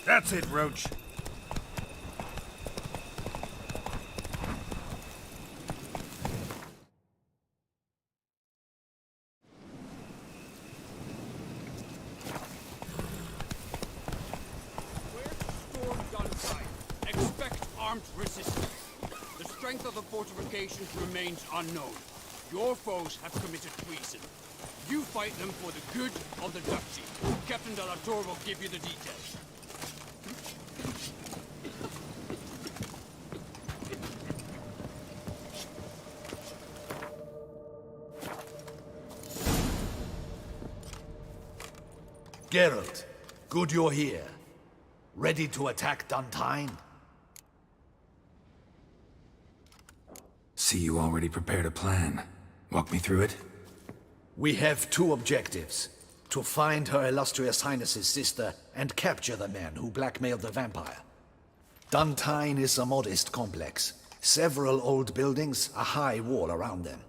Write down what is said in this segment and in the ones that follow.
That's it, Roach. Storm gunfire. Expect armed resistance. The strength of the fortifications remains unknown. Your foes have committed treason. You fight them for the good of the Duchy. Captain de la Tour will give you the details. Geralt, good you're here. Ready to attack Duntine? See, you already prepared a plan. Walk me through it? We have two objectives. To find Her Illustrious Highness's sister and capture the man who blackmailed the vampire. Duntine is a modest complex. Several old buildings, a high wall around them.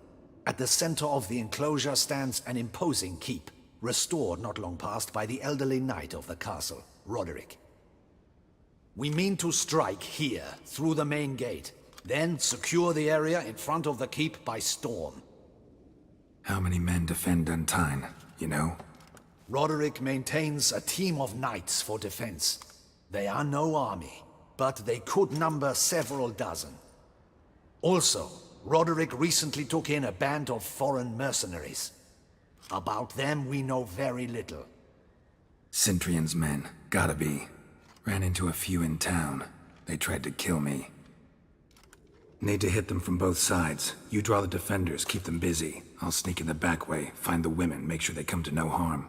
At the center of the enclosure stands an imposing keep, restored not long past by the elderly knight of the castle, Roderick. We mean to strike here, through the main gate, then secure the area in front of the keep by storm. How many men defend Duntine, you know? Roderick maintains a team of knights for defense. They are no army, but they could number several dozen. Also, Roderick recently took in a band of foreign mercenaries. About them we know very little. Cintrian's men, gotta be. Ran into a few in town. They tried to kill me. Need to hit them from both sides. You draw the defenders, keep them busy. I'll sneak in the back way, find the women, make sure they come to no harm.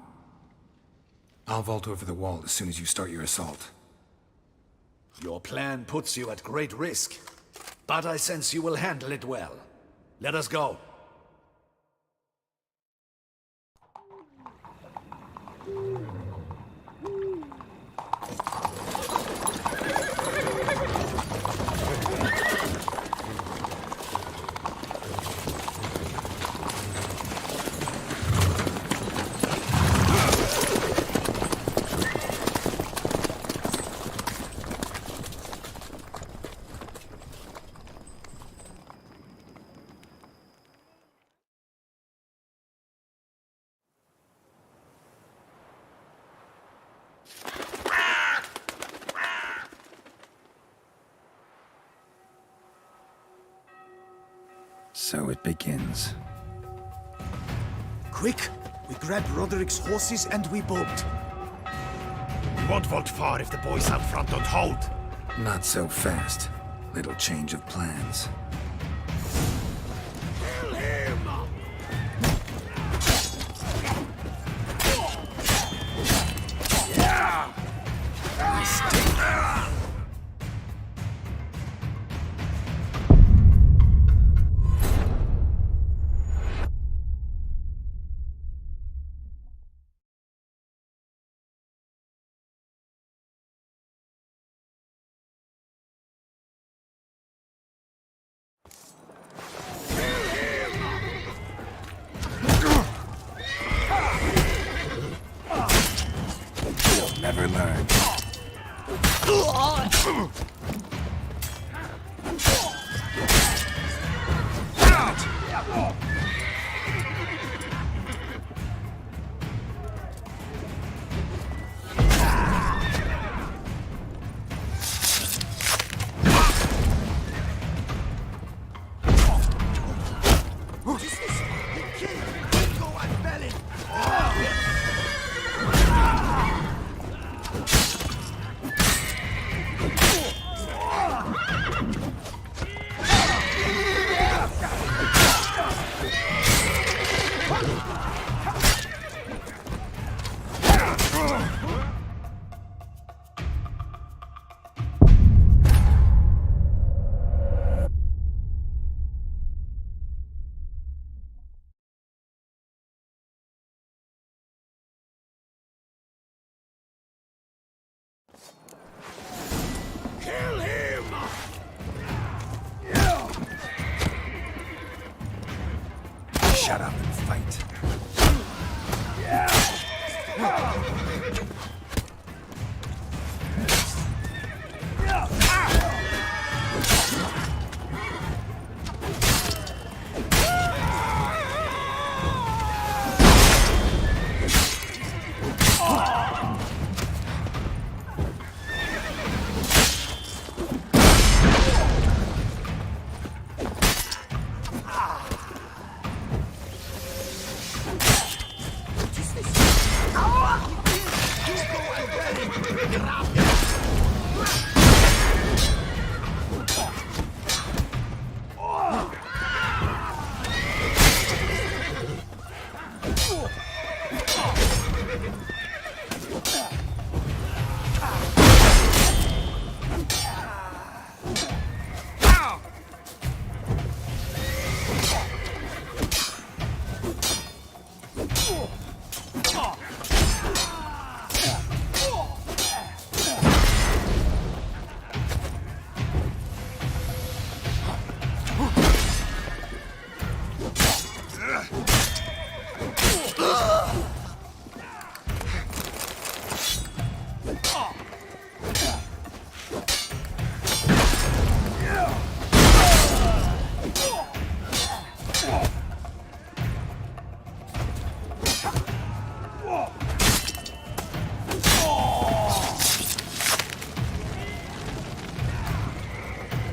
I'll vault over the wall as soon as you start your assault. Your plan puts you at great risk, but I sense you will handle it well. Let us go. So it begins. Quick! We grab Roderick's horses and we bolt. We won't vault far if the boys up front don't hold. Not so fast. Little change of plans. Kill him! Yeah! Never learn. Kill him! Shut up and fight.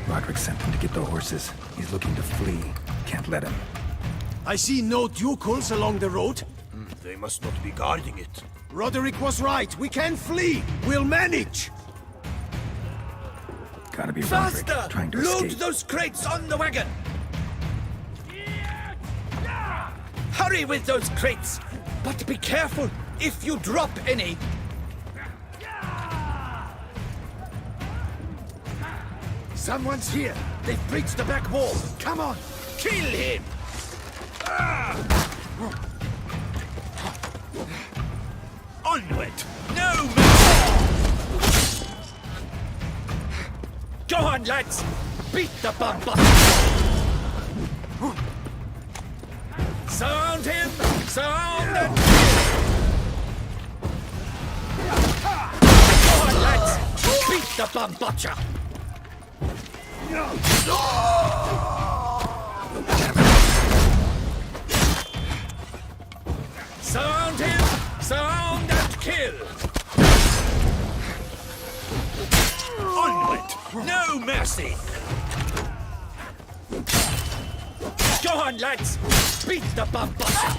Roderick sent them to get the horses. He's looking to flee. Can't let him. I see no ducals along the road. They must not be guarding it. Roderick was right. We can flee. We'll manage. Gotta be Roderick, trying to Load escape. those crates on the wagon! Hurry with those crates! But be careful if you drop any! Someone's here! They've breached the back wall! Come on! Kill him! Onward! No man! Go on, lads! Beat the bumper! Surround him! Surround and... Go on, lads! Beat the bum butcher! Surround him! Surround and kill! Onward! No mercy! Go on, lads! Beat the bum butcher!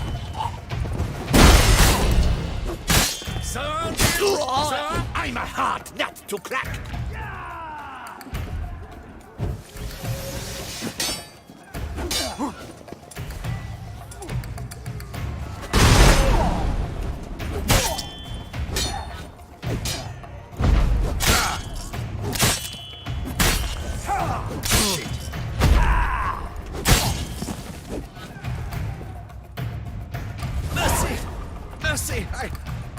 Surround him! Surround... I'm a hard nut to crack! Mercy!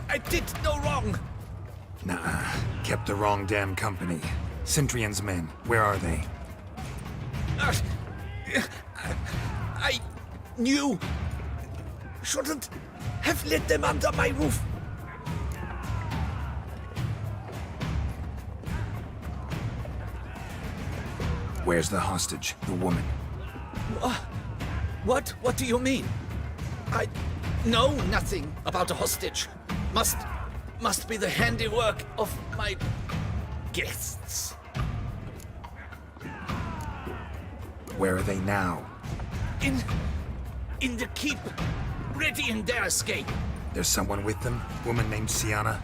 I did no wrong! Nah, kept the wrong damn company. Centrion's men, where are they? I knew... shouldn't have let them under my roof. Where's the hostage, the woman? What do you mean? I know nothing about a hostage. Must be the handiwork of my guests. Where are they now? In the keep, readying their escape. There's someone with them? Woman named Sienna?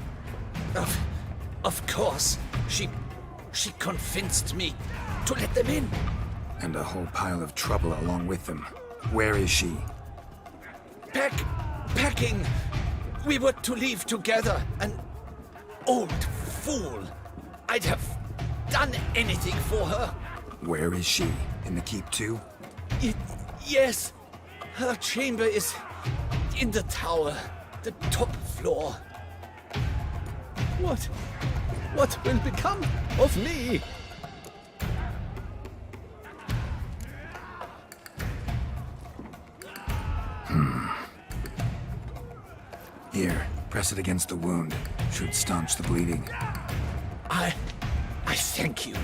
Of course. She convinced me to let them in. And a whole pile of trouble along with them. Where is she? Packing. We were to leave together. An old fool. I'd have done anything for her. Where is she? In the keep too? Yes. Her chamber is in the tower. The top floor. What will become of me? Here, press it against the wound. Should staunch the bleeding. I thank you.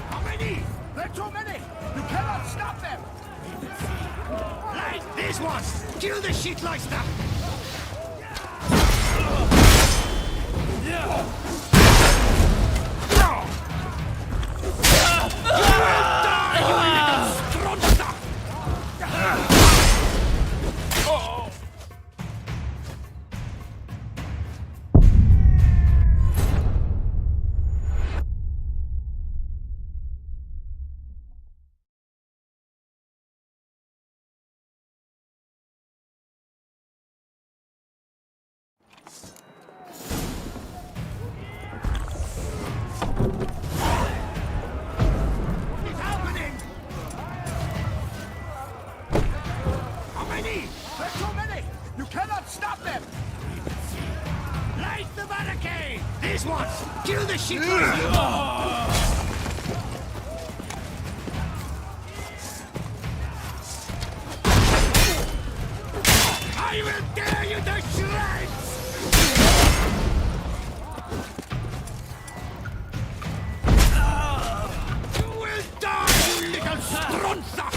How many? There are too many! We cannot stop them! Right, these ones! Kill the shit like that! What's happening? How many? There are too many! You cannot stop them! Light the barricade! These ones! Kill the shit! I will tear you to shreds! You will die, you little stronza!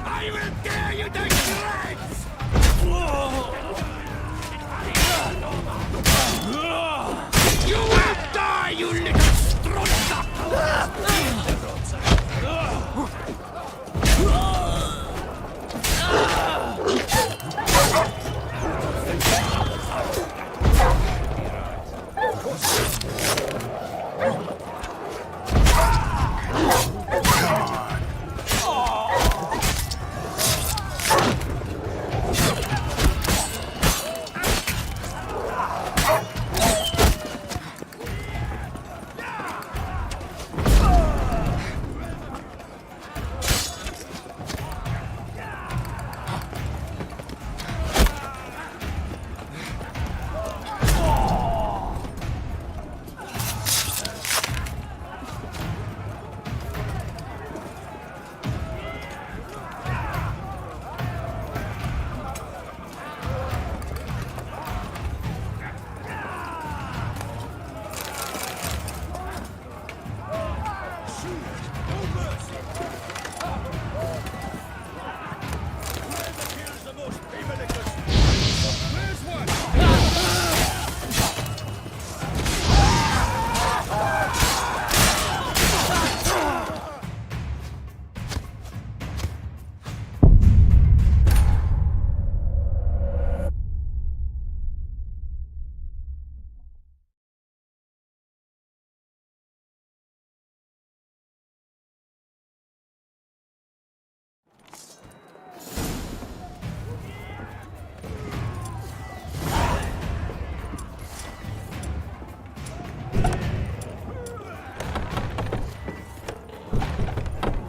I will tear you to shreds! You will die, you little stronza!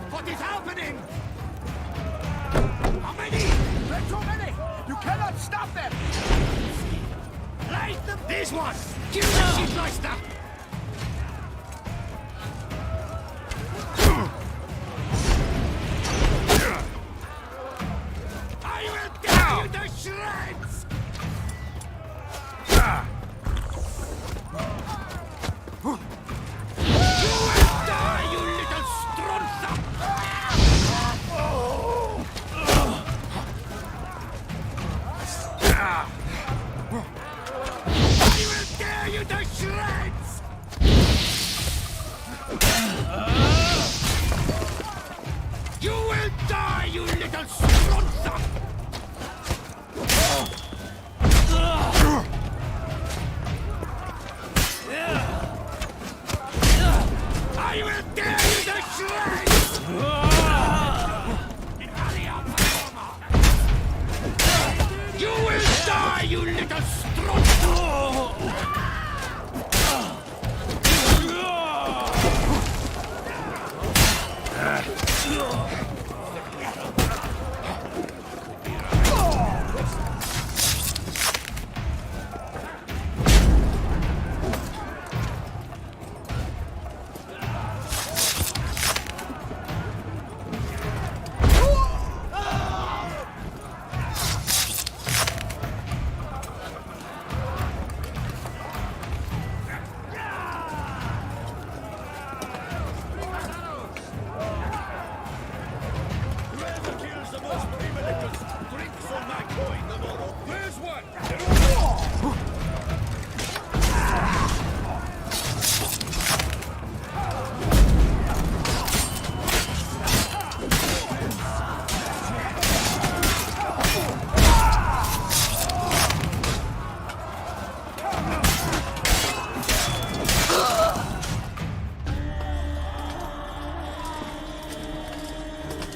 What is happening? How many? There are too many! You cannot stop them! Light them! These ones! Kill the shitmeister! I will tear you to shreds! You will die, you little stronza! I will tear you to shreds! You will die, you little stronza! I will tear you to shreds! You will die, you little stronza!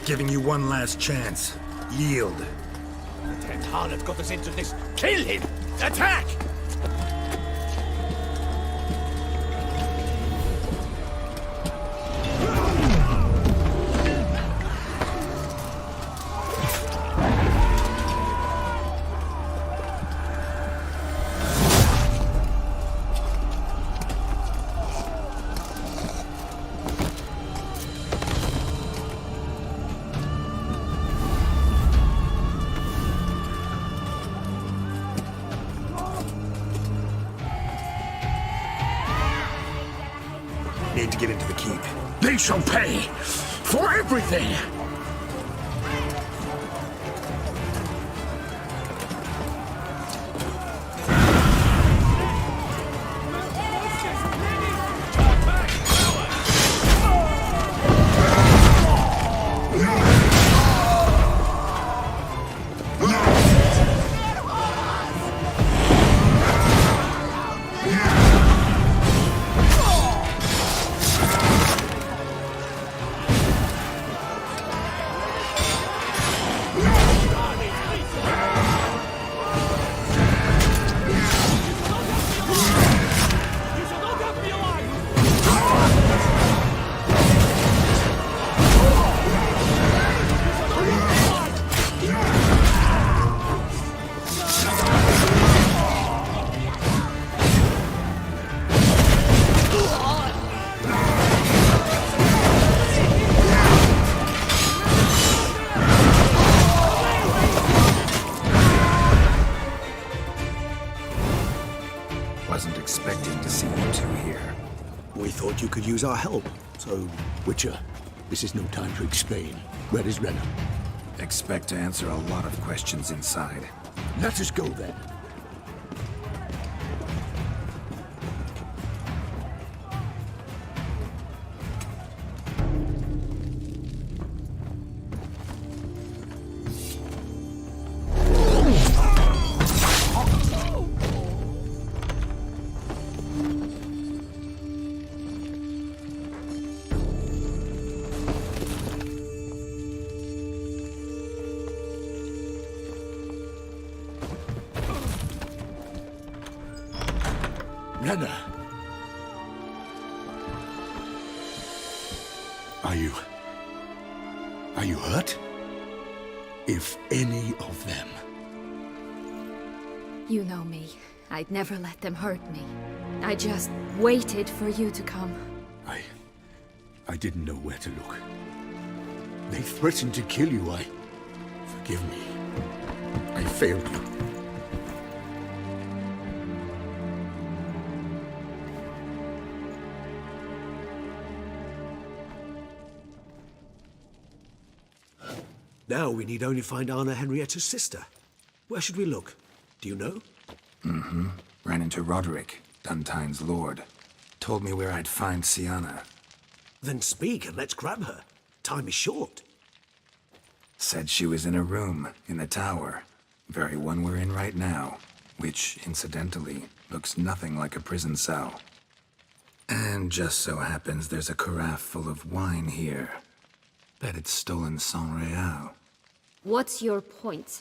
Giving you one last chance. Yield. The Tenth Harlot got us into this. Kill him! Attack! Need to get into the keep. They shall pay for everything! Wasn't expecting to see you two here. We thought you could use our help. So, Witcher, this is no time to explain. Where is Renna? Expect to answer a lot of questions inside. Let us go then. Renna! Are you hurt? If any of them. You know me. I'd never let them hurt me. I just waited for you to come. I didn't know where to look. They threatened to kill you. Forgive me. I failed you. Now we need only find Anna Henrietta's sister. Where should we look? Do you know? Ran into Roderick, Duntine's lord. Told me where I'd find Sienna. Then speak and let's grab her. Time is short. Said she was in a room in the tower. Very one we're in right now. Which, incidentally, looks nothing like a prison cell. And just so happens there's a carafe full of wine here. Bet it's stolen San Real. What's your point?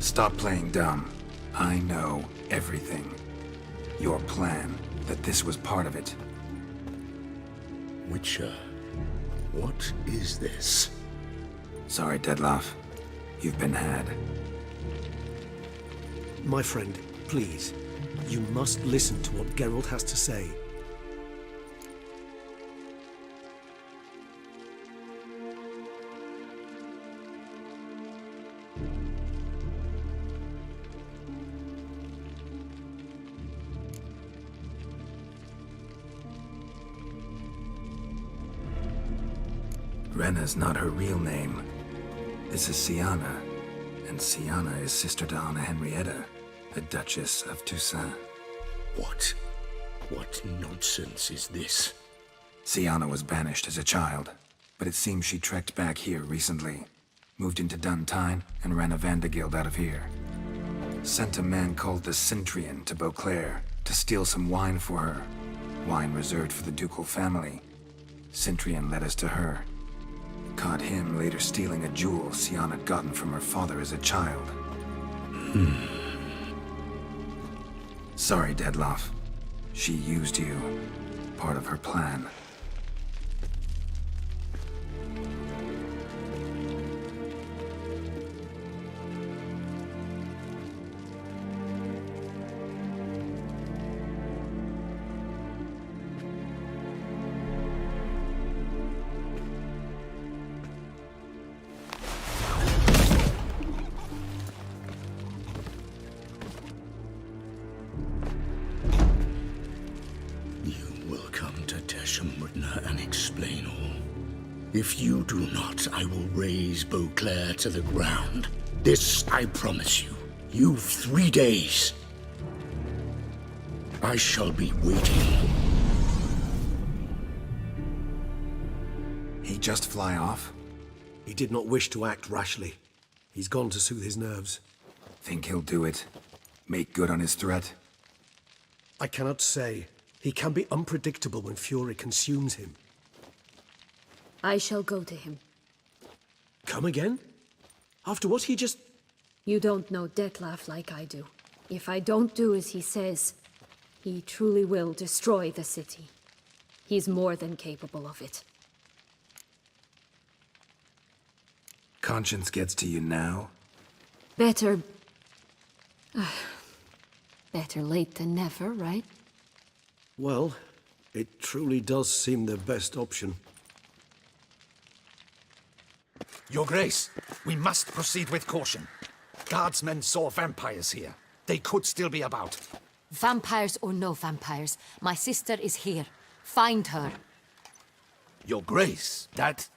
Stop playing dumb. I know everything. Your plan, that this was part of it. Witcher, what is this? Sorry, Dettlaff. You've been had. My friend, please. You must listen to what Geralt has to say. Renna's not her real name. This is Syanna, and Syanna is sister to Anna Henrietta, the Duchess of Toussaint. What nonsense is this? Syanna was banished as a child, but it seems she trekked back here recently. Moved into Dun Tine and ran a Vandergild out of here. Sent a man called the Centrian to Beauclair to steal some wine for her. Wine reserved for the ducal family. Centrian led us to her. Caught him later stealing a jewel Syanna had gotten from her father as a child. Sorry, Dettlaff. She used you. Part of her plan. And explain all. If you do not, I will raise Beauclair to the ground. This I promise you. You've 3 days. I shall be waiting. He just fly off? He did not wish to act rashly. He's gone to soothe his nerves. Think he'll do it? Make good on his threat? I cannot say. He can be unpredictable when fury consumes him. I shall go to him. Come again? After what he just... You don't know Dettlaff like I do. If I don't do as he says, he truly will destroy the city. He's more than capable of it. Conscience gets to you now? Better... better late than never, right? Well, it truly does seem the best option. Your Grace, we must proceed with caution. Guardsmen saw vampires here. They could still be about. Vampires or no vampires, my sister is here. Find her. Your Grace, that...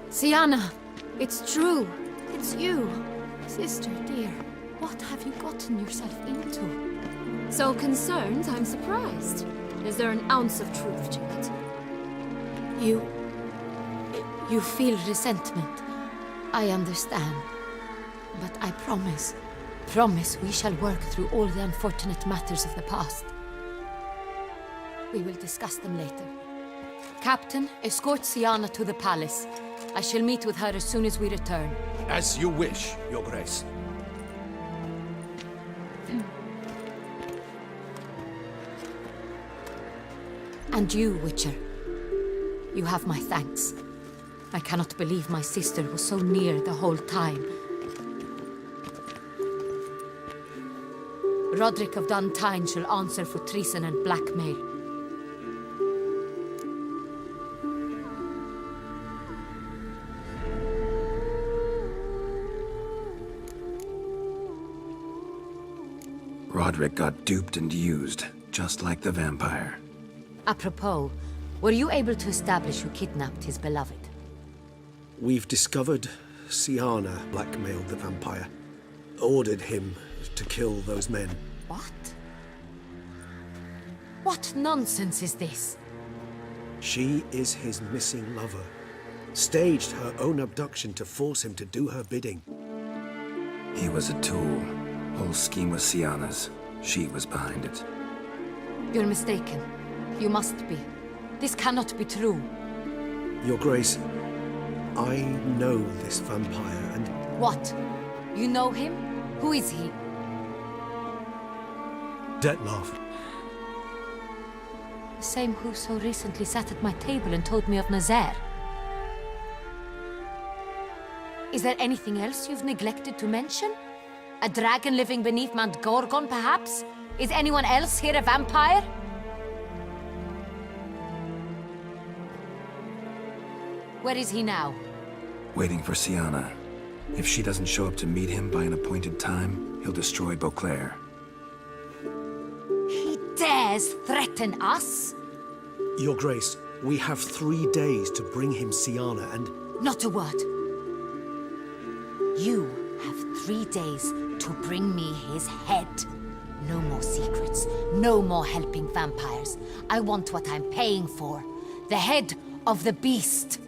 Syanna, it's true. It's you. Sister, dear, what have you gotten yourself into? So concerned, I'm surprised. Is there an ounce of truth to it? You feel resentment. I understand. But I promise we shall work through all the unfortunate matters of the past. We will discuss them later. Captain, escort Syanna to the palace. I shall meet with her as soon as we return. As you wish, Your Grace. And you, Witcher. You have my thanks. I cannot believe my sister was so near the whole time. Roderick of Dun Tine shall answer for treason and blackmail. Roderick got duped and used, just like the vampire. Apropos, were you able to establish who kidnapped his beloved? We've discovered Syanna blackmailed the vampire. Ordered him to kill those men. What? What nonsense is this? She is his missing lover. Staged her own abduction to force him to do her bidding. He was a tool. Whole scheme was Syanna's. She was behind it. You're mistaken. You must be. This cannot be true. Your Grace, I know this vampire and... What? You know him? Who is he? Dettlaff. The same who so recently sat at my table and told me of Nazaire. Is there anything else you've neglected to mention? A dragon living beneath Mount Gorgon, perhaps? Is anyone else here a vampire? Where is he now? Waiting for Siana. If she doesn't show up to meet him by an appointed time, he'll destroy Beauclair. He dares threaten us? Your Grace, we have 3 days to bring him Siana and... Not a word. You have 3 days to bring me his head. No more secrets. No more helping vampires. I want what I'm paying for. The head of the beast.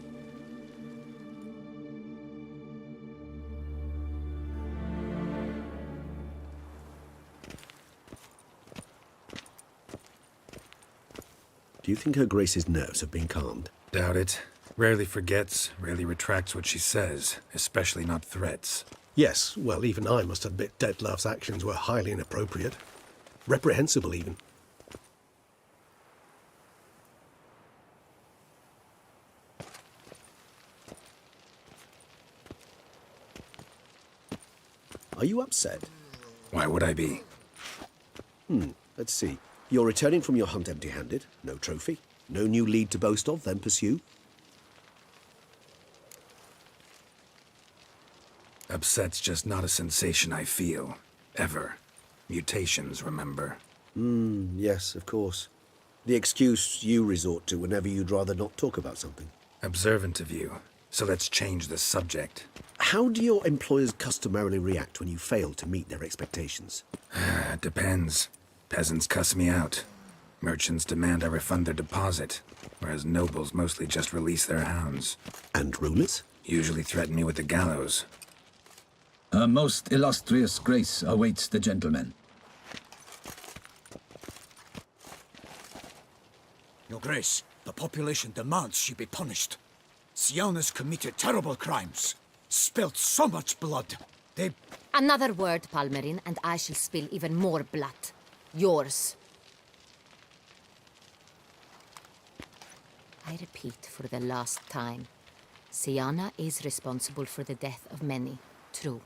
Do you think Her Grace's nerves have been calmed? Doubt it. Rarely forgets, rarely retracts what she says, especially not threats. Yes, well, even I must admit Dettlaff's actions were highly inappropriate. Reprehensible, even. Are you upset? Why would I be? Let's see. You're returning from your hunt empty-handed. No trophy. No new lead to boast of, then pursue. Upset's just not a sensation I feel. Ever. Mutations, remember? Yes, of course. The excuse you resort to whenever you'd rather not talk about something. Observant of you. So let's change the subject. How do your employers customarily react when you fail to meet their expectations? Depends. Peasants cuss me out. Merchants demand I refund their deposit, whereas nobles mostly just release their hounds. And rulers? Usually threaten me with the gallows. Her most illustrious grace awaits the gentleman. Your Grace, the population demands she be punished. Siana's committed terrible crimes. Spilt so much blood. They... Another word, Palmerin, and I shall spill even more blood. Yours. I repeat for the last time. Siana is responsible for the death of many, true.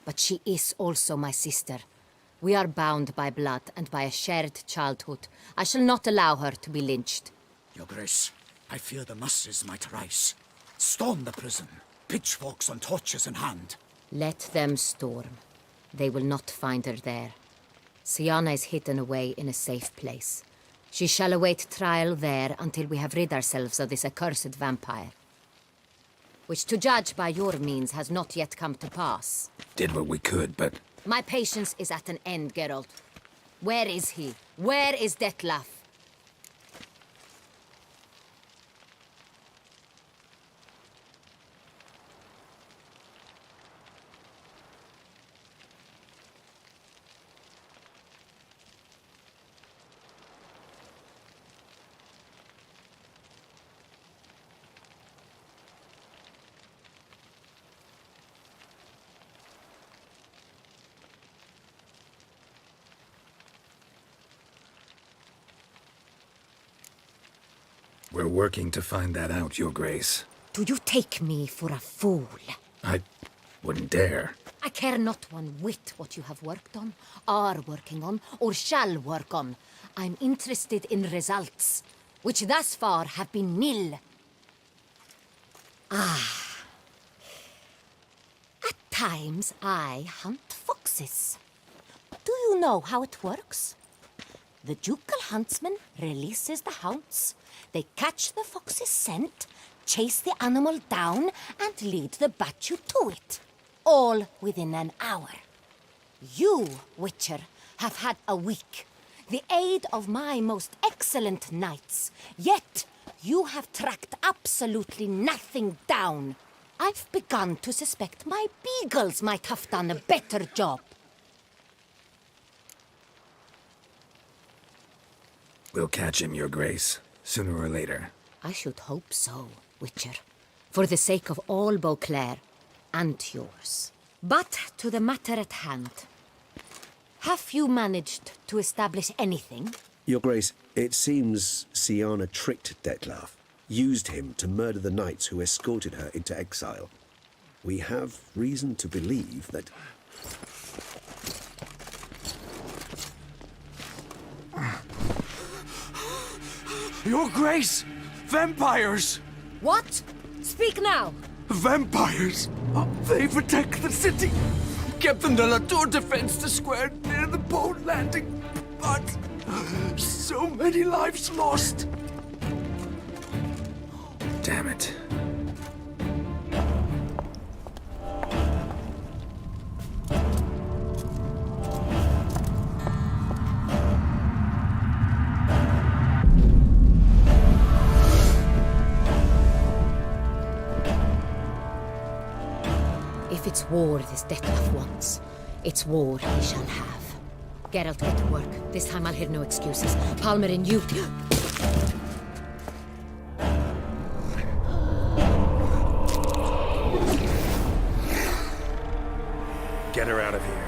But she is also my sister. We are bound by blood and by a shared childhood. I shall not allow her to be lynched. Your Grace, I fear the masses might rise. Storm the prison, pitchforks and torches in hand. Let them storm. They will not find her there. Siana is hidden away in a safe place. She shall await trial there until we have rid ourselves of this accursed vampire. Which, to judge by your means, has not yet come to pass. Did what we could, but... My patience is at an end, Geralt. Where is he? Where is Dettlaff? We're working to find that out, Your Grace. Do you take me for a fool? I wouldn't dare. I care not one whit what you have worked on, are working on, or shall work on. I'm interested in results, which thus far have been nil. At times I hunt foxes. Do you know how it works? The ducal huntsman releases the hounds. They catch the fox's scent, chase the animal down, and lead the Bachu to it. All within an hour. You, Witcher, have had a week. The aid of my most excellent knights. Yet, you have tracked absolutely nothing down. I've begun to suspect my beagles might have done a better job. We'll catch him, Your Grace, sooner or later. I should hope so, Witcher. For the sake of all Beauclair and yours. But to the matter at hand. Have you managed to establish anything? Your Grace, it seems Syanna tricked Dettlaff, used him to murder the knights who escorted her into exile. We have reason to believe that... Your Grace! Vampires! What? Speak now! Vampires! They protect the city! Captain de la Tour defends the square near the boat landing, but so many lives lost! Damn it. If it's war this Dettlaff wants, it's war he shall have. Geralt, get to work. This time I'll hear no excuses. Palmer and you... Get her out of here.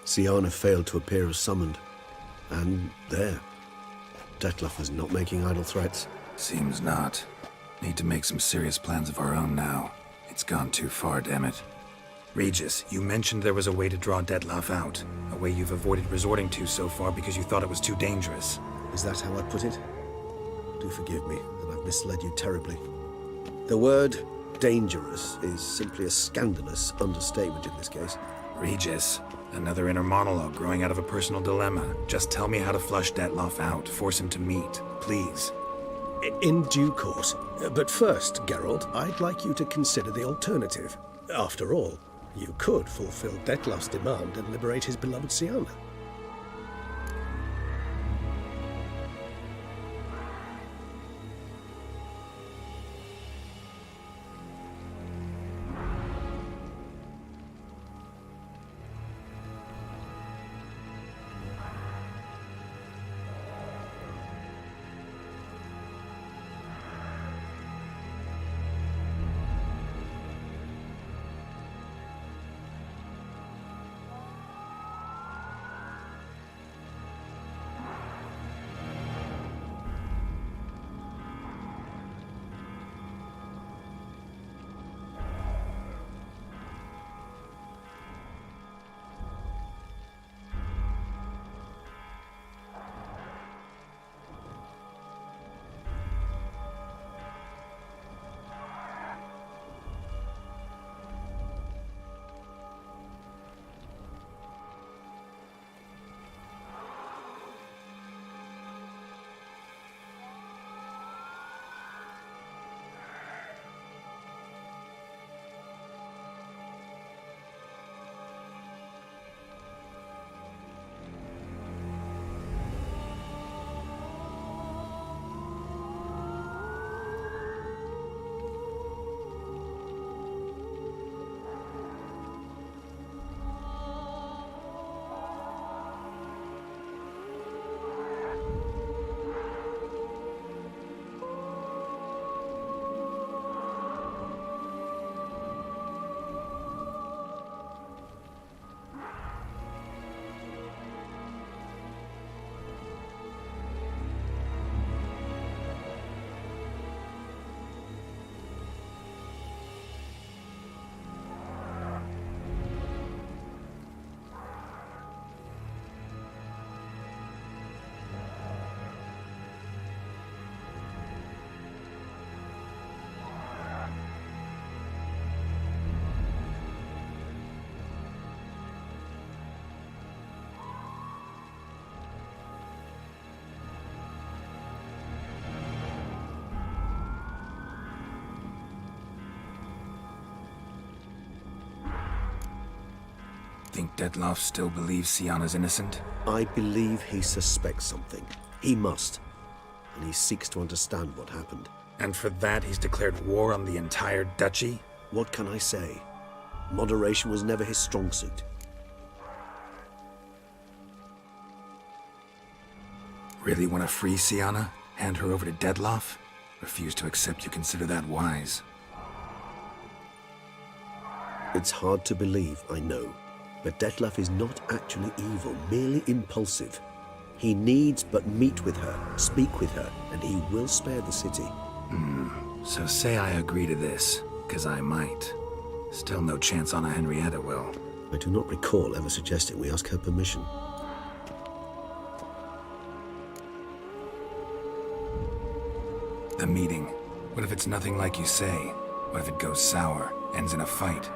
Syanna failed to appear as summoned. And there. Dettlaff is not making idle threats. Seems not. Need to make some serious plans of our own now. It's gone too far, damn it. Regis, you mentioned there was a way to draw Dettlaff out. A way you've avoided resorting to so far because you thought it was too dangerous. Is that how I put it? Do forgive me that I've misled you terribly. The word dangerous is simply a scandalous understatement in this case. Regis, another inner monologue growing out of a personal dilemma. Just tell me how to flush Dettlaff out, force him to meet, please. In due course. But first, Geralt, I'd like you to consider the alternative. After all, you could fulfill Dettlaff's demand and liberate his beloved Syanna. think Dettlaff still believes Sienna's innocent? I believe he suspects something. He must. And he seeks to understand what happened. And for that, he's declared war on the entire duchy? What can I say? Moderation was never his strong suit. Really want to free Sienna? Hand her over to Dettlaff? Refuse to accept you consider that wise. It's hard to believe, I know. But Dettlaff is not actually evil, merely impulsive. He needs but meet with her, speak with her, and he will spare the city. So say I agree to this, 'cause I might. Still no chance Anna Henrietta will. I do not recall ever suggesting we ask her permission. The meeting. What if it's nothing like you say? What if it goes sour, ends in a fight?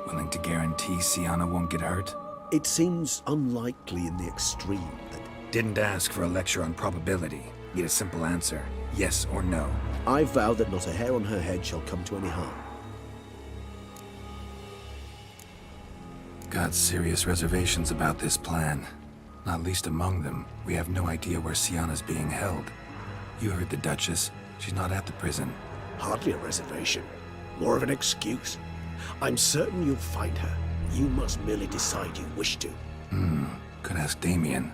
Willing to guarantee Sienna won't get hurt? It seems unlikely in the extreme that... Didn't ask for a lecture on probability. Need a simple answer. Yes or no. I vow that not a hair on her head shall come to any harm. Got serious reservations about this plan. Not least among them, we have no idea where Sienna's being held. You heard the Duchess. She's not at the prison. Hardly a reservation. More of an excuse. I'm certain you'll find her. You must merely decide you wish to. Could ask Damien.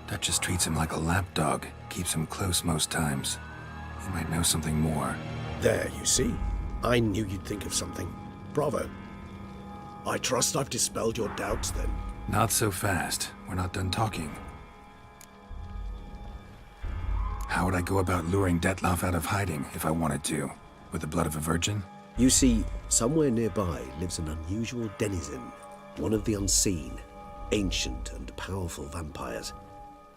Duchess treats him like a lapdog. Keeps him close most times. He might know something more. There, you see. I knew you'd think of something. Bravo. I trust I've dispelled your doubts, then. Not so fast. We're not done talking. How would I go about luring Dettlaff out of hiding if I wanted to? With the blood of a virgin? You see, somewhere nearby lives an unusual denizen, one of the unseen, ancient and powerful vampires,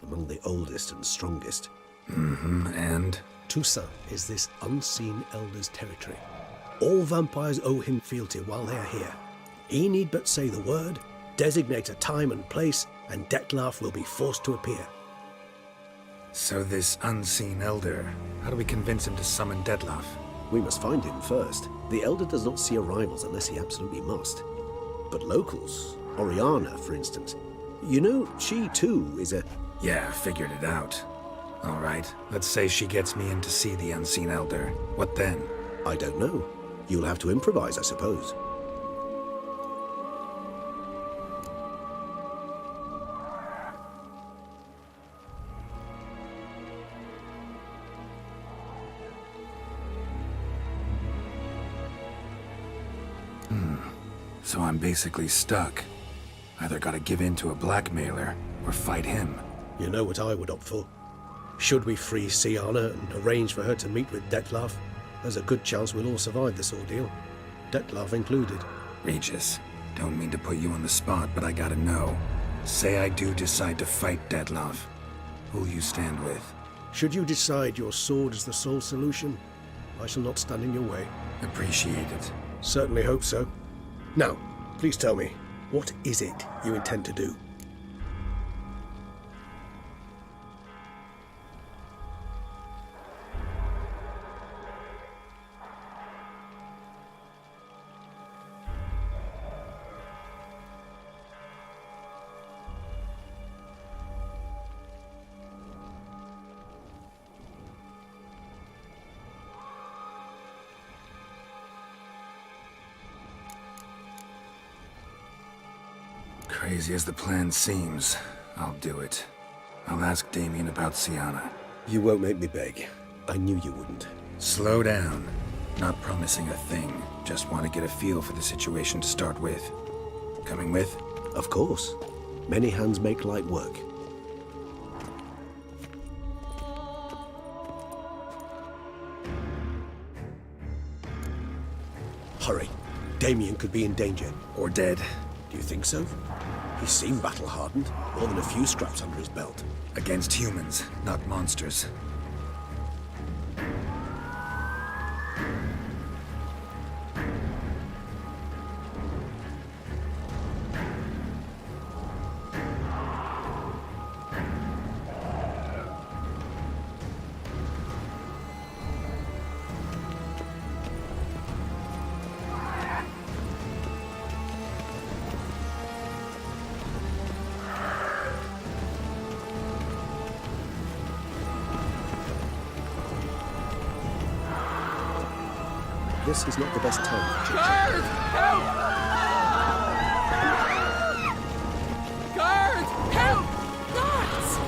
among the oldest and strongest. And? Toussaint is this unseen elder's territory. All vampires owe him fealty while they are here. He need but say the word, designate a time and place, and Dettlaff will be forced to appear. So this unseen elder, how do we convince him to summon Dettlaff? We must find him first. The Elder does not see arrivals unless he absolutely must. But locals, Oriana, for instance, you know, she too is a... Yeah, figured it out. All right, let's say she gets me in to see the unseen elder. What then? I don't know. You'll have to improvise, I suppose. So I'm basically stuck. Either gotta give in to a blackmailer, or fight him. You know what I would opt for. Should we free Sienna and arrange for her to meet with Dettlaff, there's a good chance we'll all survive this ordeal. Dettlaff included. Regis, don't mean to put you on the spot, but I gotta know. Say I do decide to fight Dettlaff. Who'll you stand with? Should you decide your sword is the sole solution, I shall not stand in your way. Appreciate it. Certainly hope so. Now, please tell me, what is it you intend to do? Crazy as the plan seems, I'll do it. I'll ask Damien about Sienna. You won't make me beg. I knew you wouldn't. Slow down. Not promising a thing. Just want to get a feel for the situation to start with. Coming with? Of course. Many hands make light work. Hurry. Damien could be in danger. Or dead. Do you think so? He seemed battle-hardened. More than a few scraps under his belt. Against humans, not monsters. this is not the best time for chit-chat. Guard! Help! Guard! Help! Guards!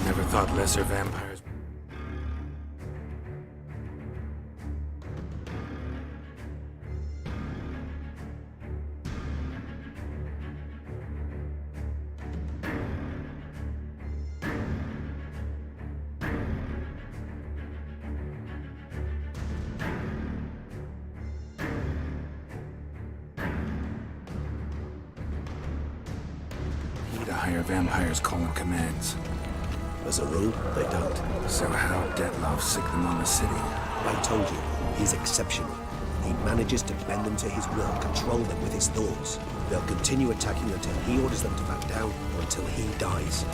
Never thought lesser vampires. Need to hire vampires calling commands. As a rule, they don't. So how Dettlaff sick them on the city? I told you, he's exceptional. He manages to bend them to his will, control them with his thoughts. They'll continue attacking until he orders them to back down, or until he dies.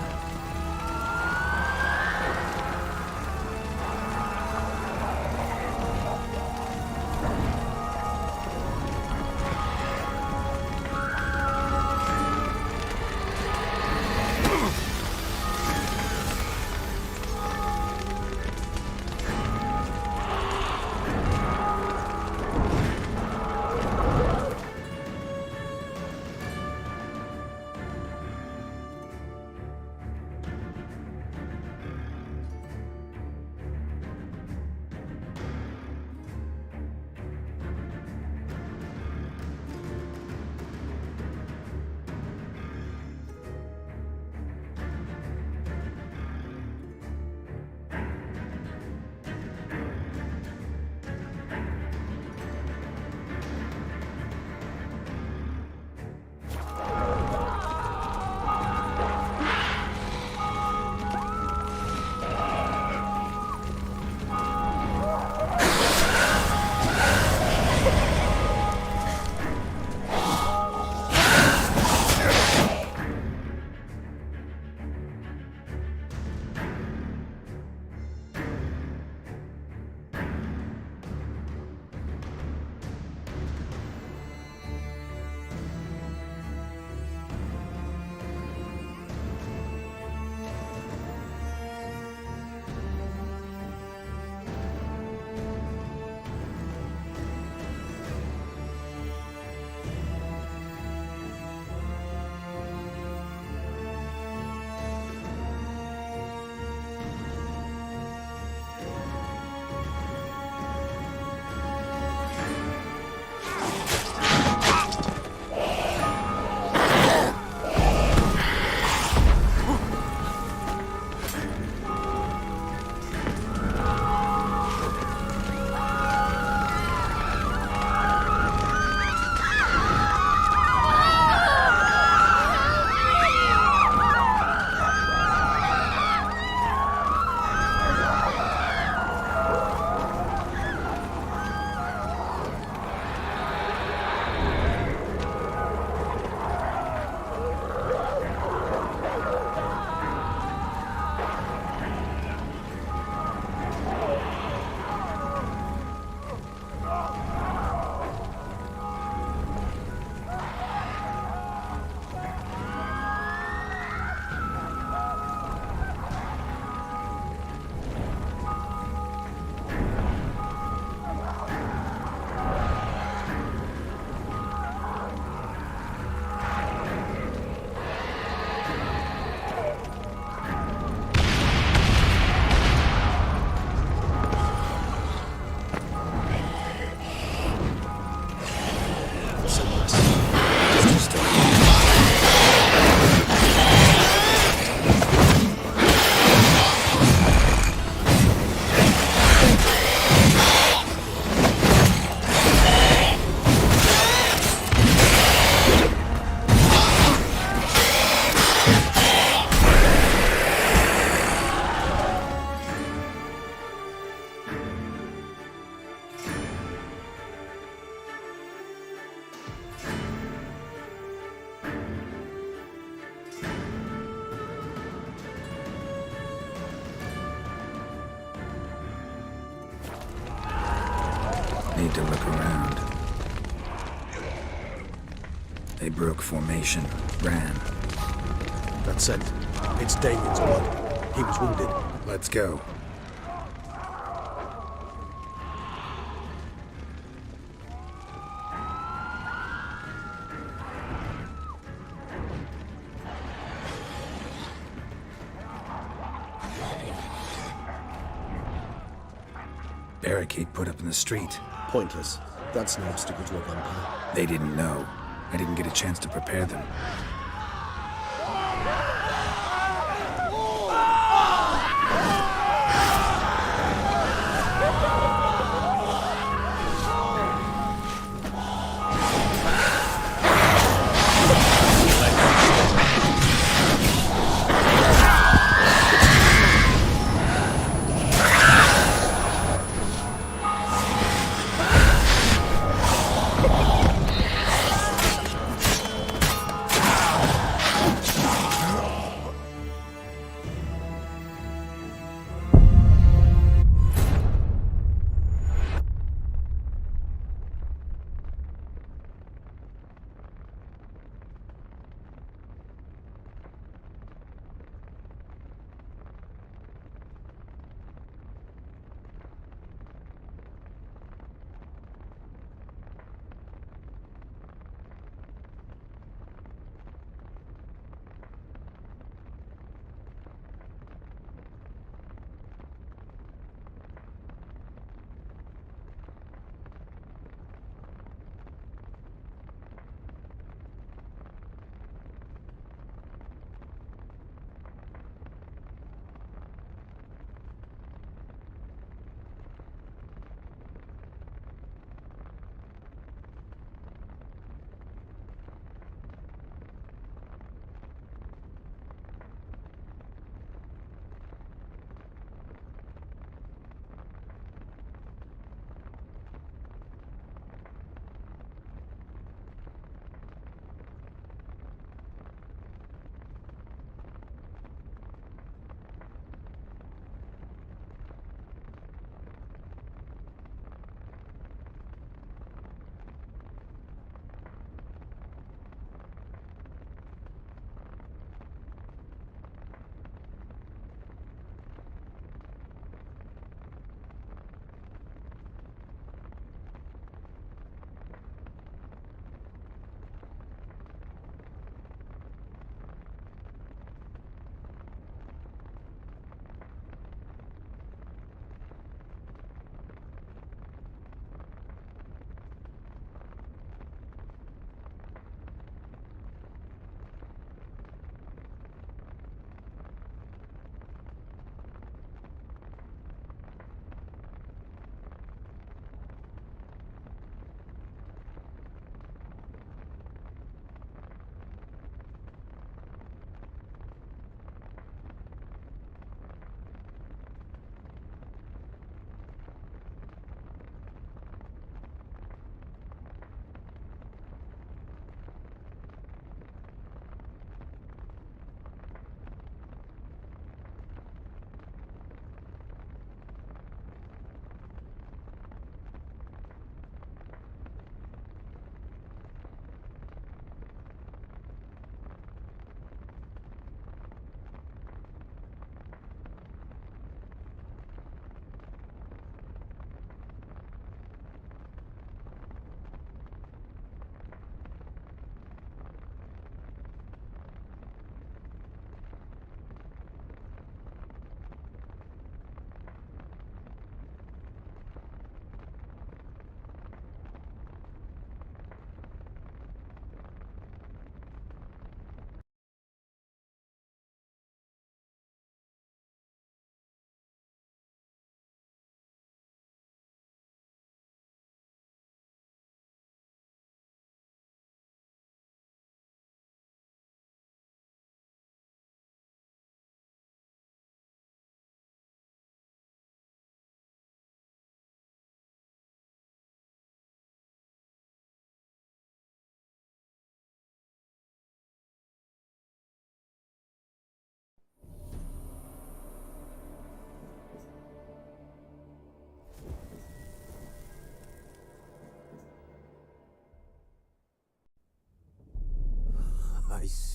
Need to look around. They broke formation, ran. That scent. It's Damien's blood. He was wounded. Let's go. Barricade put up in the street. Pointless. That's no obstacle to a vampire. They didn't know. I didn't get a chance to prepare them.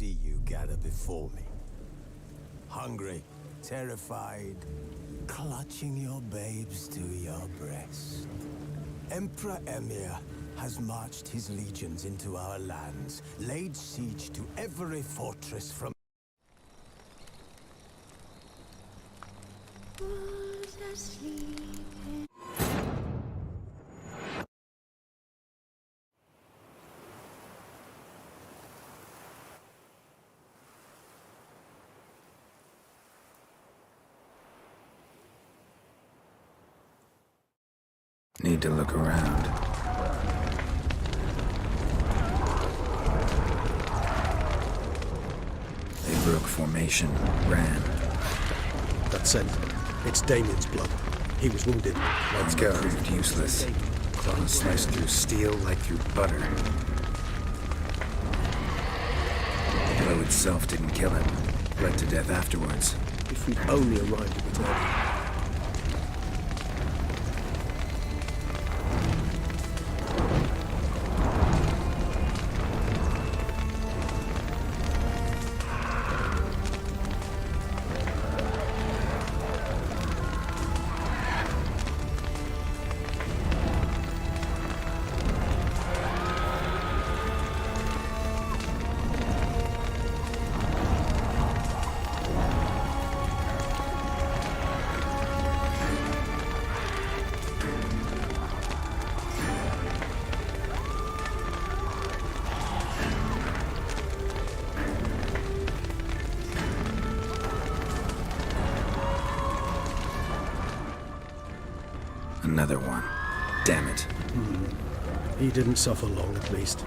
see you gather before me. Hungry, terrified, clutching your babes to your breast. Emperor Emir has marched his legions into our lands, laid siege to every fortress from Need to look around. They broke formation, ran. That scent. It's Damien's blood. He was wounded. Let's go. Proved useless. Claws sliced through steel like through butter. The blow itself didn't kill him. Bled to death afterwards. If we'd only arrived a bit earlier. Another one. Damn it. He didn't suffer long, at least.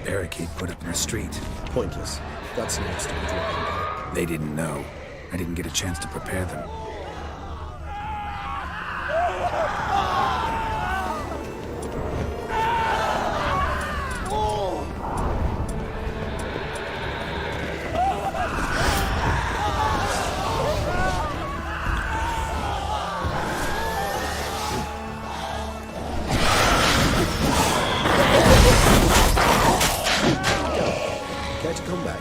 Barricade put up in the street. Pointless. That's an instant draw. They didn't know. I didn't get a chance to prepare them. Care to come back?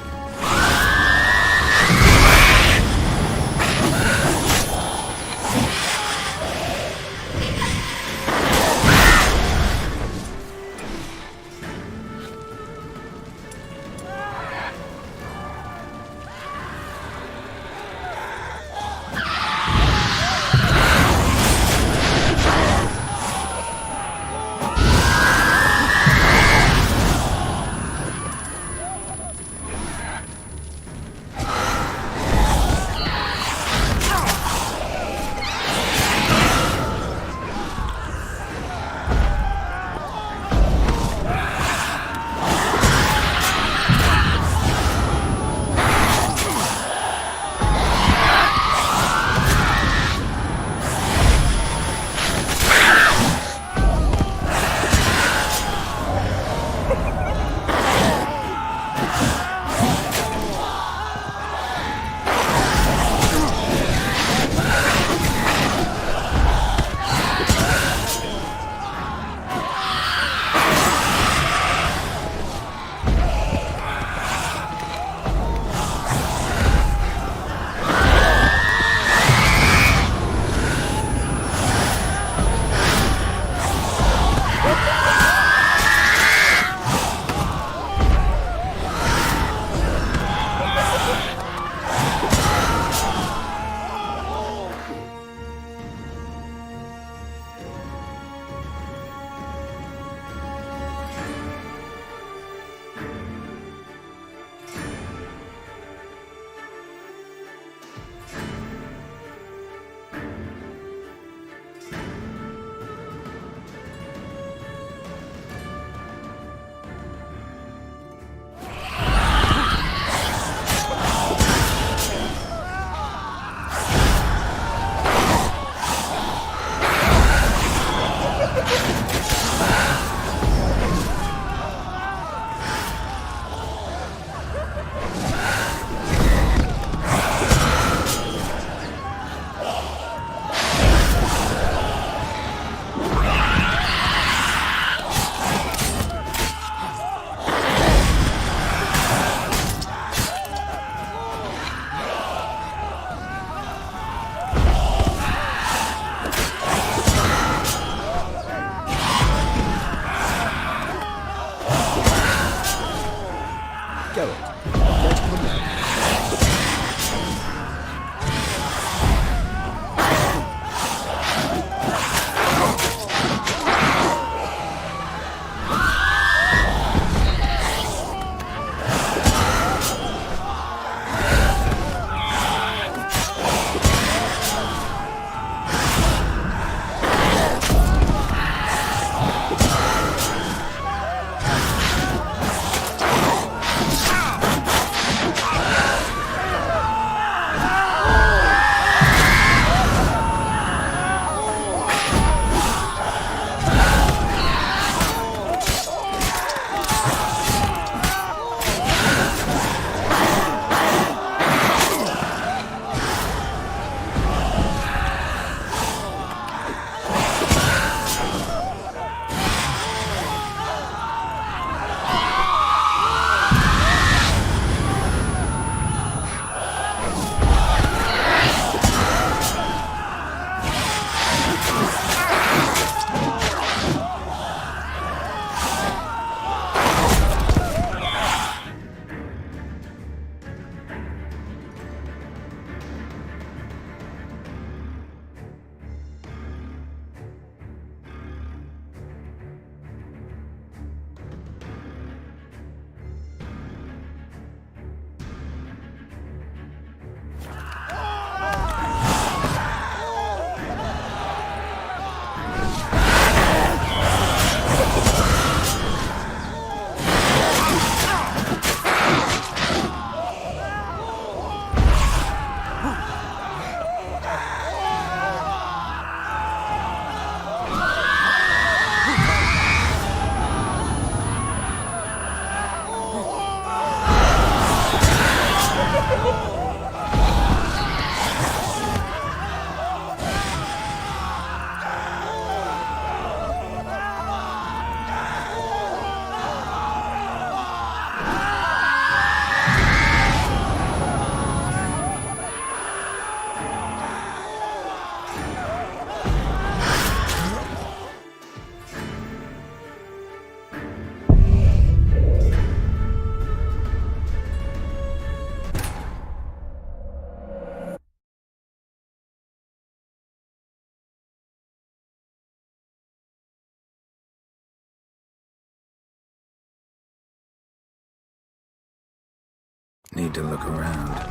need to look around.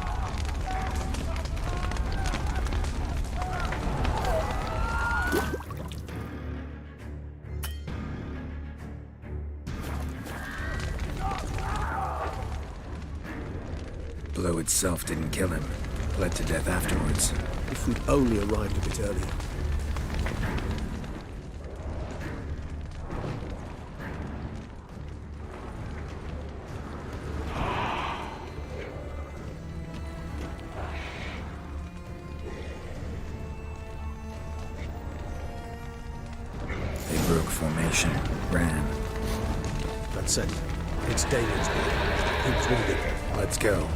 Blow itself didn't kill him. Bled to death afterwards. If we'd only arrived a bit earlier. They broke formation, ran. That's it. It's Damien's group. He was wounded. Let's go.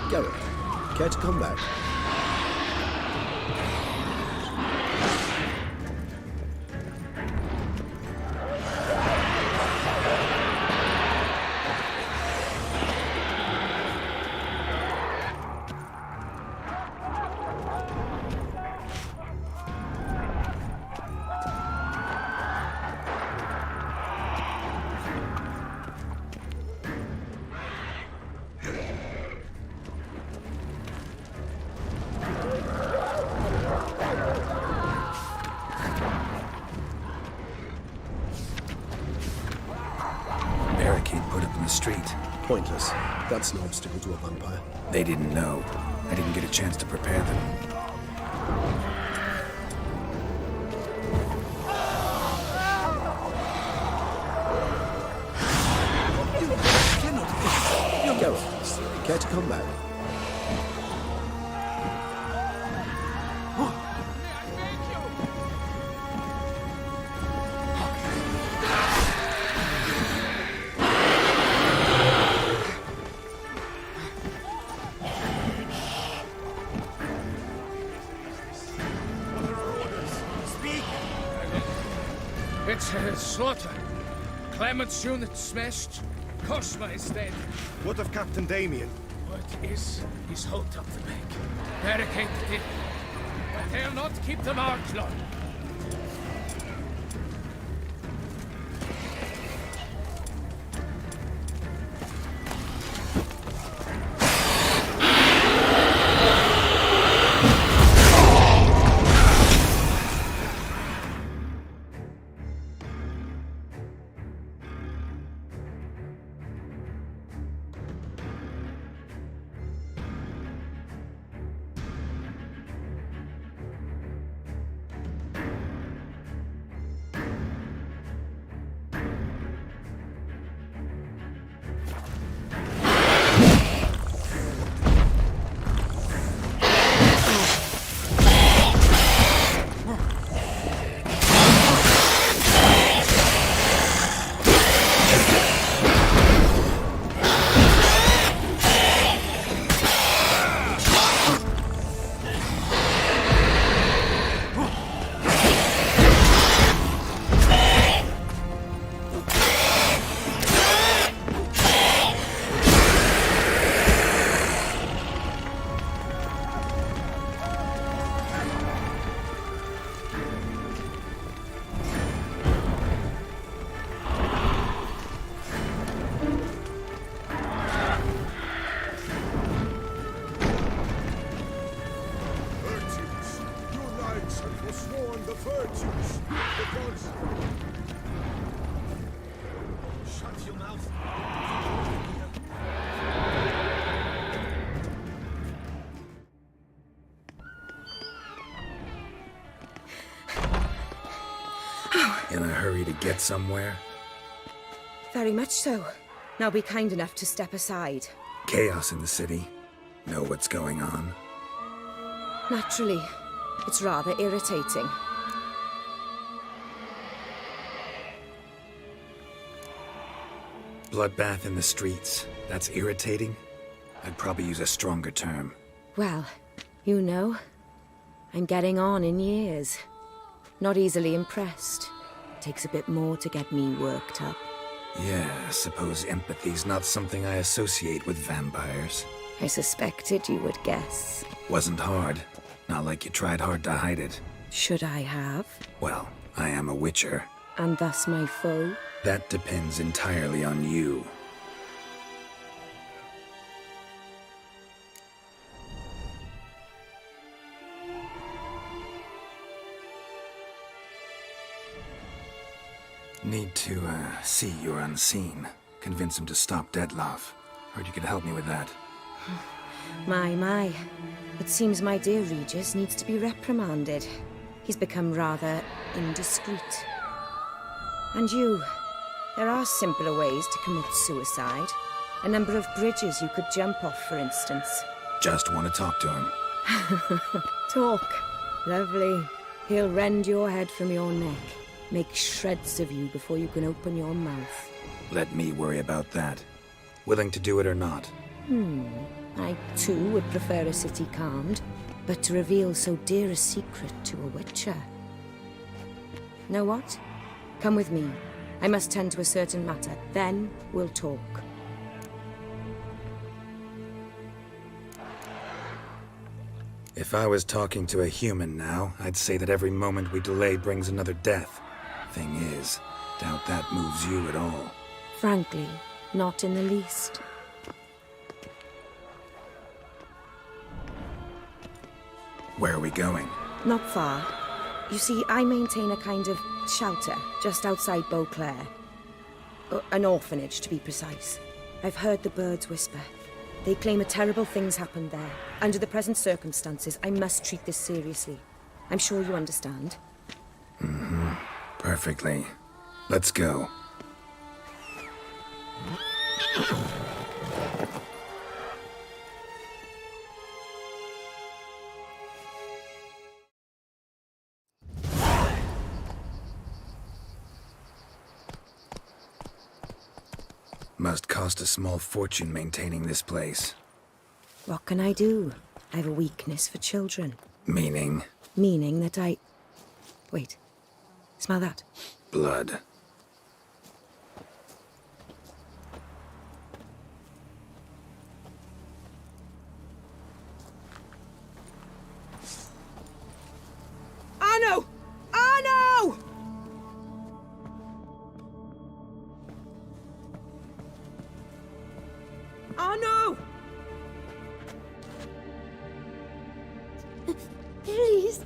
Garrett, care to come back? Barricade put up in the street. Pointless. That's no obstacle to a vampire. They didn't know. I didn't get a chance to prepare them. Garrett, care to come back? It's a slaughter. Clement's unit smashed. Cosma is dead. What of Captain Damien? What is? He's hauled up the bank. Barricaded it. But they'll not keep them out long. Forsworn the virtues. The gods. Shut your mouth. In a hurry to get somewhere? Very much so. Now be kind enough to step aside. Chaos in the city. Know what's going on? Naturally. It's rather irritating. Bloodbath in the streets. That's irritating? I'd probably use a stronger term. Well, you know, I'm getting on in years. Not easily impressed. Takes a bit more to get me worked up. Yeah, I suppose empathy's not something I associate with vampires. I suspected you would guess. Wasn't hard. Not like you tried hard to hide it. Should I have? Well, I am a witcher. And thus my foe? That depends entirely on you. Need to, see you're unseen. Convince him to stop Dettlaff. Heard you could help me with that. My. It seems my dear Regis needs to be reprimanded. He's become rather indiscreet. And you, there are simpler ways to commit suicide. A number of bridges you could jump off, for instance. Just want to talk to him. Talk. Lovely. He'll rend your head from your neck. Make shreds of you before you can open your mouth. Let me worry about that. Willing to do it or not? I, too, would prefer a city calmed, but to reveal so dear a secret to a witcher. Know what? Come with me. I must tend to a certain matter. Then we'll talk. If I was talking to a human now, I'd say that every moment we delay brings another death. Thing is, doubt that moves you at all. Frankly, not in the least. Where are we going? Not far. You see, I maintain a kind of shelter just outside Beauclair. An orphanage, to be precise. I've heard the birds whisper. They claim a terrible thing's happened there. Under the present circumstances, I must treat this seriously. I'm sure you understand. Perfectly. Let's go. Must cost a small fortune maintaining this place. What can I do? I have a weakness for children. Meaning? Meaning that I... Wait. Smell that? Blood. Arno! Arno! Arno! Please.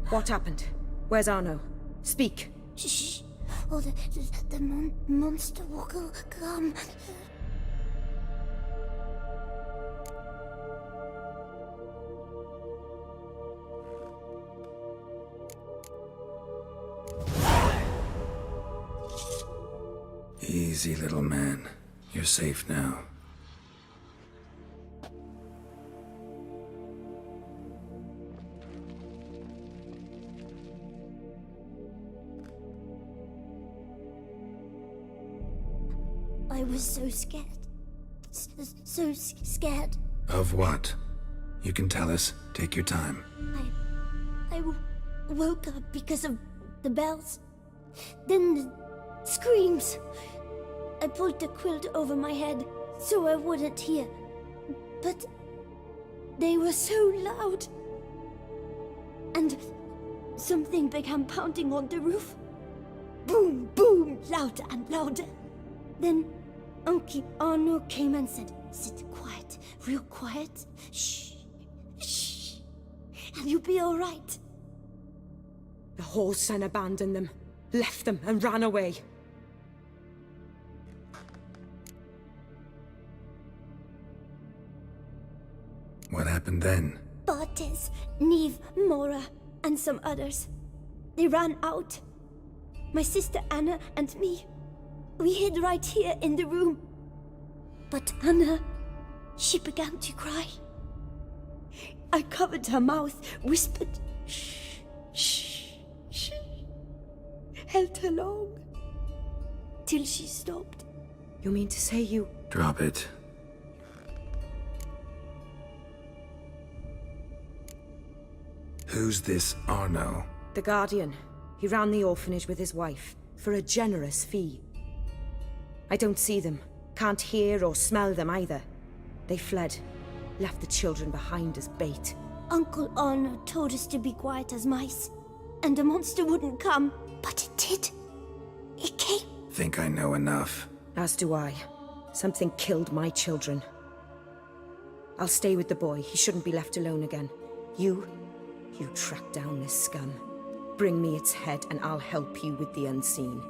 What happened? Where's Arno? Speak. Shh. Oh, the monster will come. Easy, little man. You're safe now. I was so scared. So scared. Of what? You can tell us. Take your time. I woke up because of the bells. Then the screams. I pulled the quilt over my head so I wouldn't hear. But they were so loud. And something began pounding on the roof. Boom, boom, louder and louder. Then Uncle Arno came and said, "Sit quiet, real quiet. Shh, shh, and you'll be all right." The whole son abandoned them, left them and ran away. happened then? Bartes, Neve, Mora, and some others. They ran out. My sister Anna and me, we hid right here in the room. But Anna, she began to cry. I covered her mouth, whispered, shh, shh, shh. Held her long, till she stopped. You mean to say you... Drop it. Who's this Arno? The Guardian. He ran the orphanage with his wife, for a generous fee. I don't see them. Can't hear or smell them either. They fled. Left the children behind as bait. Uncle Arno told us to be quiet as mice, and the monster wouldn't come. But it did. It came. Think I know enough. As do I. Something killed my children. I'll stay with the boy. He shouldn't be left alone again. You track down this scum. Bring me its head and I'll help you with the unseen.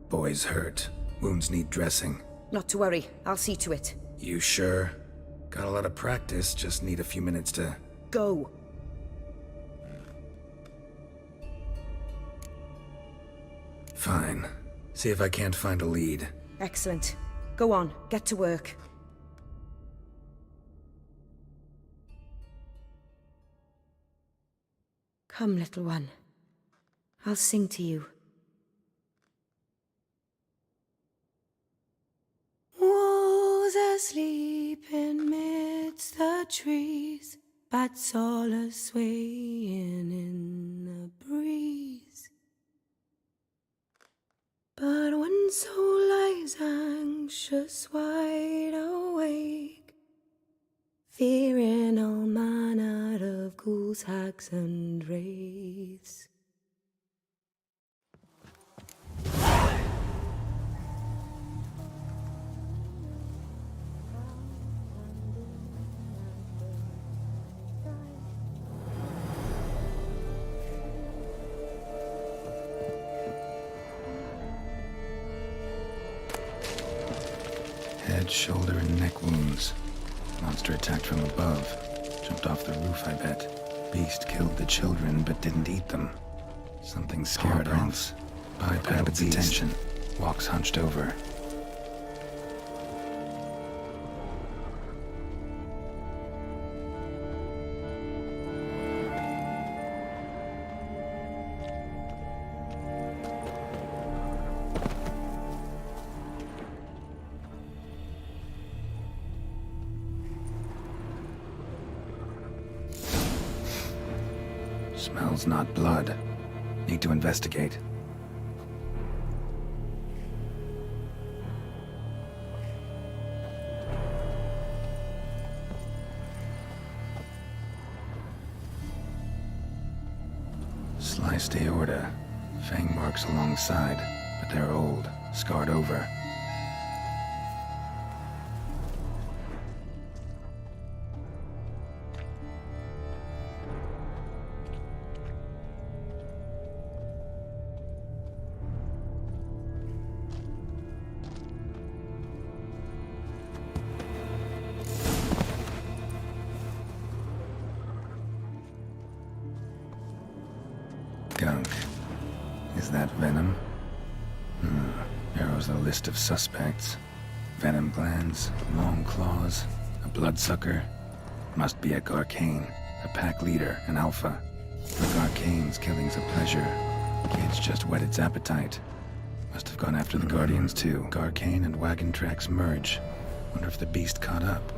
Boy's hurt. Wounds need dressing. Not to worry. I'll see to it. You sure? Got a lot of practice, just need a few minutes to... Go. Fine. See if I can't find a lead. Excellent. Go on. Get to work. Come, little one. I'll sing to you. Wolves asleep in midst the trees, bats all a-swaying in the breeze. But one soul lies anxious, wide awake, fearing all manner of ghouls, hags, and wraiths. Head, shoulder, and neck wounds. Monster attacked from above. Jumped off the roof, I bet. Beast killed the children, but didn't eat them. Something scared off. Bypassed its attention. Walks hunched over. Smells not blood. Need to investigate. Sliced aorta. Fang marks alongside, but they're old, scarred over. Gunk. Is that venom? was a list of suspects. Venom glands, long claws, a bloodsucker. Must be a Garcane, a pack leader, an alpha. For Garcane's killing's a pleasure. Kid's just whet its appetite. Must have gone after the Guardians too. Garcane and wagon tracks merge. Wonder if the beast caught up.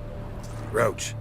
Roach.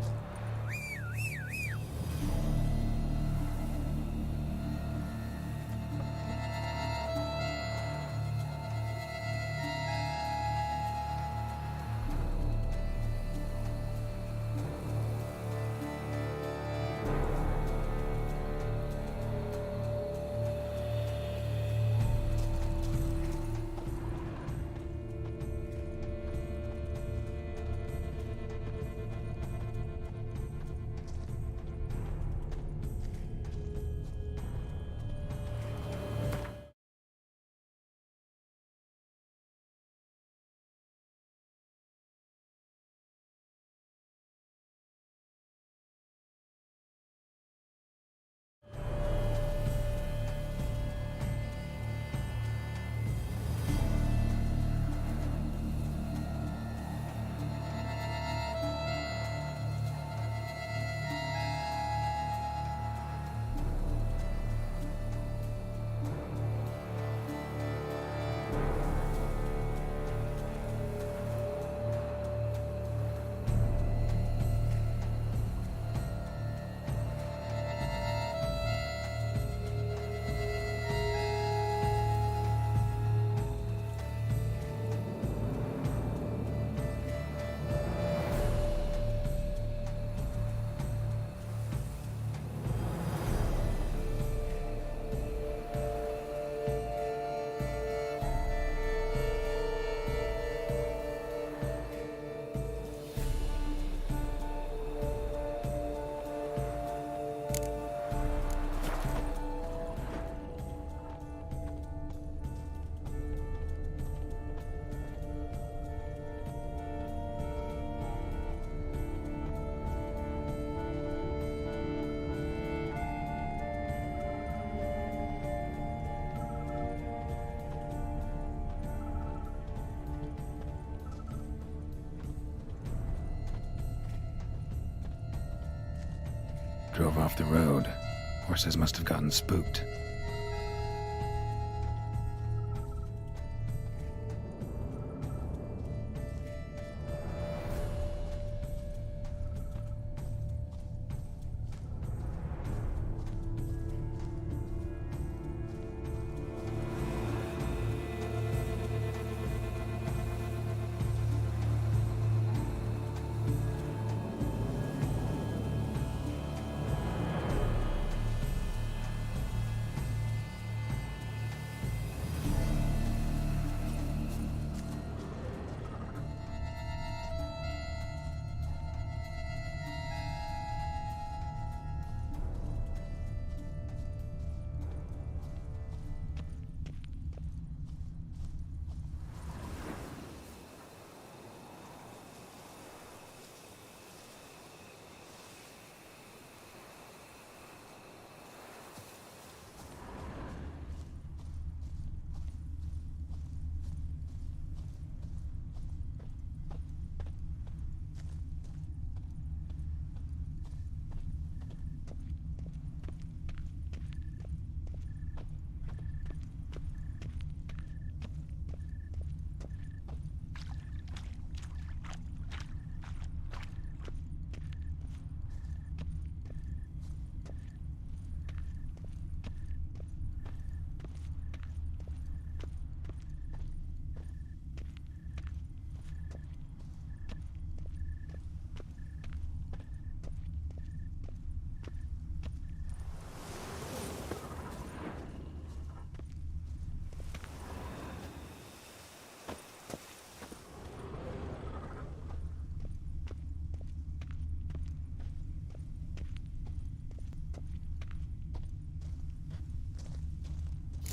Drove off the road. Horses must have gotten spooked.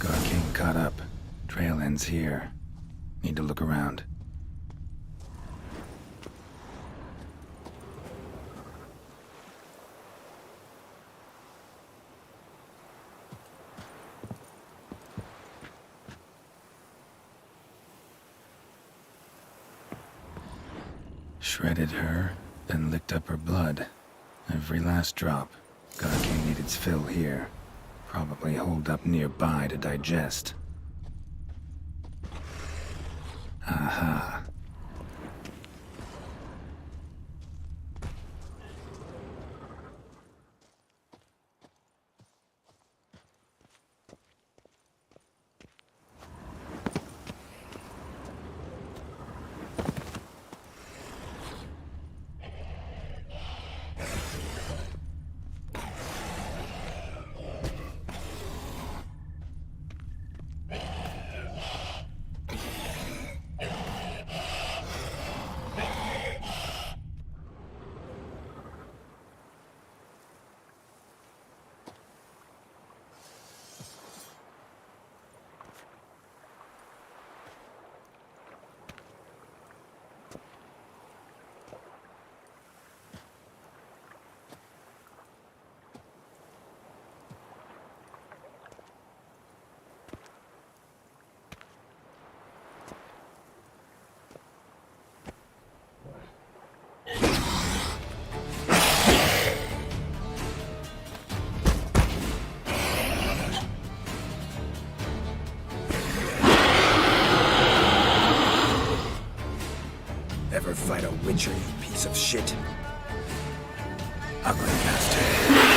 Garcane caught up. Trail ends here. Need to look around. Shredded her, then licked up her blood. Every last drop. Godking needed its fill here. Probably holed up nearby to digest. Aha. Ever fight a Witcher, you piece of shit? Ugly bastard.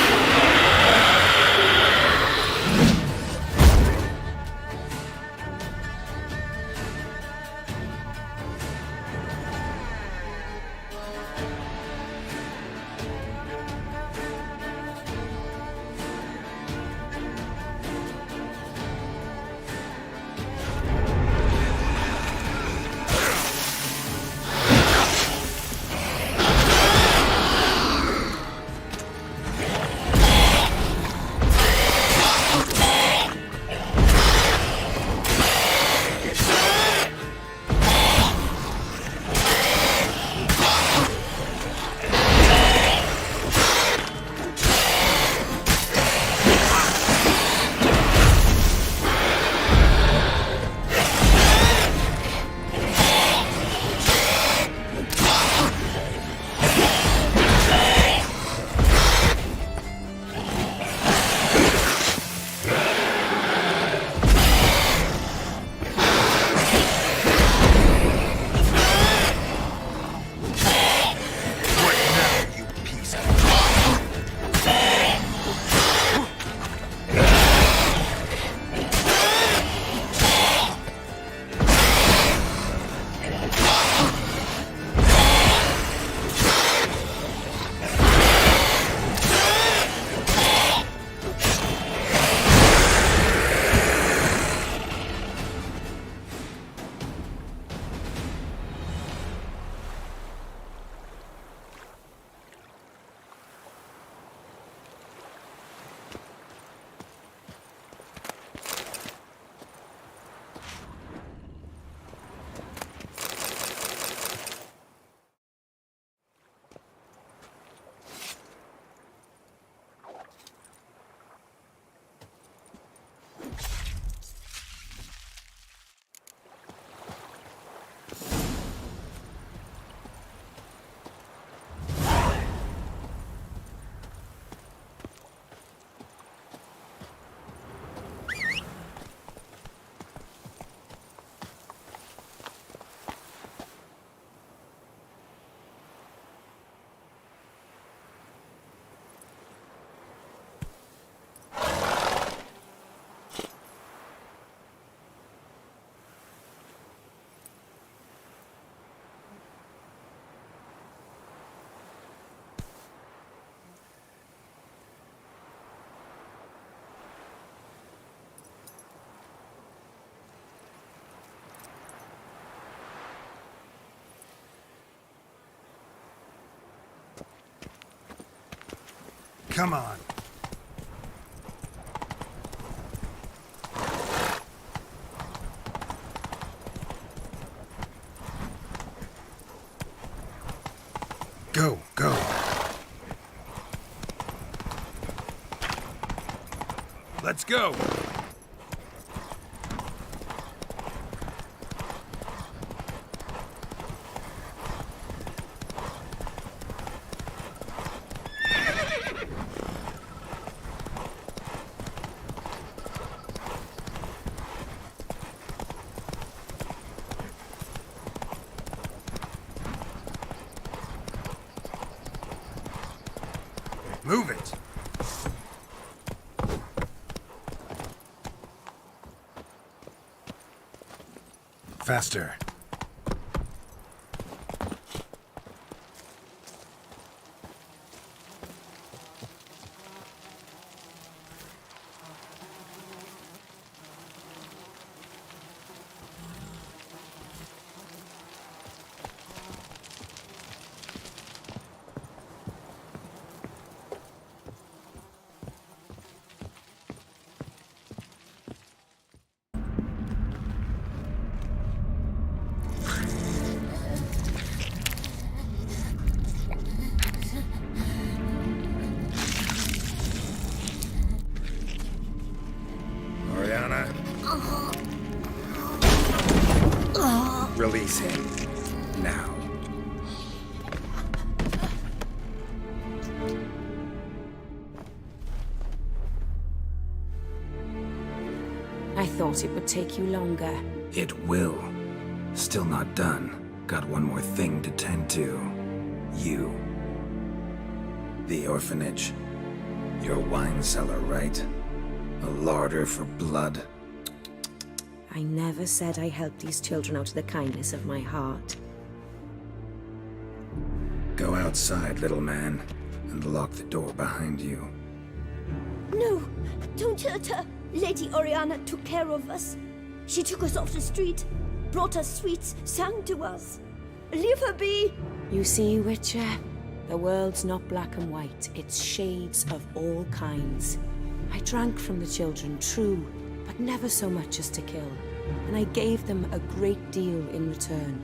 Come on. Go, go. Let's go. Move it! Faster. Oriana. Release him. Now. I thought it would take you longer. It will. Still not done. Got one more thing to tend to. You. The orphanage. Your wine cellar, right? A larder for blood. I never said I helped these children out of the kindness of my heart. Go outside, little man, and lock the door behind you. No, don't hurt her. Lady Oriana took care of us. She took us off the street, brought us sweets, sang to us. Leave her be! You see, Witcher? The world's not black and white. It's shades of all kinds. I drank from the children, true, but never so much as to kill. And I gave them a great deal in return.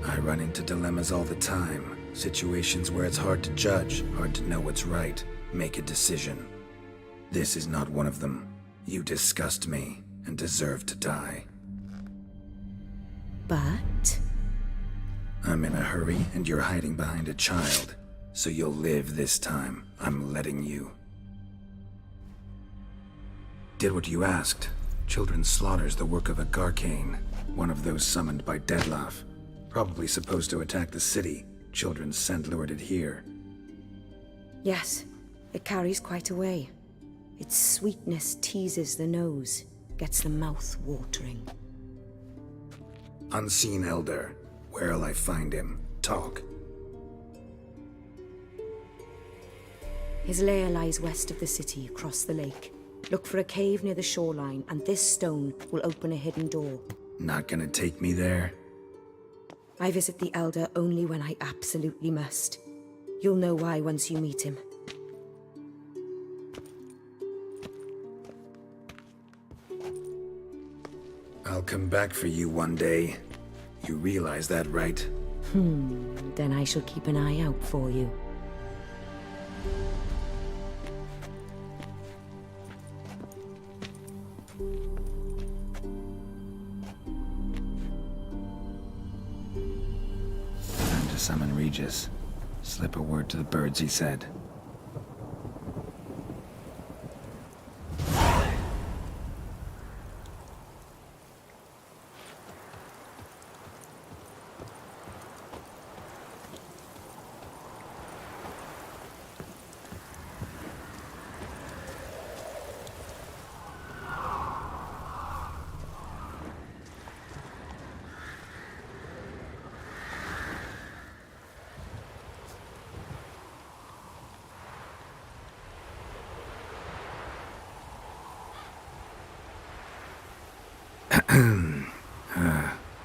I run into dilemmas all the time. Situations where it's hard to judge, hard to know what's right, make a decision. This is not one of them. You disgust me and deserve to die. But? I'm in a hurry and you're hiding behind a child. So you'll live this time. I'm letting you. Did what you asked. Children's slaughter's the work of a Garcane, one of those summoned by Dettlaff. Probably supposed to attack the city. Children sent lured it here. Yes, it carries quite a way. Its sweetness teases the nose, gets the mouth watering. Unseen Elder. Where'll I find him? Talk. His lair lies west of the city, across the lake. Look for a cave near the shoreline, and this stone will open a hidden door. Not gonna take me there? I visit the Elder only when I absolutely must. You'll know why once you meet him. I'll come back for you one day. You realize that, right? Then I shall keep an eye out for you. Time to summon Regis. Slip a word to the birds, he said.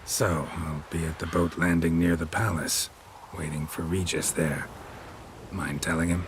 So, I'll be at the boat landing near the palace, waiting for Regis there. Mind telling him?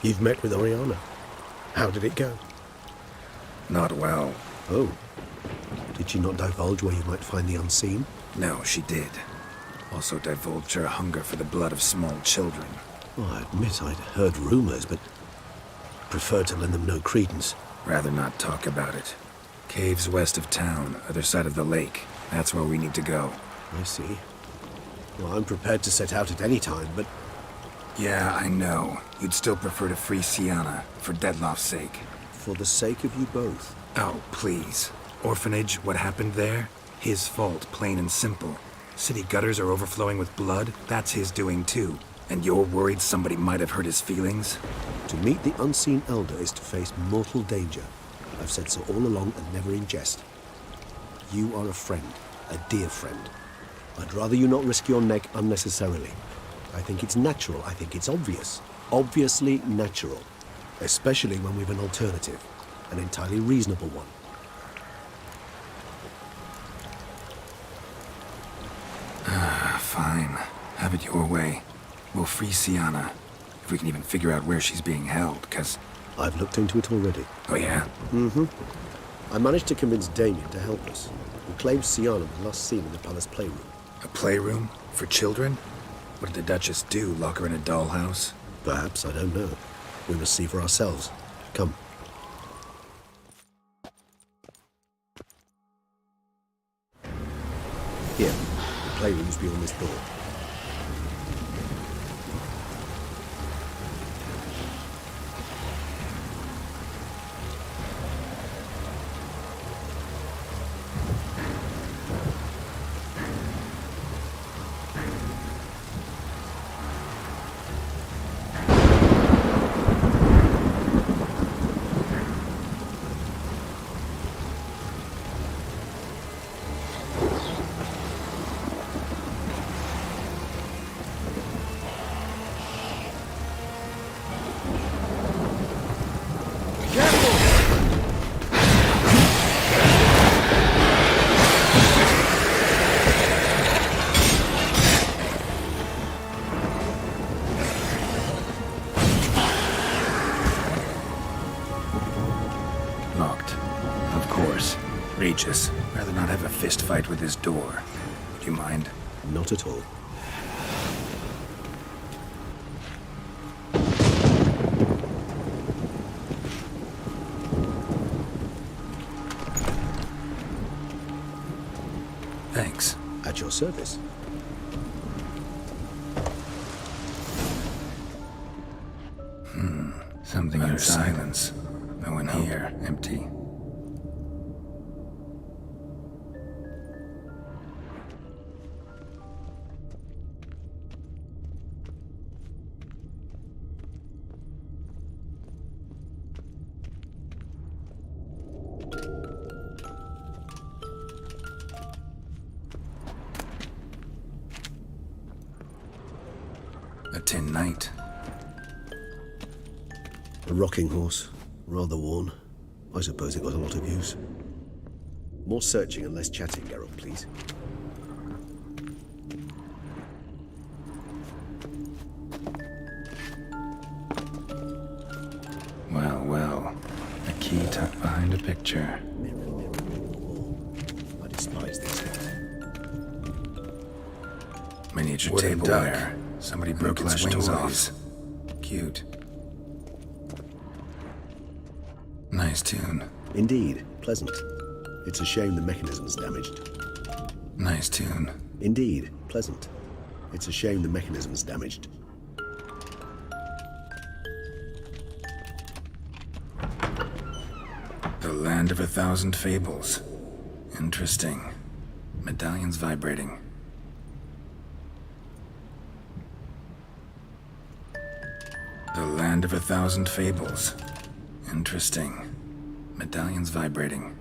You've met with Oriana. How did it go? Not well. Oh. Did she not divulge where you might find the unseen? No, she did. Also divulged her hunger for the blood of small children. Well, I admit I'd heard rumors, but preferred to lend them no credence. Rather not talk about it. Caves west of town, other side of the lake. That's where we need to go. I see. Well, I'm prepared to set out at any time, but... Yeah, I know. You'd still prefer to free Siana, for Dettlaff's sake. For the sake of you both. Oh, please. Orphanage, what happened there? His fault, plain and simple. City gutters are overflowing with blood. That's his doing too. And you're worried somebody might have hurt his feelings? To meet the unseen elder is to face mortal danger. I've said so all along and never in jest. You are a friend, a dear friend. I'd rather you not risk your neck unnecessarily. I think it's natural, I think it's obvious. Obviously natural. Especially when we've an alternative. An entirely reasonable one. Fine. Have it your way. We'll free Siana. If we can even figure out where she's being held, 'cause... I've looked into it already. Oh, yeah? Mm-hmm. I managed to convince Damien to help us. He claims Siana was last seen in the palace playroom. A playroom? For children? What did the Duchess do? Lock her in a dollhouse? Perhaps, I don't know. We must see for ourselves. Come. Here, the playroom's beyond this door. Regis. Rather not have a fist fight with this door. Do you mind? Not at all. Thanks. At your service. Something in silence. No one here. Empty. A tin knight. A rocking horse. Rather worn. I suppose it got a lot of use. More searching and less chatting, Geralt, please. Well, well. A key tucked behind a picture. Mirror, mirror on the wall. I despise these things. Miniature Wooden tableware. Somebody broke its wings off. Cute. Nice tune. Indeed, pleasant. It's a shame the mechanism's damaged. Nice tune. Indeed, pleasant. It's a shame the mechanism's damaged. The Land of 1,000 Fables. Interesting. Medallion's vibrating. The Land of 1,000 Fables. Interesting. Medallion's vibrating.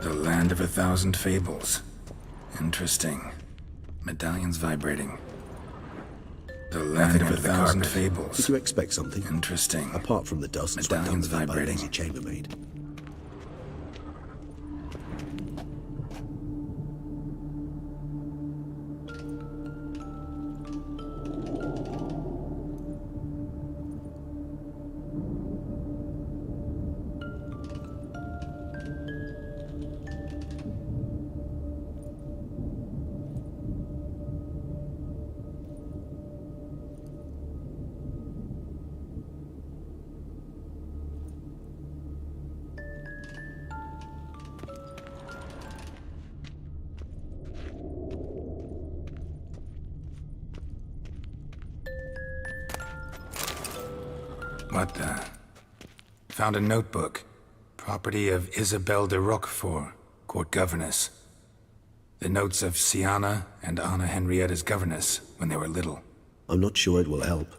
The Land of 1,000 Fables. Interesting. Medallion's vibrating. The Land of 1,000 Fables. Did you expect something? Interesting. Apart from the dust swept Medallion's under by a vibrating. lazy chambermaid. What the? Found a notebook. Property of Isabelle de Roquefort, court governess. The notes of Siana and Anna Henrietta's governess when they were little. I'm not sure it will help,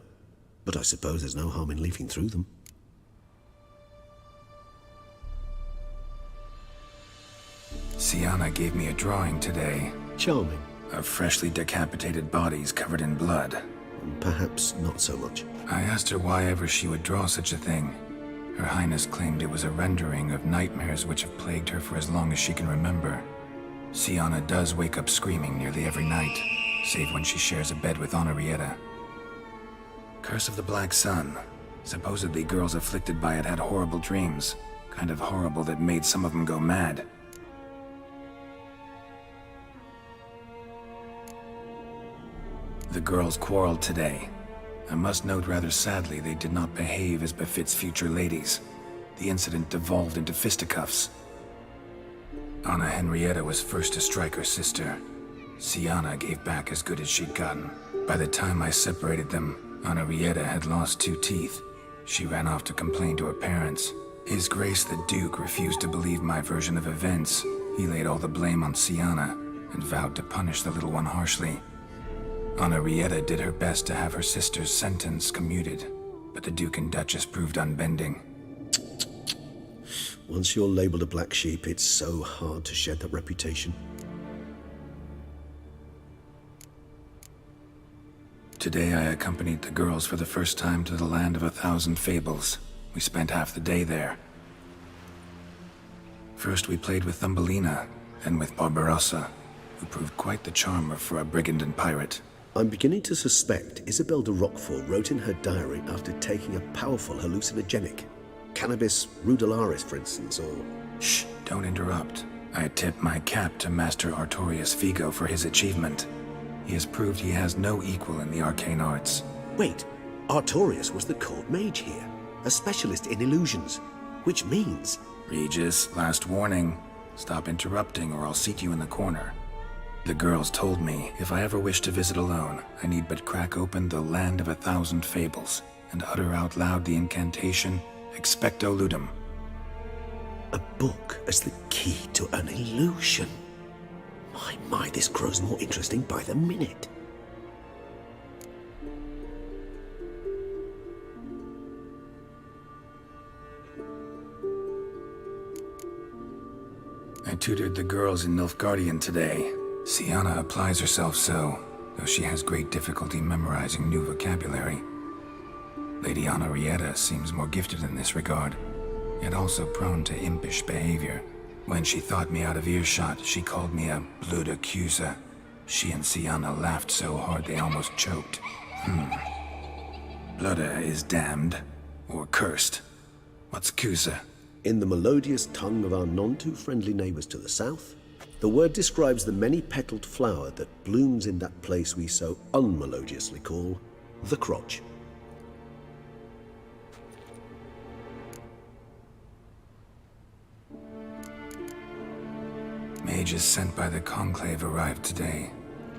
but I suppose there's no harm in leafing through them. Siana gave me a drawing today. Charming. Of freshly decapitated bodies covered in blood. Perhaps not so much. I asked her why ever she would draw such a thing. Her Highness claimed it was a rendering of nightmares which have plagued her for as long as she can remember. Siana does wake up screaming nearly every night, save when she shares a bed with Henrietta. Curse of the Black Sun. Supposedly girls afflicted by it had horrible dreams. Kind of horrible that made some of them go mad. The girls quarreled today. I must note rather sadly they did not behave as befits future ladies. The incident devolved into fisticuffs. Anna Henrietta was first to strike her sister. Siana gave back as good as she'd gotten. By the time I separated them, Henrietta had lost 2 teeth. She ran off to complain to her parents. His Grace the Duke refused to believe my version of events. He laid all the blame on Siana and vowed to punish the little one harshly. Henrietta did her best to have her sister's sentence commuted, but the Duke and Duchess proved unbending. Once you're labeled a black sheep, it's so hard to shed that reputation. Today I accompanied the girls for the first time to the Land of 1,000 Fables. We spent half the day there. First we played with Thumbelina, then with Barbarossa, who proved quite the charmer for a brigand and pirate. I'm beginning to suspect Isabelle de Roquefort wrote in her diary after taking a powerful hallucinogenic. Cannabis rudelaris, for instance, or... Shh, don't interrupt. I tip my cap to Master Artorius Figo for his achievement. He has proved he has no equal in the arcane arts. Wait, Artorius was the court mage here, a specialist in illusions, which means... Regis, last warning. Stop interrupting or I'll seat you in the corner. The girls told me if I ever wish to visit alone, I need but crack open the Land of 1,000 Fables and utter out loud the incantation Expecto Ludum. A book as the key to an illusion. My, this grows more interesting by the minute. I tutored the girls in Nilfgaardian today. Siana applies herself so, though she has great difficulty memorizing new vocabulary. Lady Henrietta seems more gifted in this regard, yet also prone to impish behavior. When she thought me out of earshot, she called me a blood accuser. She and Siana laughed so hard they almost choked. Blooda is damned, or cursed. What's Cusa? In the melodious tongue of our none-too-friendly neighbors to the south, the word describes the many-petaled flower that blooms in that place we so unmelodiously call the crotch. Mages sent by the Conclave arrived today.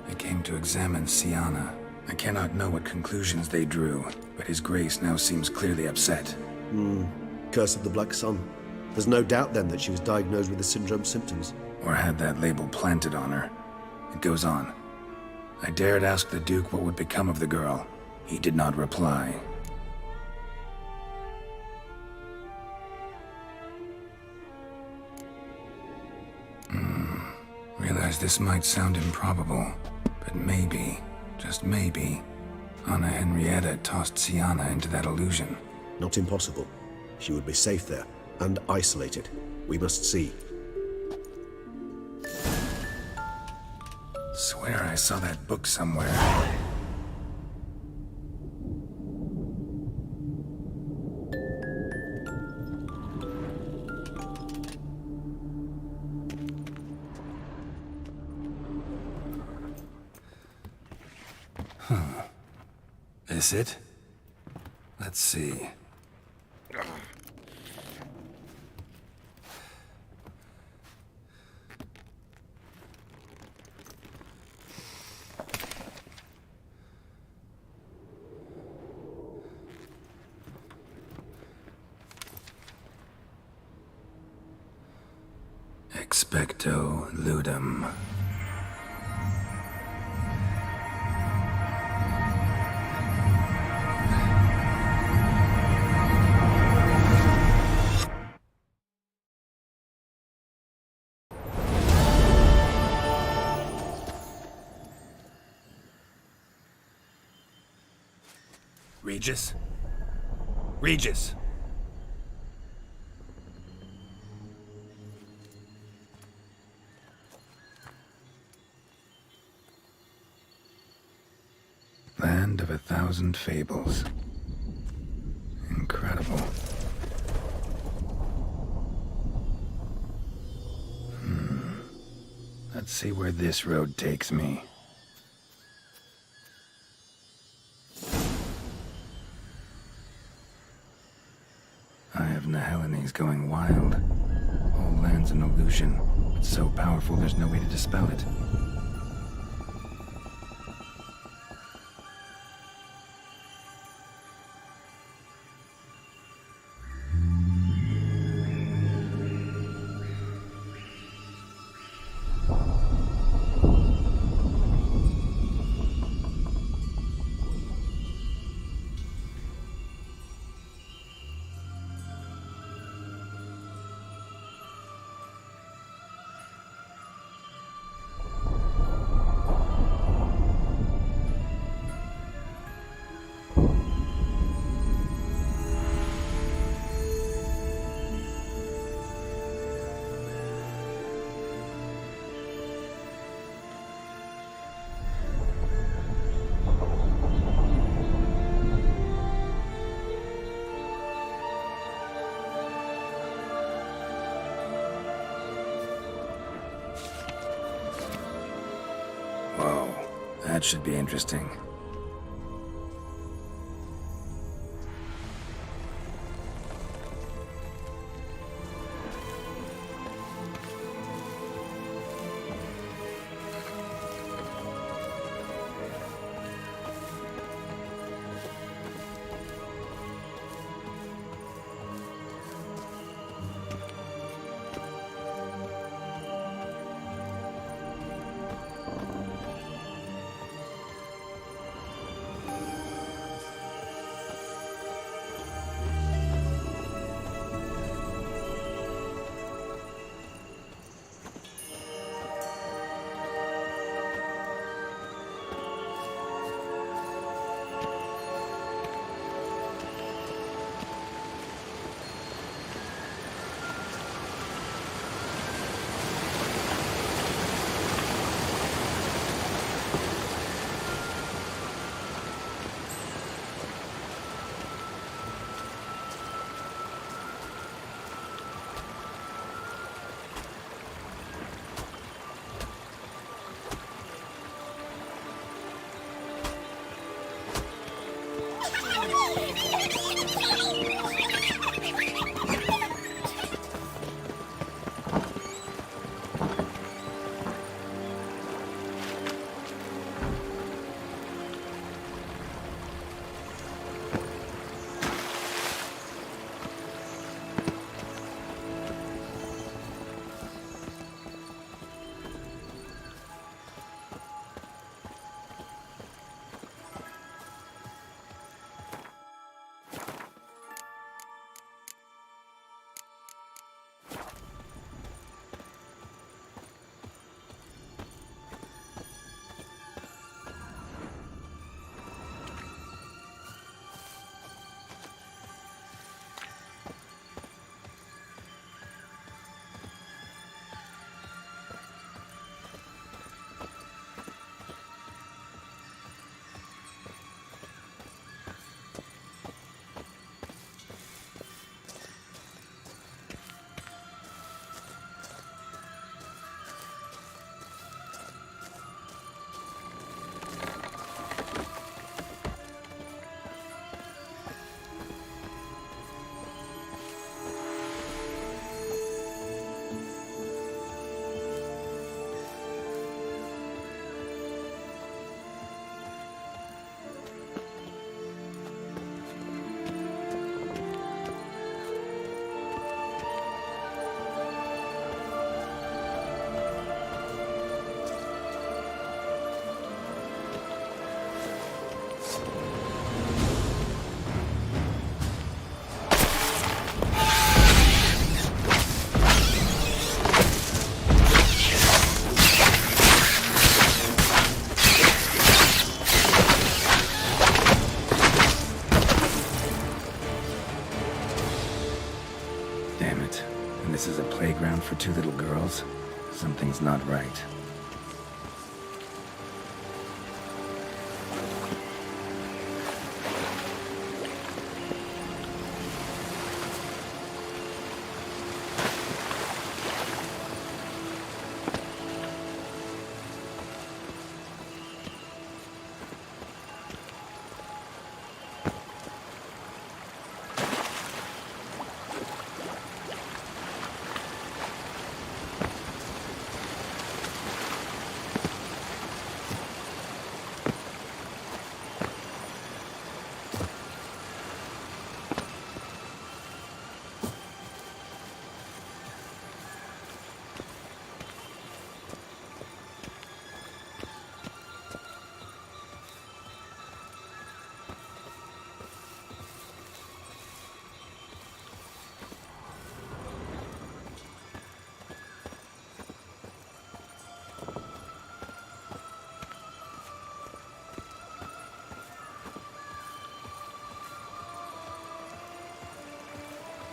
They came to examine Siana. I cannot know what conclusions they drew, but His Grace now seems clearly upset. Curse of the Black Sun. There's no doubt then that she was diagnosed with the syndrome symptoms. Or had that label planted on her. It goes on. I dared ask the Duke what would become of the girl. He did not reply. Guys, this might sound improbable, but maybe, just maybe, Anna Henrietta tossed Siana into that illusion. Not impossible. She would be safe there, and isolated. We must see. Swear I saw that book somewhere. This it? Let's see. Expecto ludum. Regis? Regis! Land of 1,000 fables. Incredible. Let's see where this road takes me. Eye of Nehelines going wild. Whole land's an illusion, but so powerful there's no way to dispel it. Whoa, that should be interesting. Damn it. And this is a playground for two little girls? Something's not right.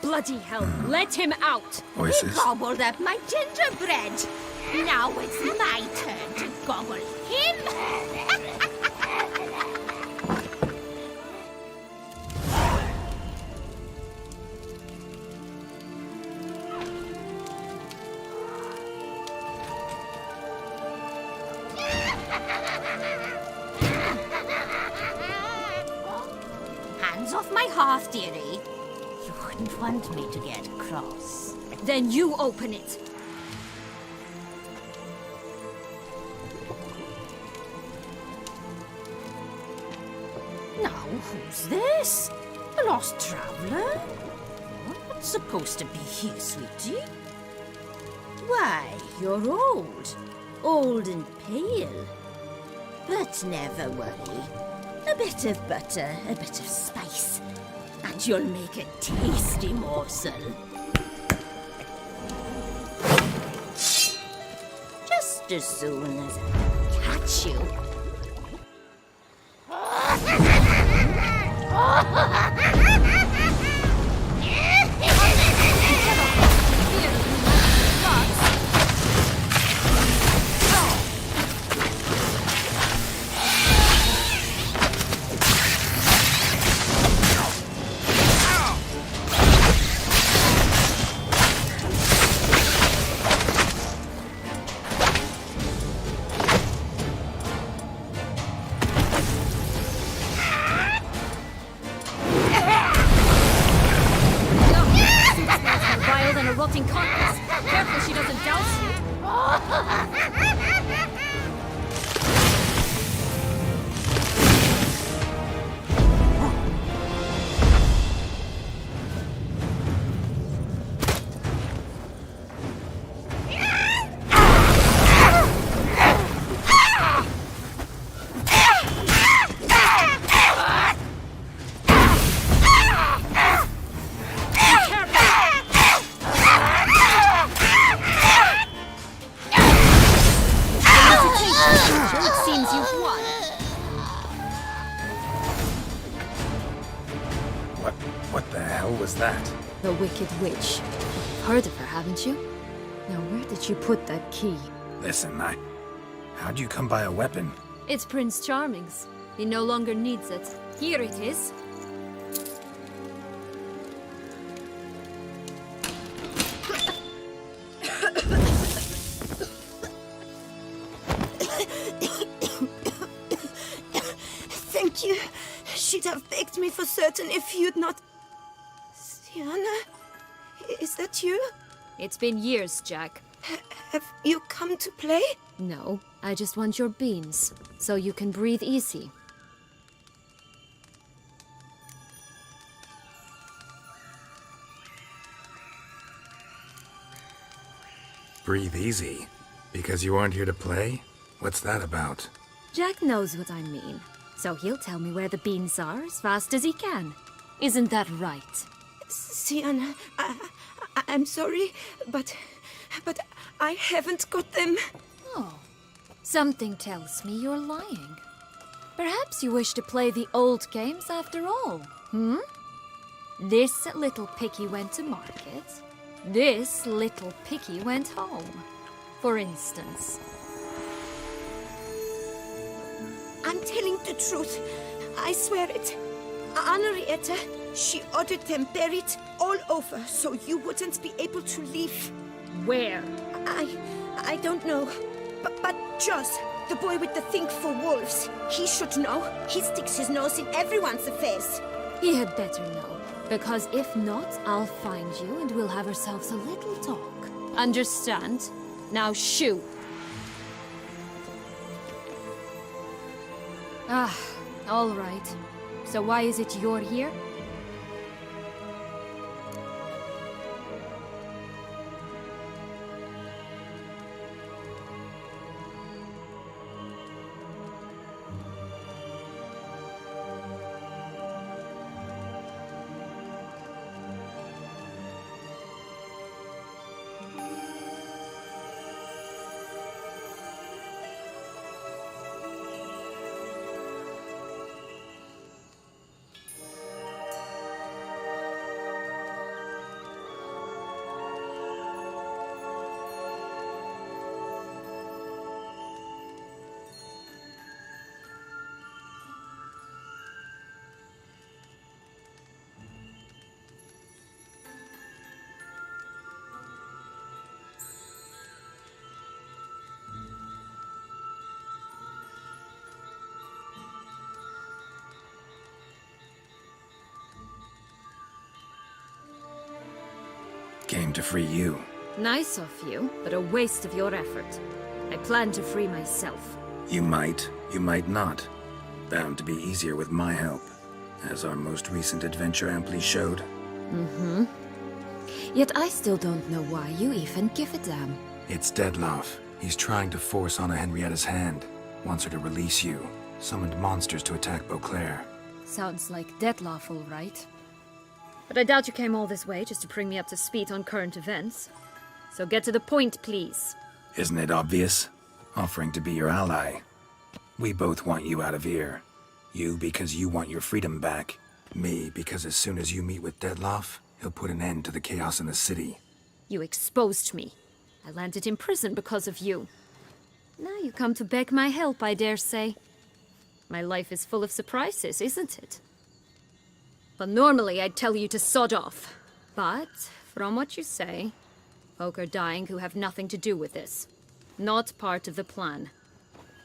Bloody hell, let him out! Voices. He gobbled up my gingerbread. Now it's my turn to gobble him. Hands off my hearth, dearie. You wouldn't want me to get cross. Then you open it. Now, who's this? A lost traveler? What's supposed to be here, sweetie? Why, you're old. Old and pale. But never worry. A bit of butter, a bit of spice, and you'll make a tasty morsel. Just as soon as I catch you. Rotting carcass. Careful she doesn't douse you. What the hell was that? The Wicked Witch. Heard of her, haven't you? Now, where did you put that key? Listen, how'd you come by a weapon? It's Prince Charming's. He no longer needs it. Here it is. Thank you. She'd have baked me for certain if you'd not... Sienna? Is that you? It's been years, Jack. Have you come to play? No, I just want your beans, so you can breathe easy. Breathe easy? Because you aren't here to play? What's that about? Jack knows what I mean, so he'll tell me where the beans are as fast as he can. Isn't that right? Sienna, I'm sorry, but I haven't got them. Oh, something tells me you're lying. Perhaps you wish to play the old games after all, hmm? This little piggy went to market, This little picky went home, for instance. I'm telling the truth. I swear it. Henrietta, she ordered them buried all over so you wouldn't be able to leave. Where? I don't know. But Joss, the boy with the thing for wolves, he should know. He sticks his nose in everyone's affairs. He had better know, because if not, I'll find you and we'll have ourselves a little talk. Understand? Now shoo! Ah, all right. So why is it you're here? Came to free you. Nice of you, but a waste of your effort. I plan to free myself. You might not. Bound to be easier with my help, as our most recent adventure amply showed. Mm-hmm. Yet I still don't know why you even give a damn. It's Dettlaff. He's trying to force Anna Henrietta's hand. Wants her to release you. Summoned monsters to attack Beauclair. Sounds like Dettlaff, all right. But I doubt you came all this way just to bring me up to speed on current events. So get to the point, please. Isn't it obvious? Offering to be your ally. We both want you out of here. You because you want your freedom back. Me because as soon as you meet with Dettlaff, he'll put an end to the chaos in the city. You exposed me. I landed in prison because of you. Now you come to beg my help, I dare say. My life is full of surprises, isn't it? Well, normally I'd tell you to sod off. But, from what you say, folk are dying who have nothing to do with this. Not part of the plan.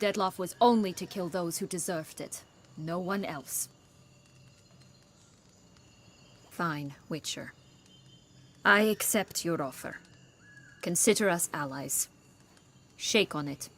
Dettlaff was only to kill those who deserved it. No one else. Fine, Witcher. I accept your offer. Consider us allies. Shake on it.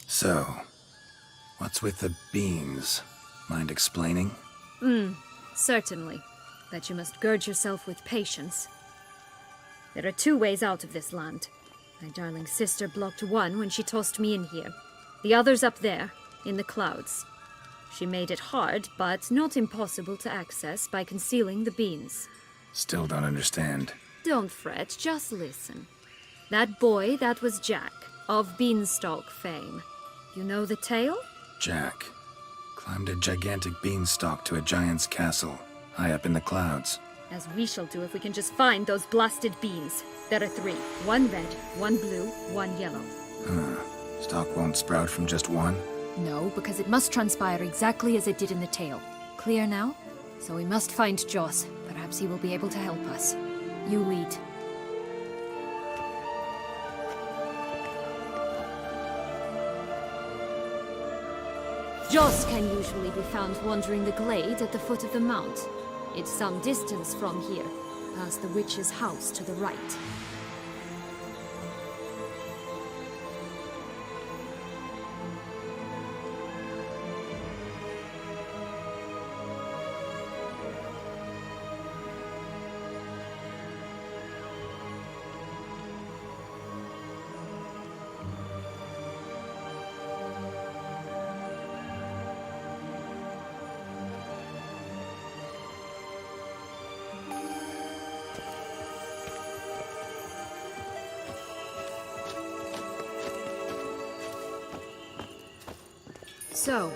So, what's with the beans? Mind explaining? Certainly. But you must gird yourself with patience. There are two ways out of this land. My darling sister blocked one when she tossed me in here. The other's up there, in the clouds. She made it hard, but not impossible to access by concealing the beans. Still don't understand. Don't fret, just listen. That boy, that was Jack, of Beanstalk fame. You know the tale? Jack climbed a gigantic beanstalk to a giant's castle, high up in the clouds. As we shall do if we can just find those blasted beans. There are 3. 1 red, 1 blue, 1 yellow. Stalk won't sprout from just one? No, because it must transpire exactly as it did in the tale. Clear now? So we must find Joss. Perhaps he will be able to help us. You lead. Joss can usually be found wandering the glade at the foot of the mount. It's some distance from here, past the witch's house to the right. So,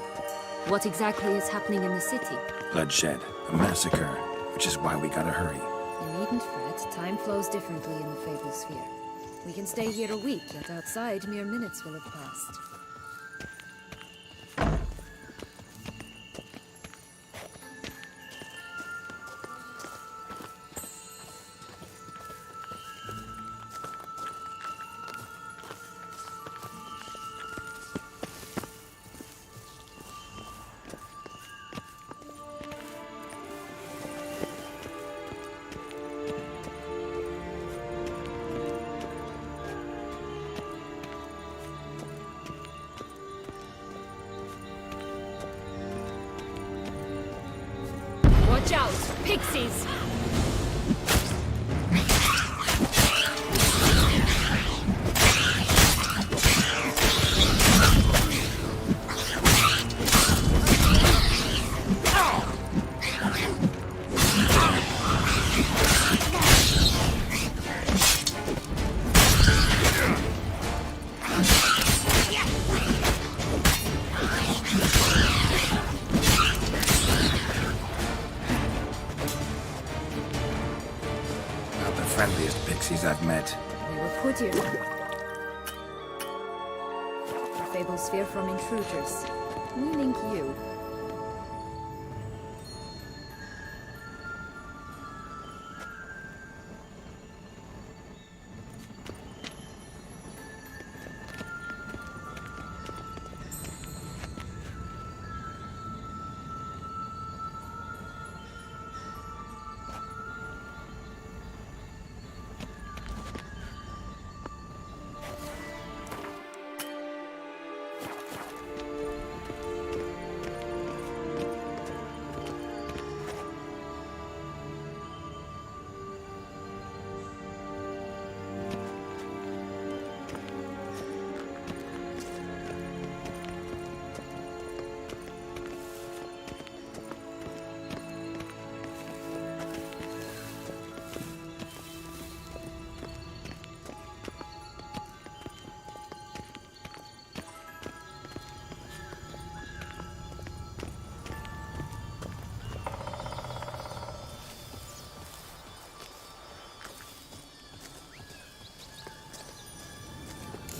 what exactly is happening in the city? Bloodshed, a massacre, which is why we gotta hurry. You needn't fret. Time flows differently in the Fable Sphere. We can stay here a week, yet outside mere minutes will have passed. Watch out! Pixies! Not the friendliest pixies I've met. They were put here. The Fable Sphere from intruders. Meaning you.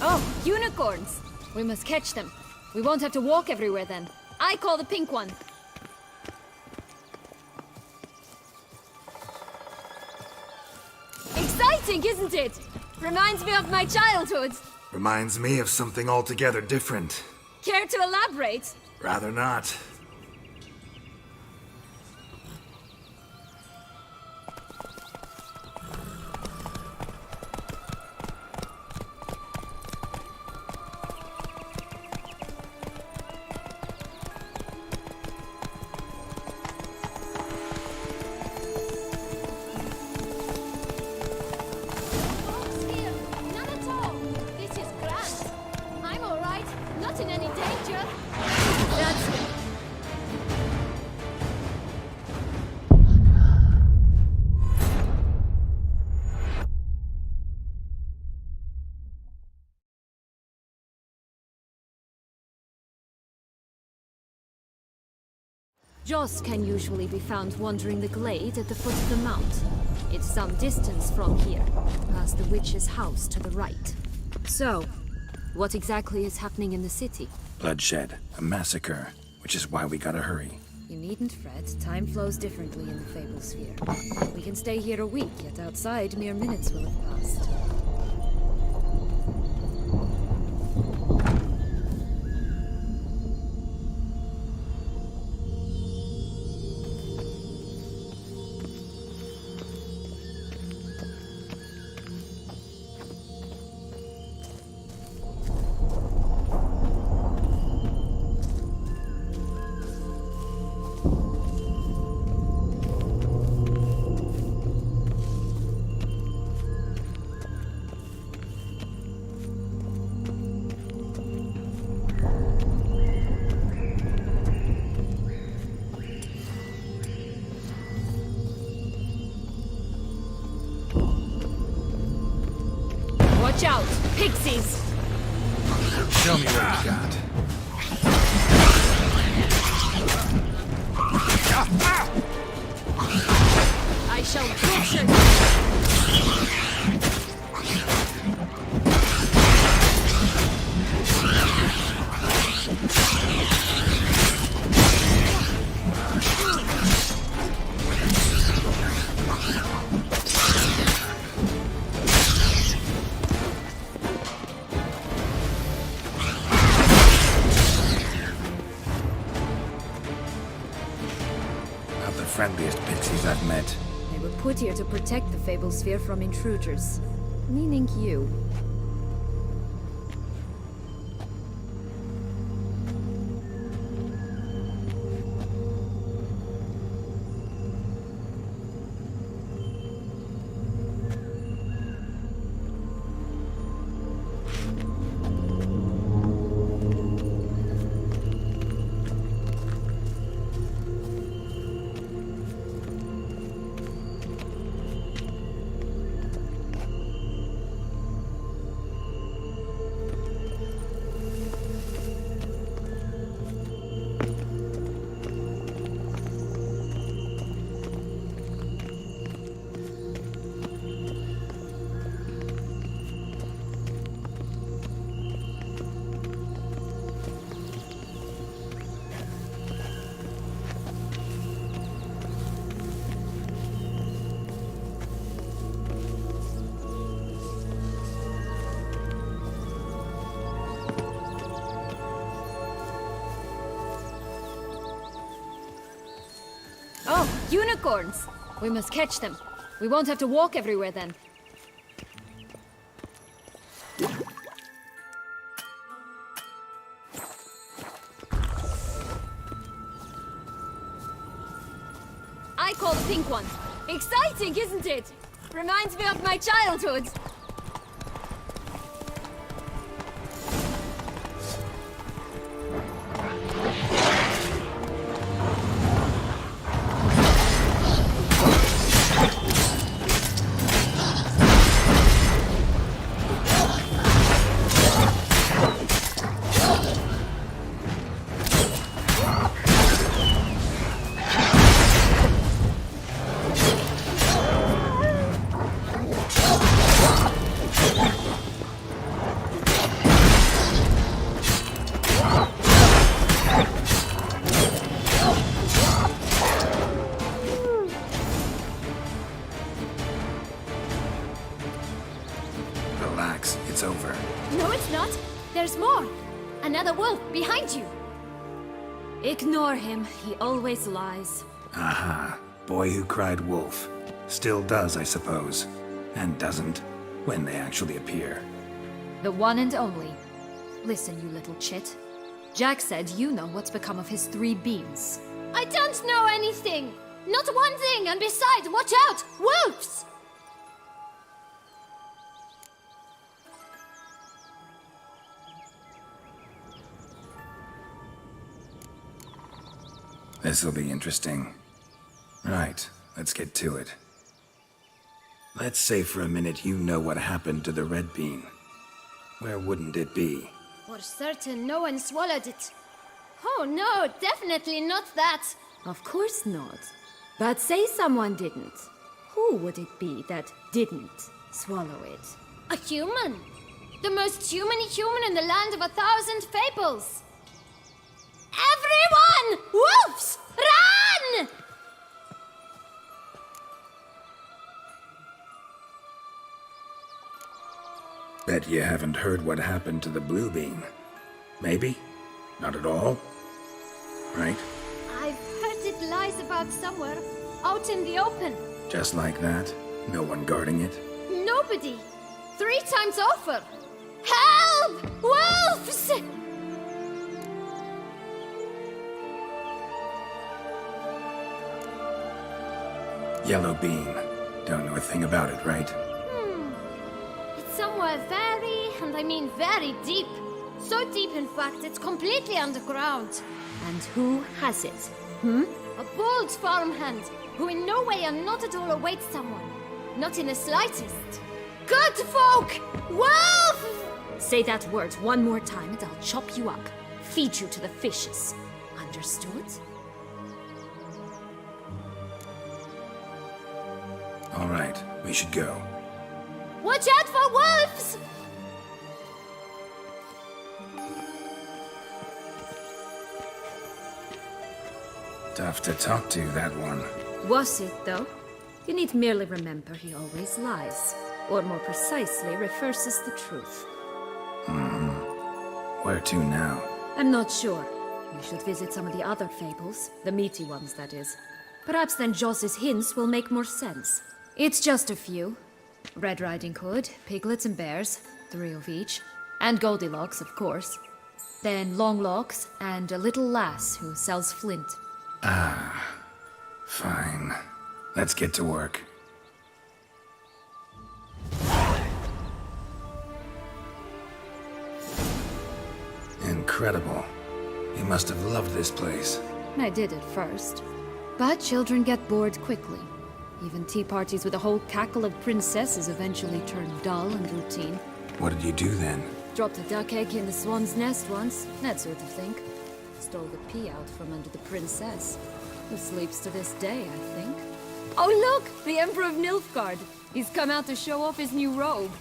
Oh, unicorns! We must catch them. We won't have to walk everywhere then. I call the pink one. Exciting, isn't it? Reminds me of my childhood. Reminds me of something altogether different. Care to elaborate? Rather not. None at all. This is grand. I'm all right. Not in any danger. That's it. Joss can usually be found wandering the glade at the foot of the mount. It's some distance from here, past the witch's house to the right. So, what exactly is happening in the city? Bloodshed, a massacre, which is why we gotta hurry. You needn't fret. Time flows differently in the Fable Sphere. We can stay here a week, yet outside mere minutes will have passed. Watch out! Pixies! Show me what you got. friendliest pixies I've met. They were put here to protect the Fable Sphere from intruders. Meaning you. Oh, unicorns! We must catch them. We won't have to walk everywhere then. I call the pink one. Exciting, isn't it? Reminds me of my childhood. Relax, it's over. No, it's not. There's more. Another wolf behind you. Ignore him. He always lies. Aha. Boy who cried wolf. Still does, I suppose. And doesn't, when they actually appear. The one and only. Listen, you little chit. Jack said you know what's become of his 3 beams. I don't know anything! Not one thing, and besides, watch out! Wolves! This'll be interesting. Right, let's get to it. Let's say for a minute you know what happened to the red bean. Where wouldn't it be? For certain, no one swallowed it. Oh no, definitely not that. Of course not. But say someone didn't. Who would it be that didn't swallow it? A human! The most human in the land of 1,000 fables! Everyone! Wolves! Run! Bet you haven't heard what happened to the blue bean. Maybe? Not at all? Right? I've heard it lies about somewhere, out in the open. Just like that? No one guarding it? Nobody! 3 times over! Help! Wolves! Yellow bean. Don't know a thing about it, right? It's somewhere very, and I mean very deep. So deep, in fact, it's completely underground. And who has it? A bold farmhand, who in no way and not at all awaits someone. Not in the slightest. Good folk! Wolf! Say that word one more time and I'll chop you up. Feed you to the fishes. Understood? All right, we should go. Watch out for wolves! Tough to talk to, that one. Was it, though? You need merely remember he always lies. Or more precisely, reverses the truth. Where to now? I'm not sure. You should visit some of the other fables. The meaty ones, that is. Perhaps then Joss's hints will make more sense. It's just a few. Red Riding Hood, piglets and bears, 3 of each. And Goldilocks, of course. Then Longlocks, and a little lass who sells flint. Ah, fine. Let's get to work. Incredible. You must have loved this place. I did at first. But children get bored quickly. Even tea parties with a whole cackle of princesses eventually turn dull and routine. What did you do then? Dropped a duck egg in the swan's nest once, that sort of thing. Stole the pea out from under the princess, who sleeps to this day, I think. Oh look! The Emperor of Nilfgaard! He's come out to show off his new robe.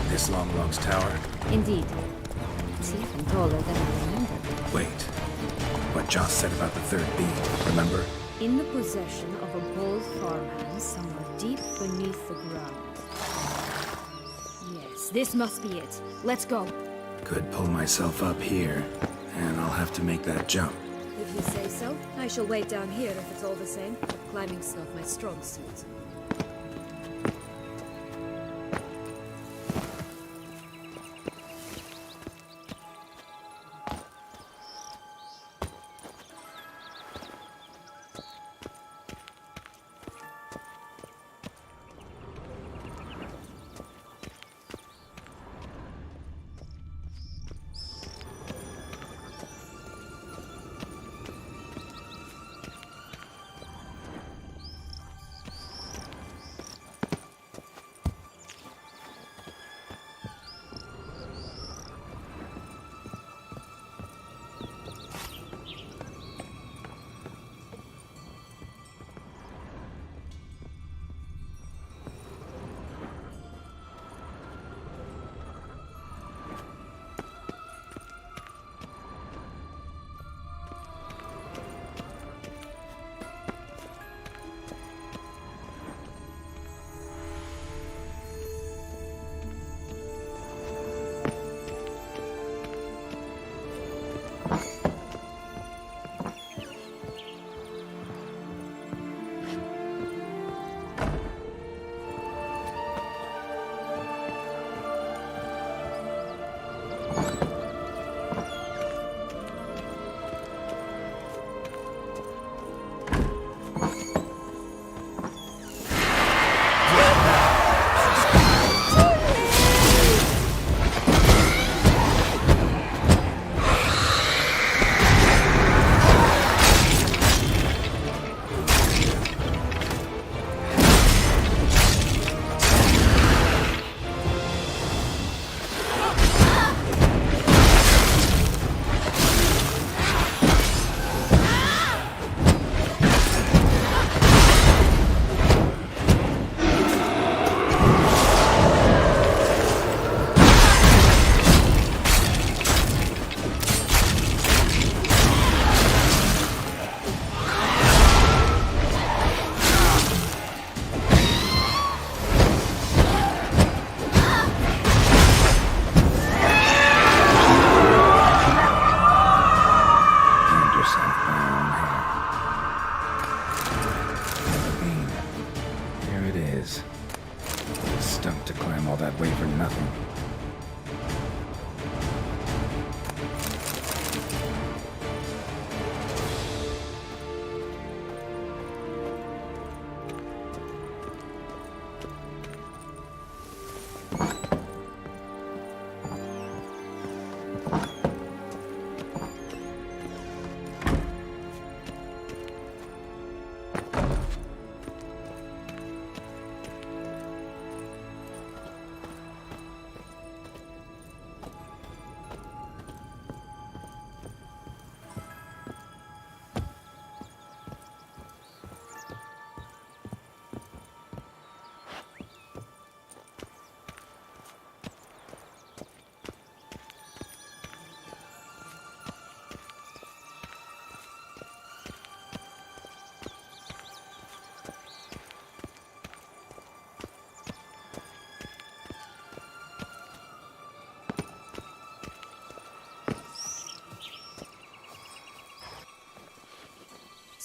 This Longlocks Tower? Indeed. It's even taller than I remembered. Wait. What Joss said about the third beam, remember? In the possession of a bold farmhand somewhere deep beneath the ground. Yes, this must be it. Let's go. Could pull myself up here, and I'll have to make that jump. If you say so, I shall wait down here if it's all the same. Climbing's not my strong suit.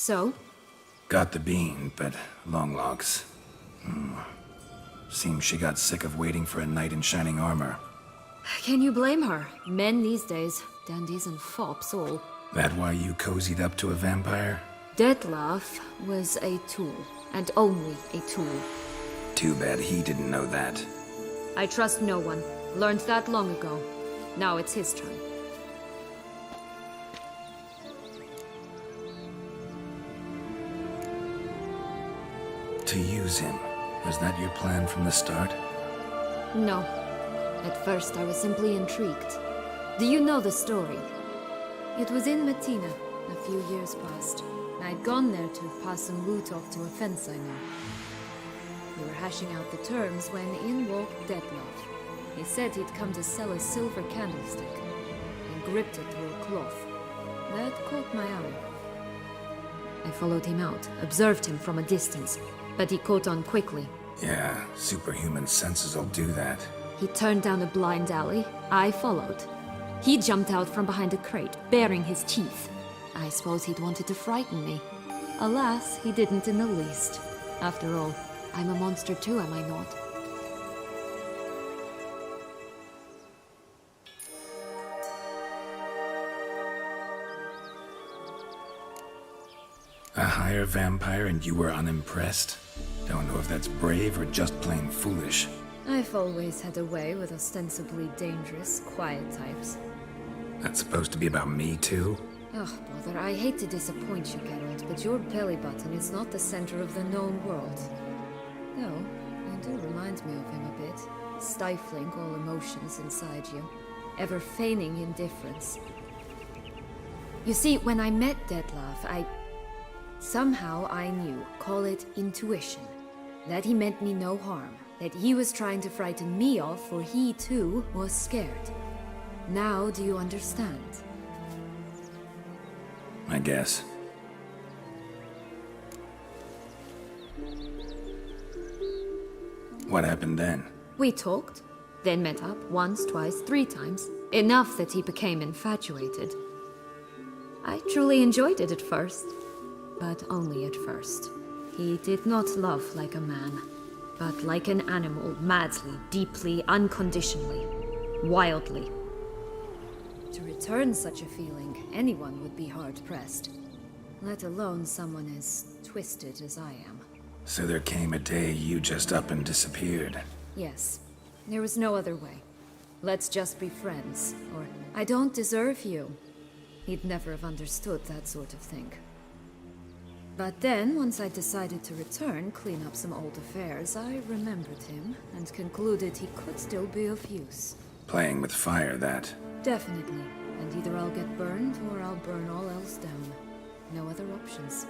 So? Got the bean, but long logs. Seems she got sick of waiting for a knight in shining armor. Can you blame her? Men these days, dandies and fops all. That why you cozied up to a vampire? Dettlaff was a tool, and only a tool. Too bad he didn't know that. I trust no one. Learned that long ago. Now it's his turn. To use him. Was that your plan from the start? No. At first I was simply intrigued. Do you know the story? It was in Metina, a few years past. I'd gone there to pass some loot off to a fence I know. We were hashing out the terms when in walked Dettlaff. He said he'd come to sell a silver candlestick, and gripped it through a cloth. That caught my eye. I followed him out, observed him from a distance, but he caught on quickly. Yeah, superhuman senses will do that. He turned down a blind alley. I followed. He jumped out from behind a crate, baring his teeth. I suppose he'd wanted to frighten me. Alas, he didn't in the least. After all, I'm a monster too, am I not? A higher vampire and you were unimpressed? Don't know if that's brave or just plain foolish. I've always had a way with ostensibly dangerous, quiet types. That's supposed to be about me too? Oh, brother, I hate to disappoint you, Geralt, but your belly button is not the center of the known world. Though, you do remind me of him a bit, stifling all emotions inside you, ever feigning indifference. You see, when I met Dettlaff, somehow I knew, call it intuition, that he meant me no harm, that he was trying to frighten me off, for he too was scared. Now do you understand? I guess. What happened then? We talked, then met up once, twice, 3 times. Enough that he became infatuated. I truly enjoyed it at first, but only at first. He did not love like a man, but like an animal, madly, deeply, unconditionally, wildly. To return such a feeling, anyone would be hard-pressed, let alone someone as twisted as I am. So there came a day you just up and disappeared. Yes, there was no other way. Let's just be friends, or I don't deserve you. He'd never have understood that sort of thing. But then, once I decided to return, clean up some old affairs, I remembered him and concluded he could still be of use. Playing with fire, that. Definitely. And either I'll get burned or I'll burn all else down. No other options.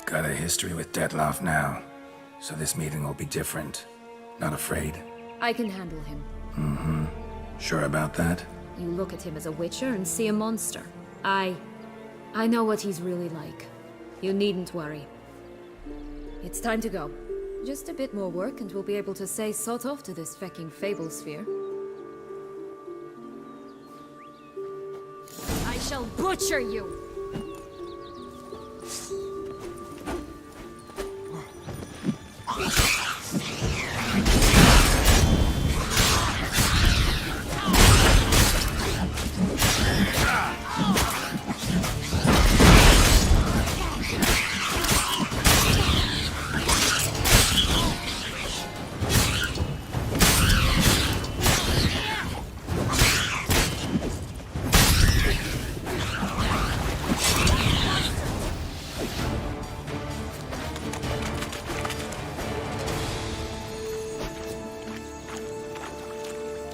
Got a history with Dettlaff now, so this meeting will be different. Not afraid? I can handle him. Mm-hmm. Sure about that? You look at him as a witcher and see a monster. I know what he's really like. You needn't worry. It's time to go. Just a bit more work and we'll be able to say sod off to this fecking fable sphere. I shall butcher you!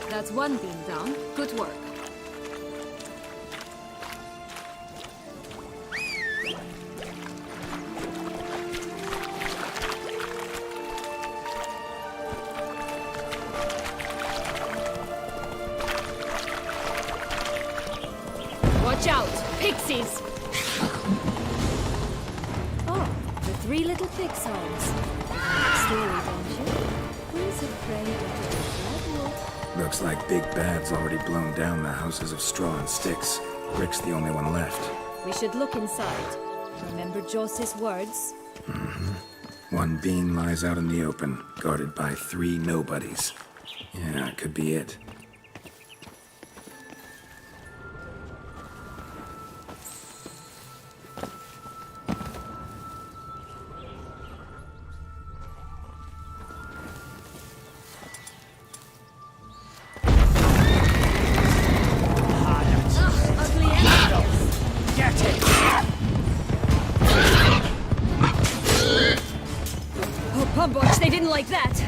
That's one beam down. Good work. 3 little pig songs. Story, don't you? Who's afraid of the big bad wolf? Looks like Big Bad's already blown down the houses of straw and sticks. Rick's the only one left. We should look inside. Remember Joss's words? One bean lies out in the open, guarded by 3 nobodies. Yeah, it could be it. Oh, Pumboch, they didn't like that!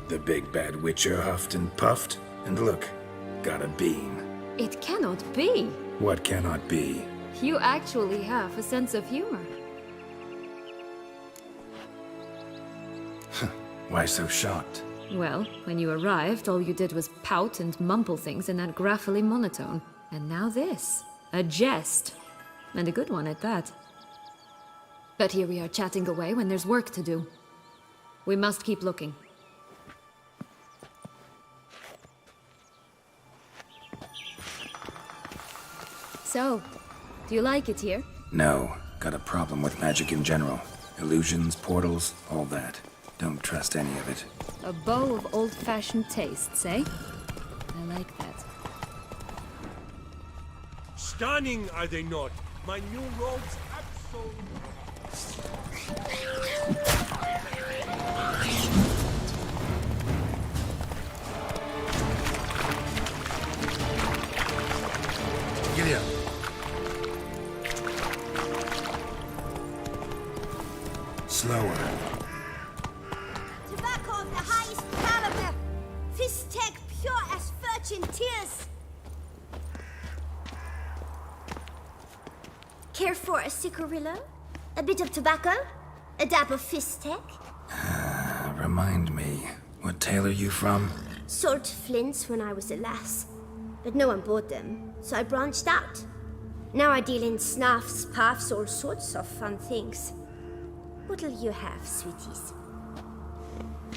The big bad witcher huffed and puffed, and look, got a bean. It cannot be. What cannot be? You actually have a sense of humor. Why so shocked? Well, when you arrived, all you did was pout and mumble things in that graphily monotone. And now this. A jest. And a good one at that. But here we are chatting away when there's work to do. We must keep looking. So, do you like it here? No, got a problem with magic in general. Illusions, portals, all that. Don't trust any of it. A bow of old-fashioned tastes, eh? I like that. Stunning, are they not? My new robes absolutely... Giddy up. Slower. Tobacco of the highest caliber. Fistech pure as virgin tears. Care for a cigarillo? A bit of tobacco? A dab of Fistech? Remind me, what tale are you from? Sold flints when I was a lass. But no one bought them, so I branched out. Now I deal in snuffs, puffs, all sorts of fun things. What'll you have, sweeties?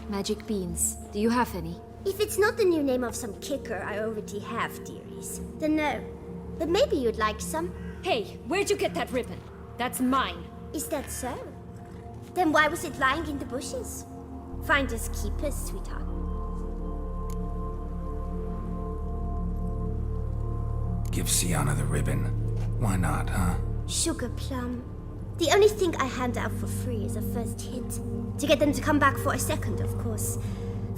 Magic beans. Do you have any? If it's not the new name of some kicker I already have, dearies, then no. But maybe you'd like some. Hey, where'd you get that ribbon? That's mine. Is that so? Then why was it lying in the bushes? Finders keepers, sweetheart. Give Sienna the ribbon. Why not, huh? Sugar plum. The only thing I hand out for free is a first hit. To get them to come back for a second, of course.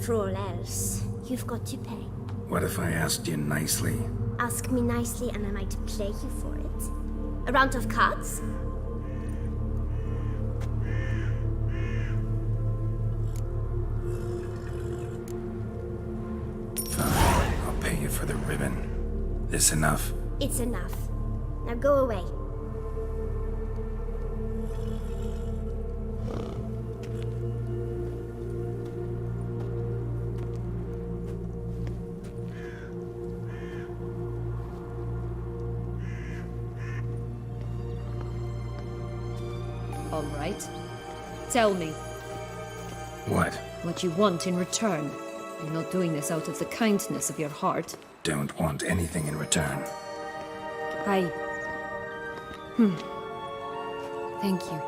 For all else, you've got to pay. What if I asked you nicely? Ask me nicely and I might play you for it. A round of cards? Fine, I'll pay you for the ribbon. This enough? It's enough. Now go away. All right. Tell me. What? What you want in return. You're not doing this out of the kindness of your heart. Don't want anything in return. Thank you.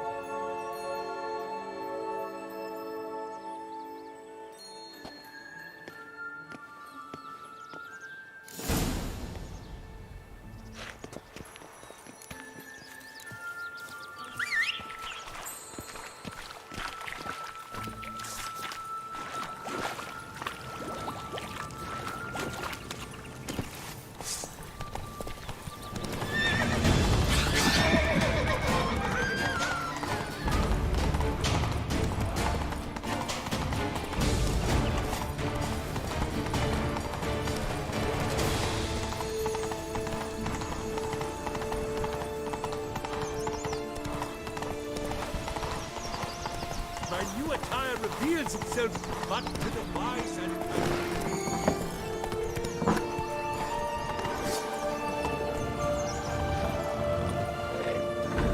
My new attire reveals itself but to the wise and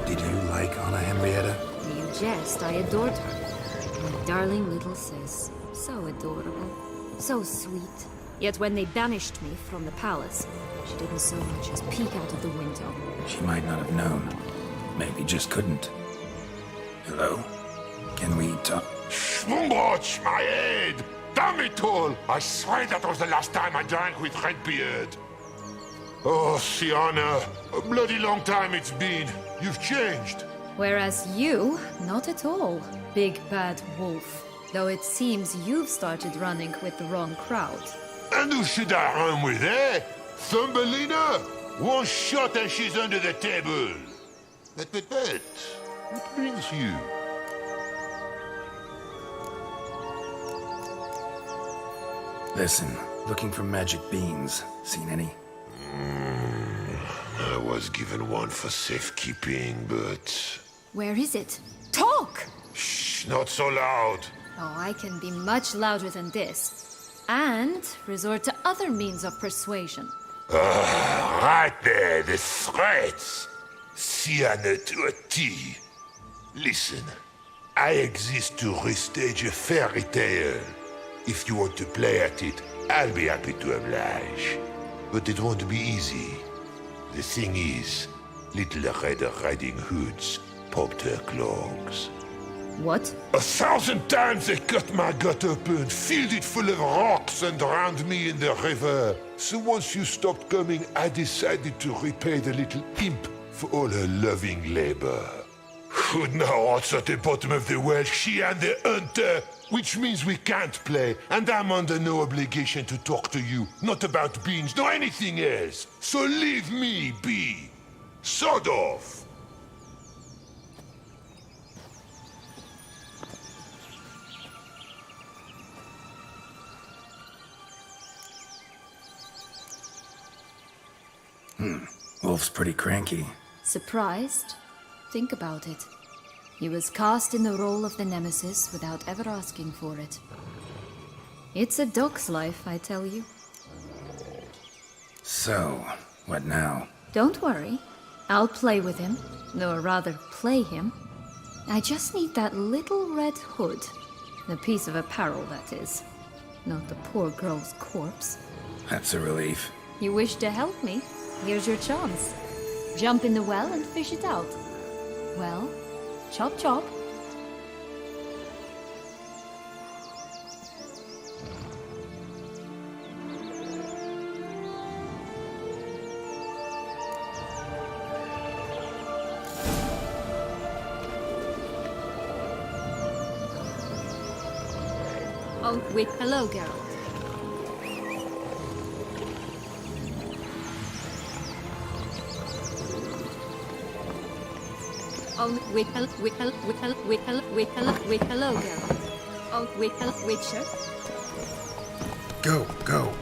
Did you like Anna Henrietta? You jest, I adored her. My darling little sis. So adorable. So sweet. Yet when they banished me from the palace, she didn't so much as peek out of the window. She might not have known. Maybe just couldn't. Hello? Can we talk? Schwungbroch, my head! Damn it all! I swear that was the last time I drank with Redbeard. Oh, Sienna, a bloody long time it's been. You've changed. Whereas you, not at all, big bad wolf. Though it seems you've started running with the wrong crowd. And who should I run with, eh? Thumbelina? One shot and she's under the table. But, what brings you? Listen, looking for magic beans. Seen any? I was given one for safekeeping, but... Where is it? Talk! Shh, not so loud. Oh, I can be much louder than this. And resort to other means of persuasion. Right there, the threats. Sienna to a T. Listen, I exist to restage a fairy tale. If you want to play at it, I'll be happy to oblige. But it won't be easy. The thing is, Little Red Riding Hoods popped her clogs. What? 1,000 times they cut my gut open, filled it full of rocks and drowned me in the river. So once you stopped coming, I decided to repay the little imp for all her loving labor. Now what's at the bottom of the well, she and the hunter, which means we can't play, and I'm under no obligation to talk to you, not about beans, nor anything else. So leave me be. Sod off. Wolf's pretty cranky. Surprised? Think about it. He was cast in the role of the Nemesis without ever asking for it. It's a dog's life, I tell you. So, what now? Don't worry. I'll play with him. Or rather, play him. I just need that little red hood. The piece of apparel, that is. Not the poor girl's corpse. That's a relief. You wish to help me? Here's your chance. Jump in the well and fish it out. Well, chop chop. Oh, wait, hello, Geralt. Oh, hello, Geralt. Oh, Witcher. Go, go.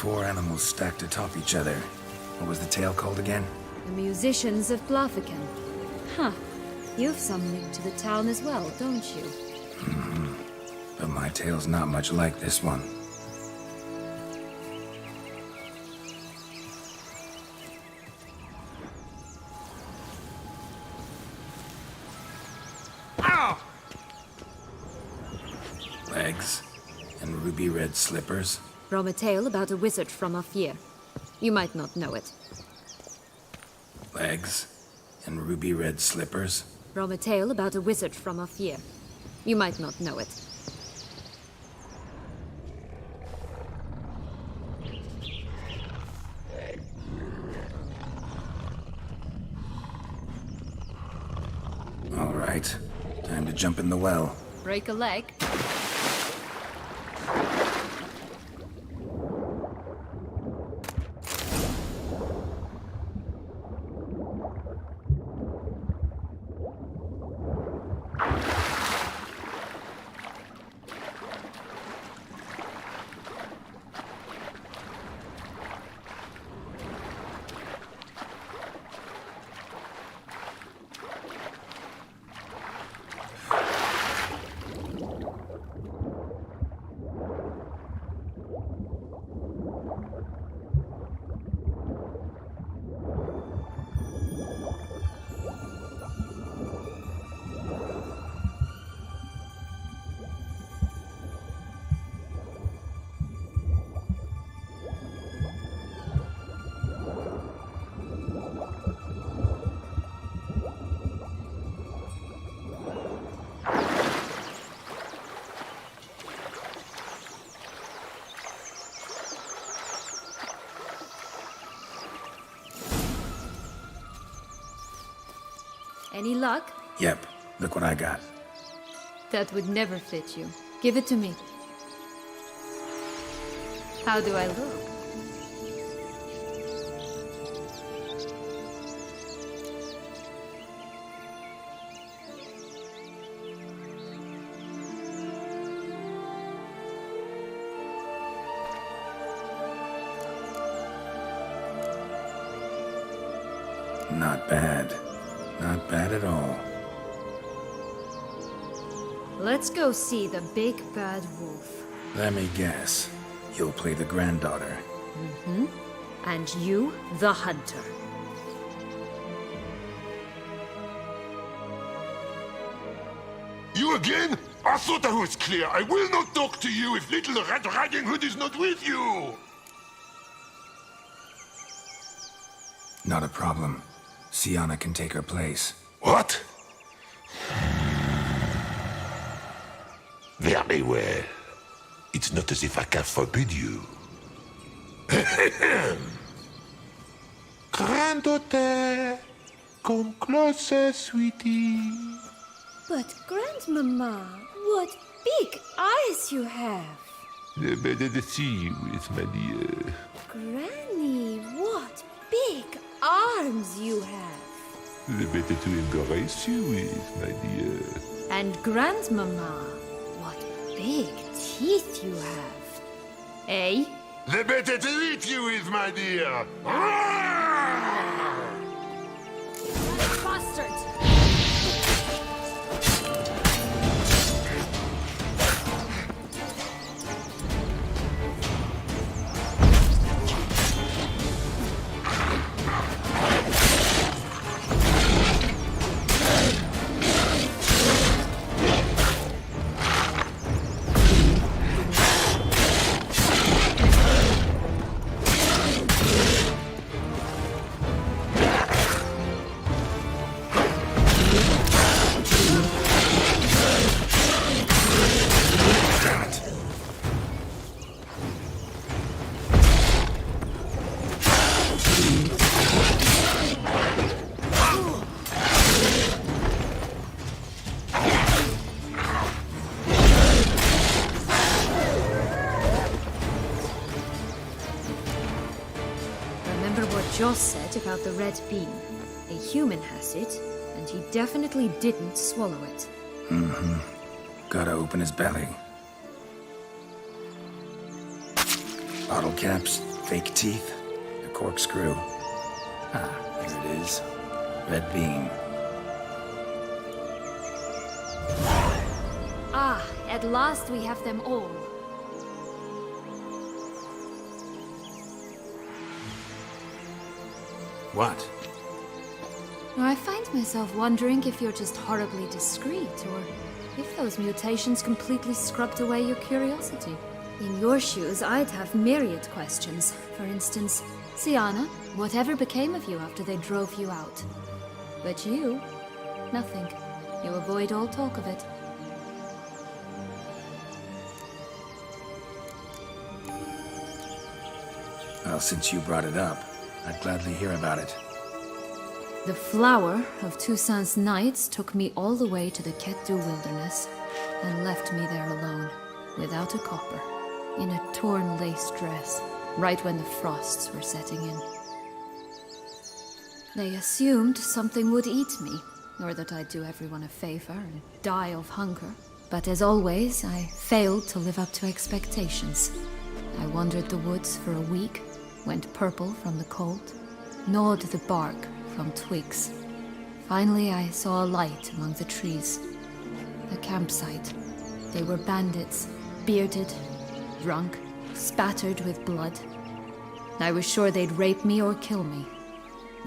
4 animals stacked atop each other. What was the tale called again? The Musicians of Blaviken. Huh. You've some link to the town as well, don't you? But my tale's not much like this one. Legs and ruby red slippers. From a tale about a wizard from Ophir. You might not know it. Legs and ruby red slippers. From a tale about a wizard from Ophir. You might not know it. All right, time to jump in the well. Break a leg? Any luck? Yep, look what I got. That would never fit you. Give it to me. How do I look? Not bad. Not bad at all. Let's go see the big bad wolf. Let me guess. You'll play the granddaughter. Mm-hmm. And you, the hunter. You again? I thought I was clear. I will not talk to you if little Red Riding Hood is not with you! Not a problem. Sienna can take her place. What? Very well. It's not as if I can forbid you. Granddaughter, come closer, sweetie. But Grandmama, what big eyes you have! The better to see you with, my dear. Granny, what big arms you have! The better to embrace you with, my dear. And Grandmama, what big teeth you have. Eh? The better to eat you with, my dear. Bastard! Joss said about the red bean. A human has it, and he definitely didn't swallow it. Mm-hmm. Gotta open his belly. Bottle caps, Fake teeth? A corkscrew? Ah, here it is. Red bean. Ah, at last we have them all. What? I find myself wondering if you're just horribly discreet, or if those mutations completely scrubbed away your curiosity. In your shoes, I'd have myriad questions. For instance, Siana, whatever became of you after they drove you out? But you, nothing. You avoid all talk of it. Well, since you brought it up, I'd gladly hear about it. The flower of Toussaint's Knights took me all the way to the Ketdu wilderness and left me there alone, without a copper, in a torn lace dress, right when the frosts were setting in. They assumed something would eat me, or that I'd do everyone a favor and die of hunger. But as always, I failed to live up to expectations. I wandered the woods for a week, went purple from the cold, gnawed the bark from twigs. Finally, I saw a light among the trees. A campsite. They were bandits, bearded, drunk, spattered with blood. I was sure they'd rape me or kill me,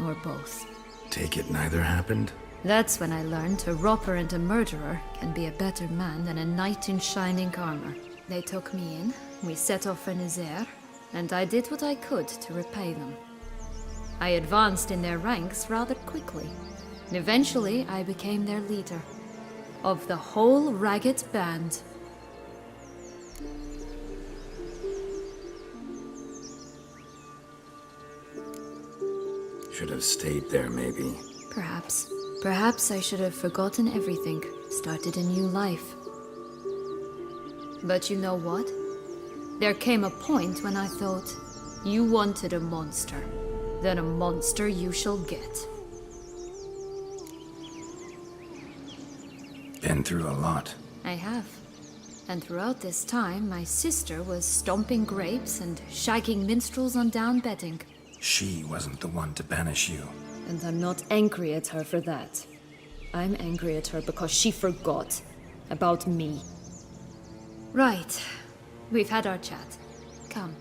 or both. Take it neither happened? That's when I learned a robber and a murderer can be a better man than a knight in shining armor. They took me in, we set off for Nazaire, and I did what I could to repay them. I advanced in their ranks rather quickly. Eventually, I became their leader. Of the whole ragged band. Should have stayed there, maybe. Perhaps. Perhaps I should have forgotten everything, started a new life. But you know what? There came a point when I thought, you wanted a monster. Then a monster you shall get. Been through a lot. I have. And throughout this time, my sister was stomping grapes and shagging minstrels on down bedding. She wasn't the one to banish you. And I'm not angry at her for that. I'm angry at her because she forgot about me. Right. We've had our chat. Come.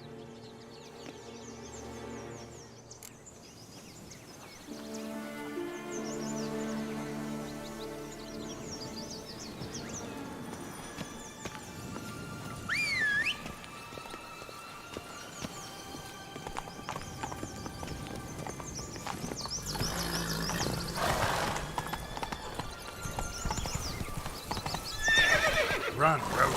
Run, Roach.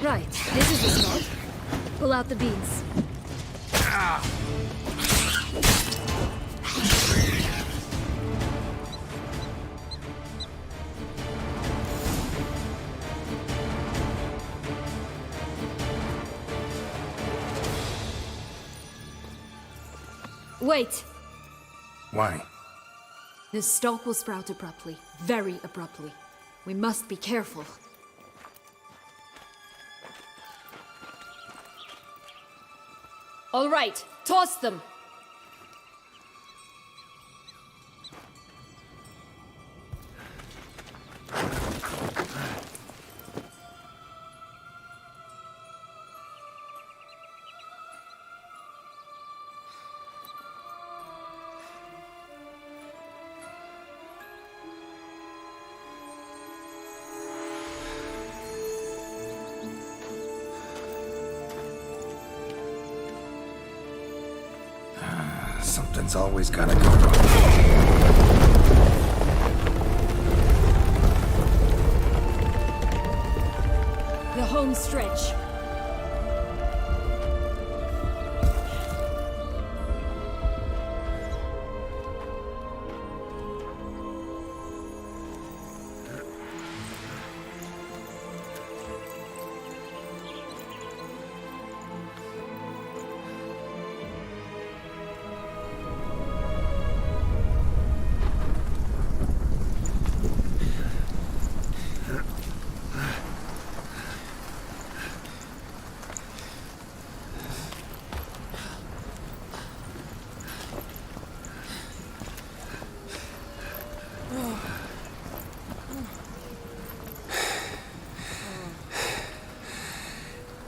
Right, this is the spot. Pull out the beans. Wait! Why? This stalk will sprout abruptly. Very abruptly. We must be careful. All right, toss them! Something's always gotta go wrong. The home stretch.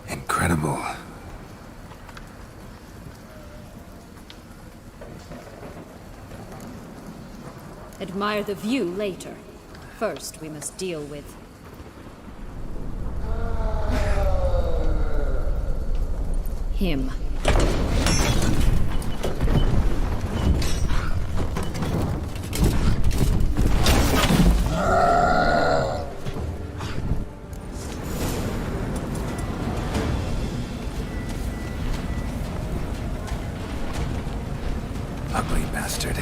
Incredible. Admire the view later. First, we must deal with... him. Ugly bastard.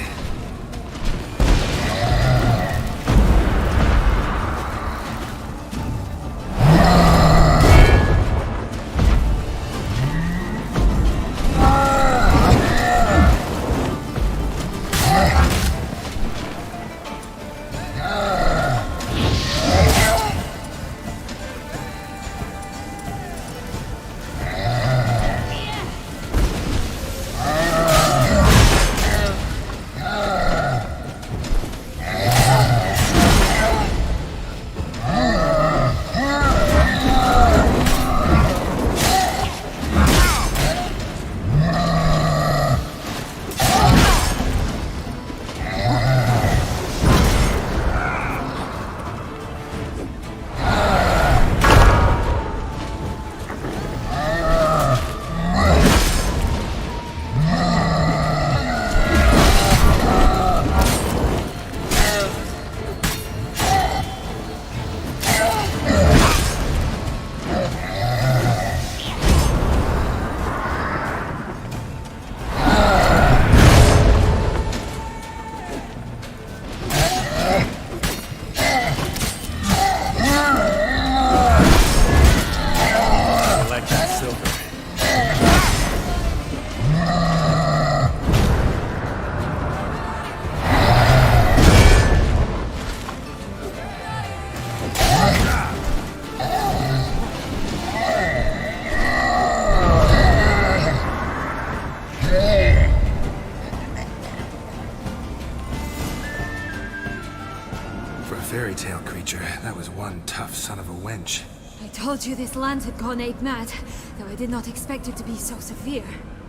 Fairy tale creature, that was one tough son of a wench. I told you this land had gone ape mad, though I did not expect it to be so severe.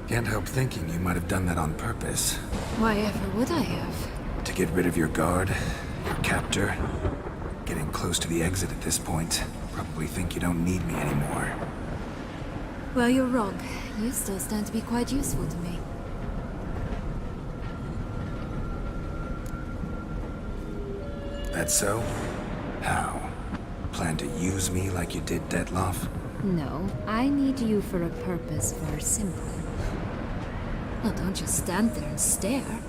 Can't help thinking you might have done that on purpose. Why ever would I have? To get rid of your guard, your captor. Getting close to the exit at this point. Probably think you don't need me anymore. Well, you're wrong. You still stand to be quite useful to me. That so? How? Plan to use me like you did Detloff? No, I need you for a purpose far simpler. Well, don't just stand there and stare.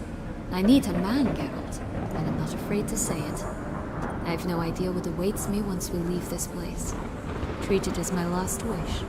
I need a man, Geralt, and I'm not afraid to say it. I have no idea what awaits me once we leave this place. Treat it as my last wish.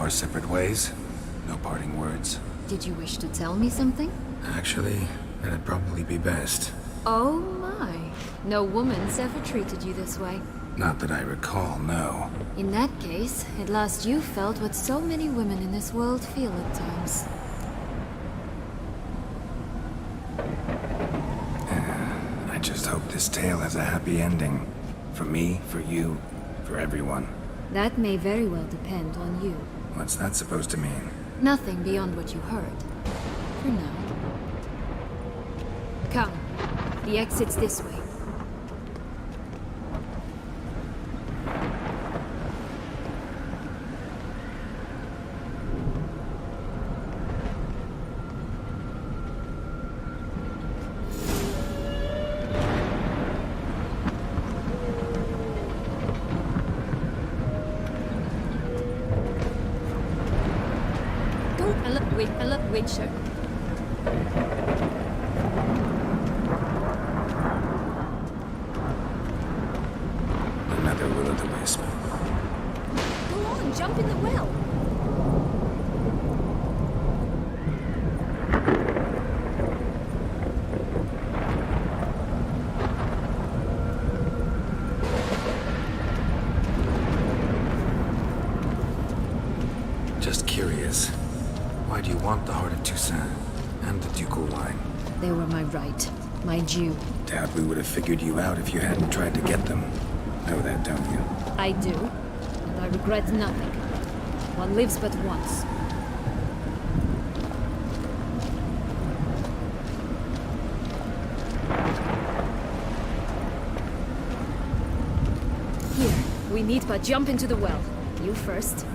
our separate ways. No parting words. Did you wish to tell me something? Actually, that'd probably be best. Oh my. No woman's ever treated you this way. Not that I recall, no. In that case, at last you felt what so many women in this world feel at times. I just hope this tale has a happy ending. For me, for you, for everyone. That may very well depend on you. What's that supposed to mean? Nothing beyond what you heard. For now. Come. The exit's this way. Wait, sir. Another will-o'-the-wisp. Go on, jump in the well. Just curious. Why do you want the Heart of Toussaint and the ducal wine? They were my right, my due. Doubt we would have figured you out if you hadn't tried to get them. Know that, don't you? I do, and I regret nothing. One lives but once. Here, we need but jump into the well. You first.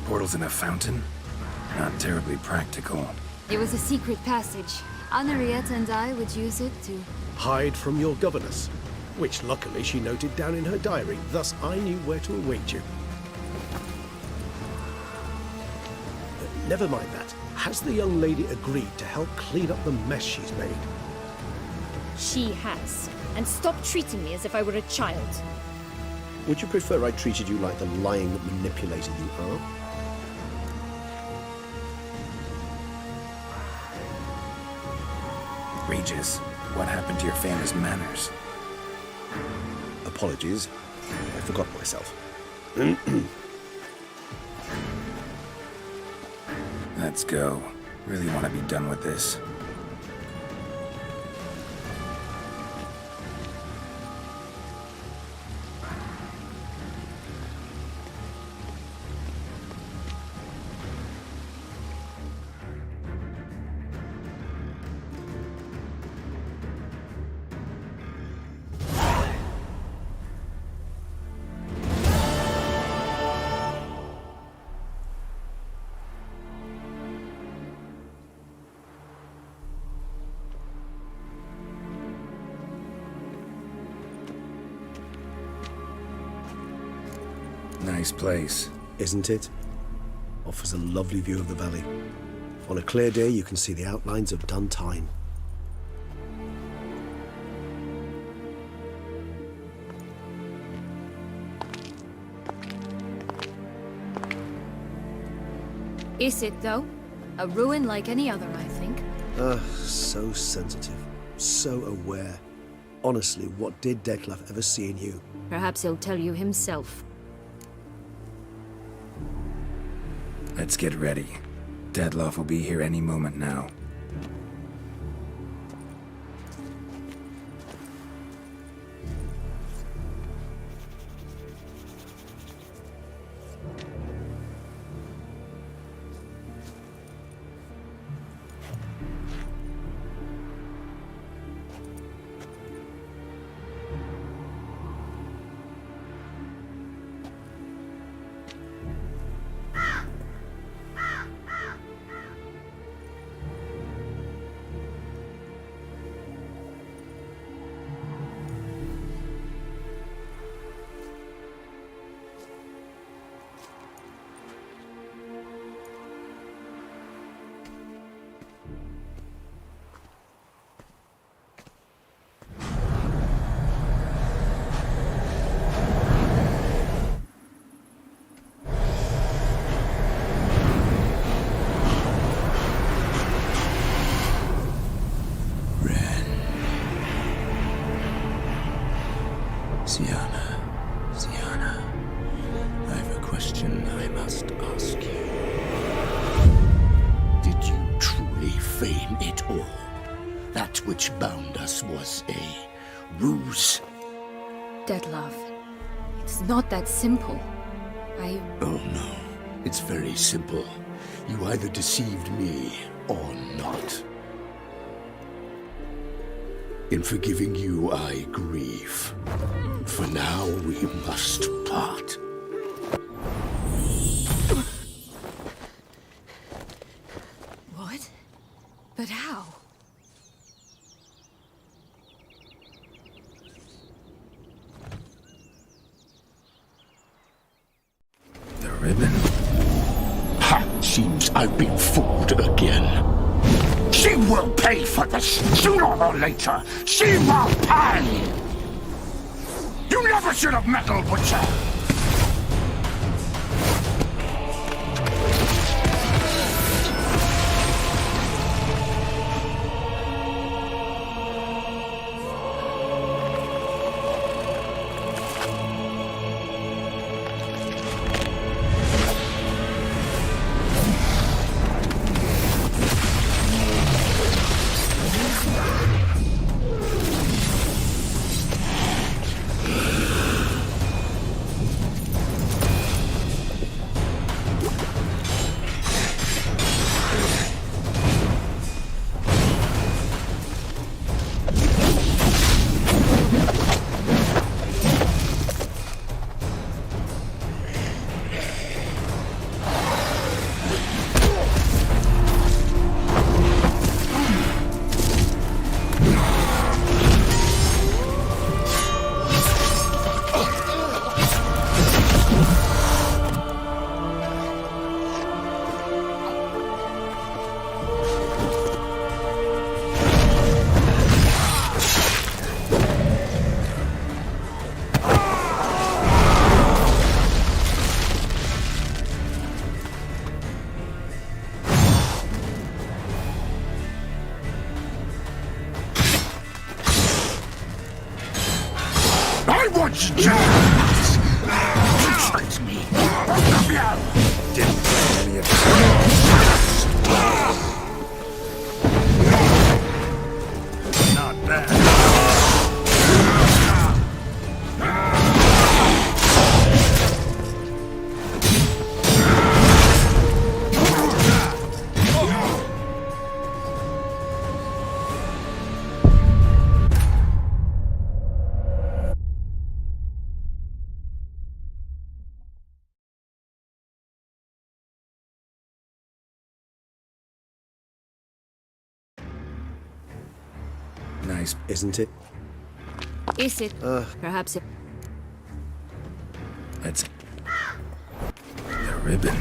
Portals in a fountain? Not terribly practical. It was a secret passage. Henriette and I would use it to... Hide from your governess, which luckily she noted down in her diary, thus I knew where to await you. Never mind that. Has the young lady agreed to help clean up the mess she's made? She has. And stop treating me as if I were a child. Would you prefer I treated you like the lying manipulator you are? Regis, what happened to your famous manners? Apologies. I forgot myself. Let's go. Really want to be done with this. Nice place. Isn't it? Offers a lovely view of the valley. On a clear day, you can see the outlines of Duntine. Is it, though? A ruin like any other, I think. So sensitive. So aware. Honestly, what did Dettlaff ever see in you? Perhaps he'll tell you himself. Let's get ready. Dettlaff will be here any moment now. must ask you. Did you truly feign it all? That which bound us was a ruse? Dettlaff, it's not that simple. Oh no, it's very simple. You either deceived me or not. In forgiving you, I grieve. For now, we must part. What? But how? The ribbon? Ha! Seems I've been fooled again. She will pay for this, sooner or later. She will pay! You never should have meddled, Butcher! Nice, isn't it? Is it? Perhaps it... That's... the ribbon.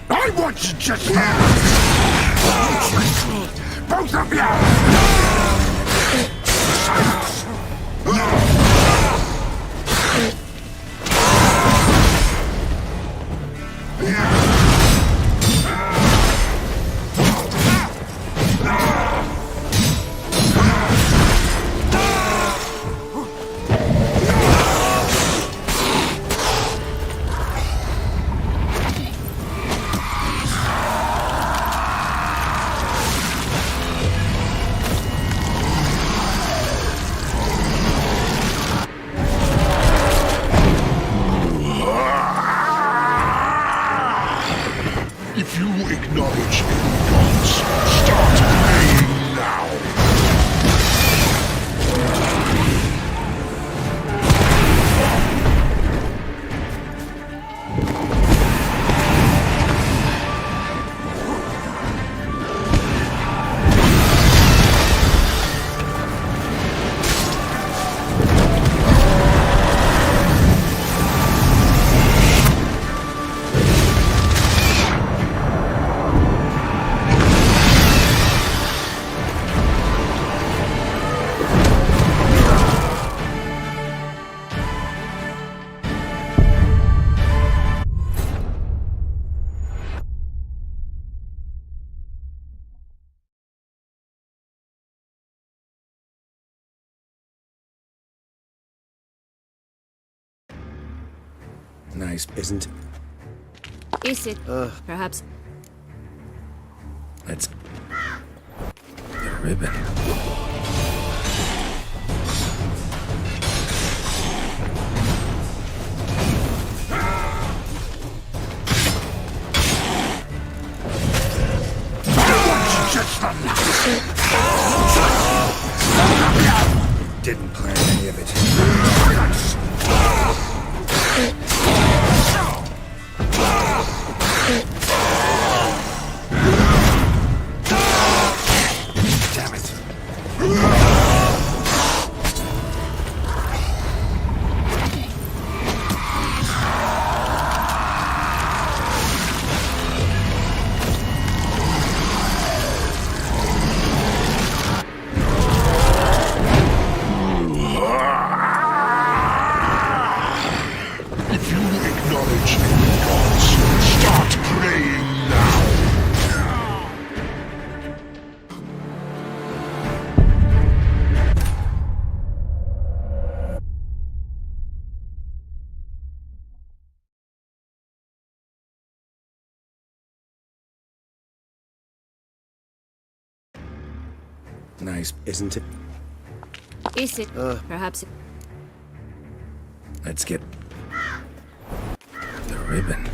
I want you just now! Both of you! Nice. Isn't... Is it? Perhaps... Let's... The ribbon. Didn't plan any of it. Damn it. If you acknowledge the gods, start praying now. Nice. Isn't it? Is it? Perhaps... Let's get... The ribbon.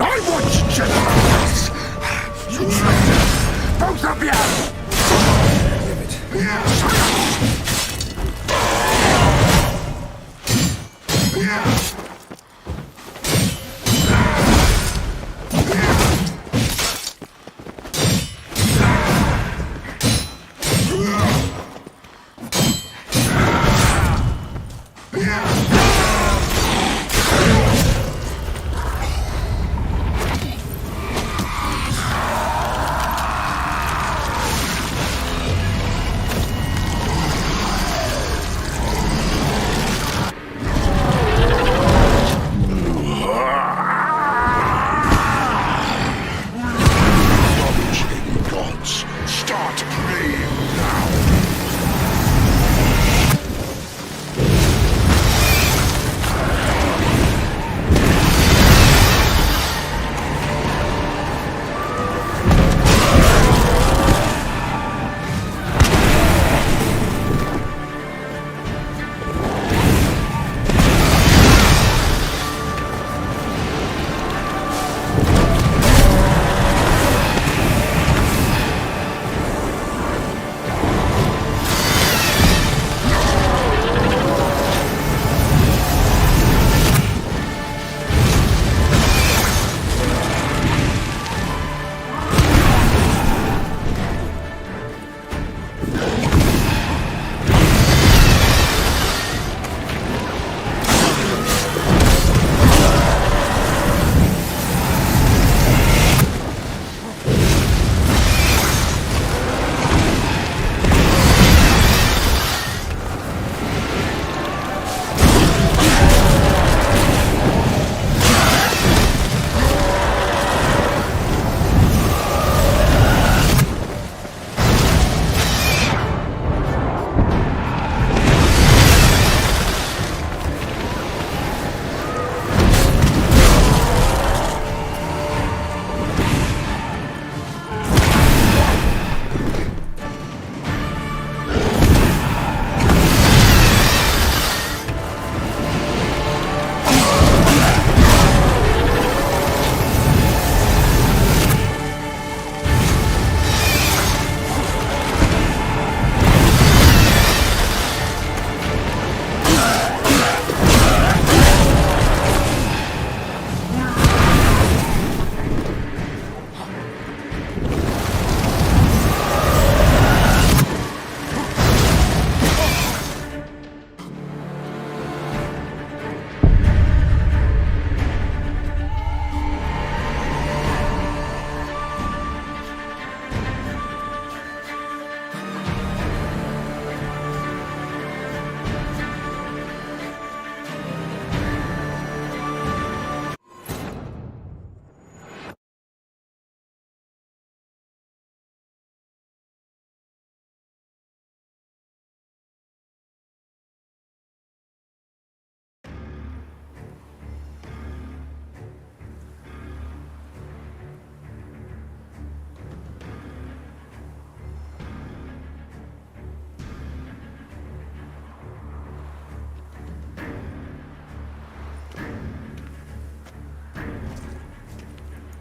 I want generals! You traitors! Both of you!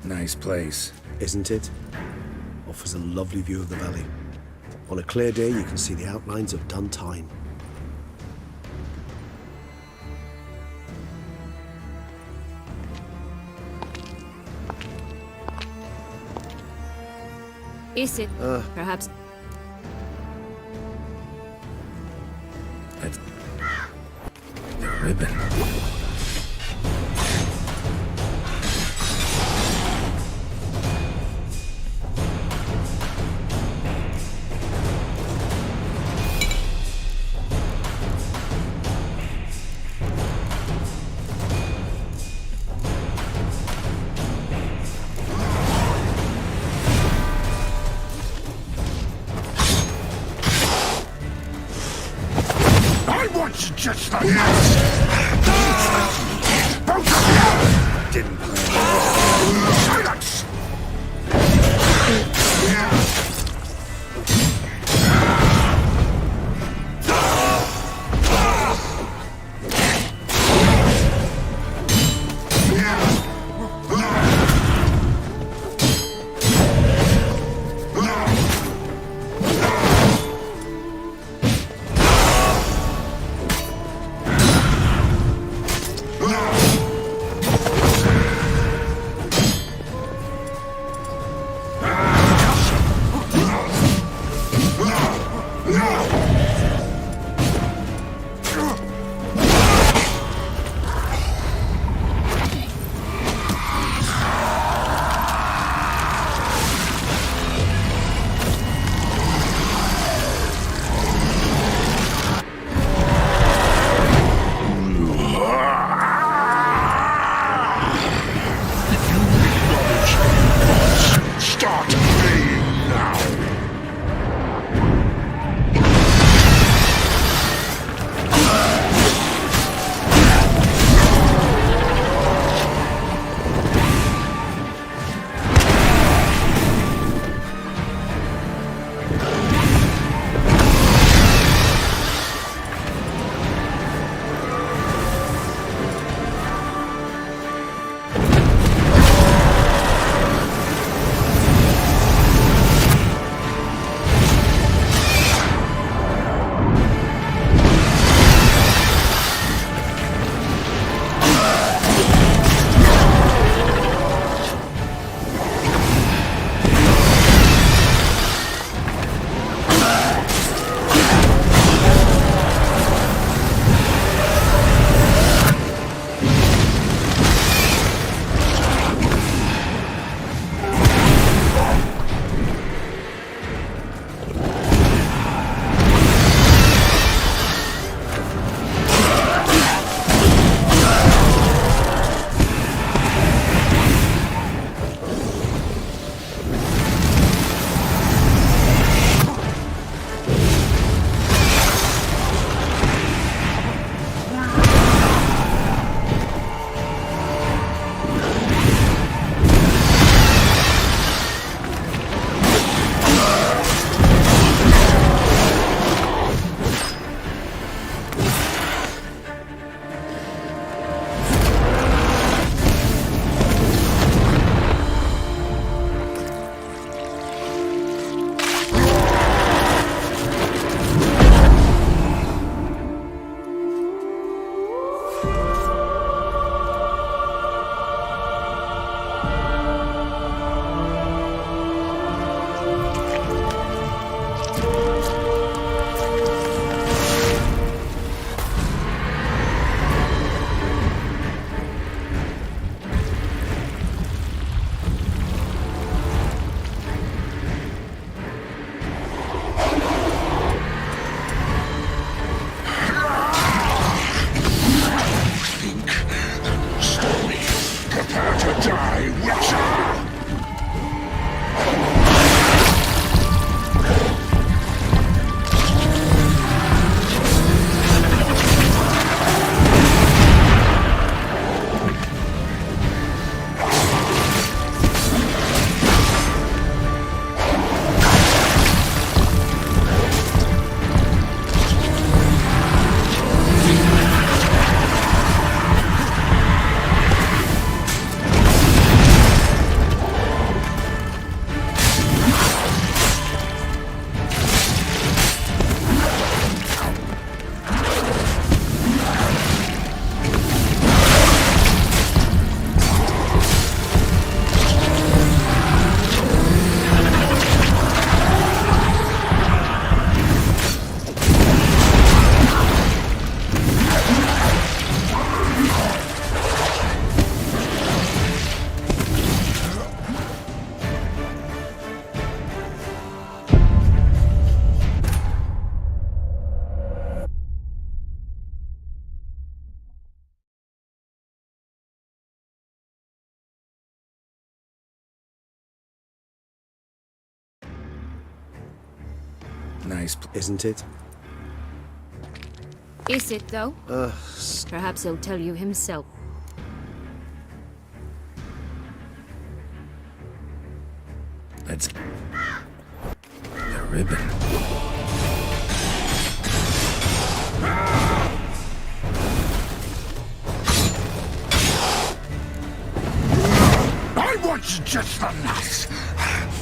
Nice place. Isn't it? Offers a lovely view of the valley. On a clear day, you can see the outlines of Duntine. Is it perhaps? That's the ribbon. Just like this! Both of you! Didn't plan. Silence! Nice. Isn't it? Is it, though? Perhaps he'll tell you himself. Let's... The ribbon. I want you just the nuts!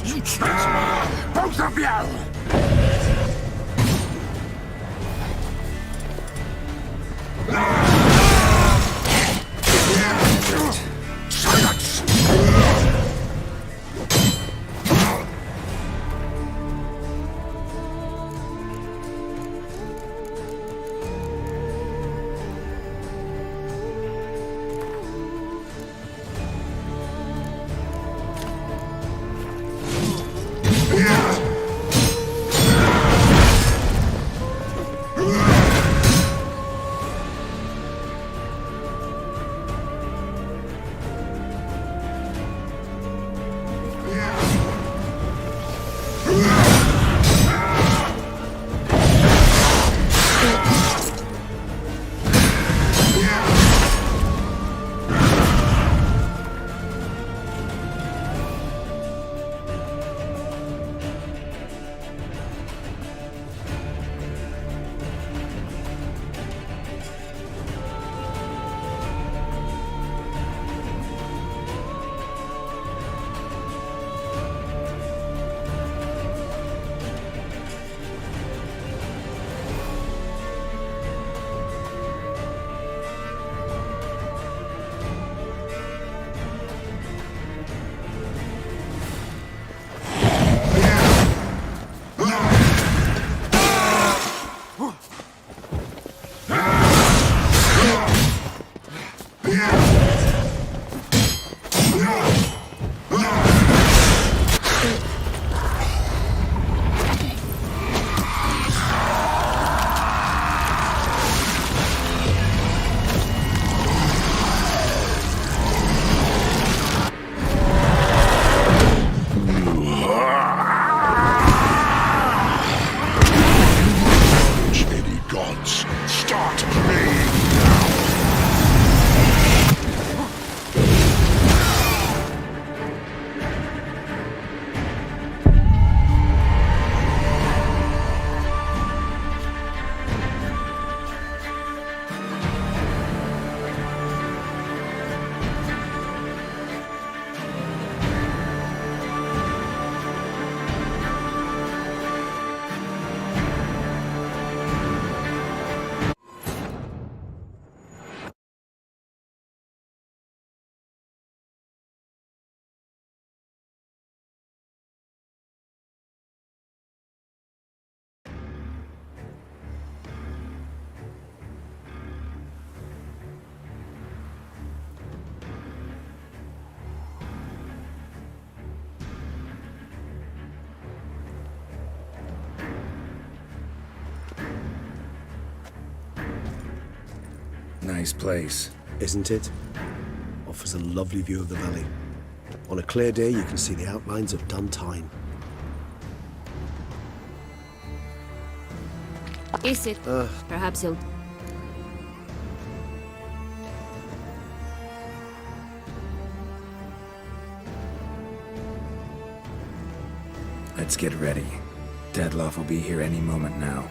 You cheat! Both of you! Silence! Nice place. Isn't it? Offers a lovely view of the valley. On a clear day, you can see the outlines of Duntine. Is it? Perhaps he'll... Let's get ready. Dettlaff will be here any moment now.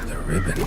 The ribbon.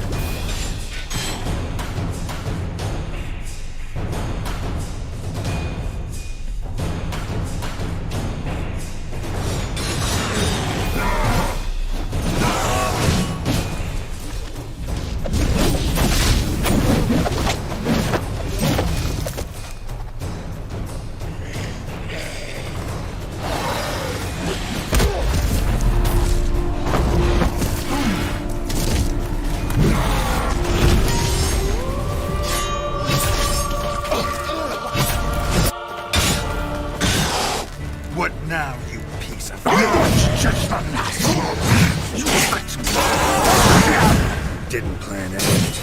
Didn't plan anything.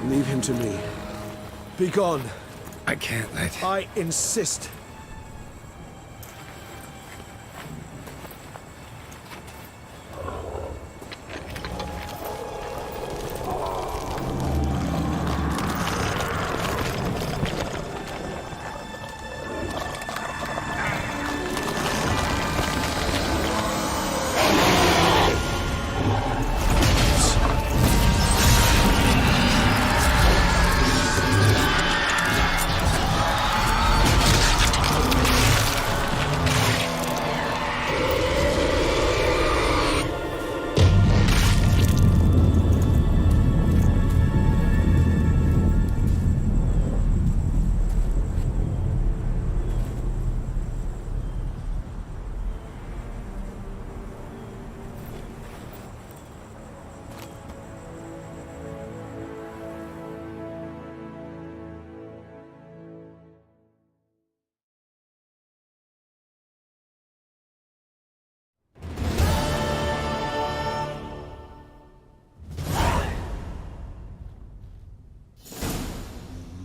Leave him to me. Be gone. I can't let... I insist.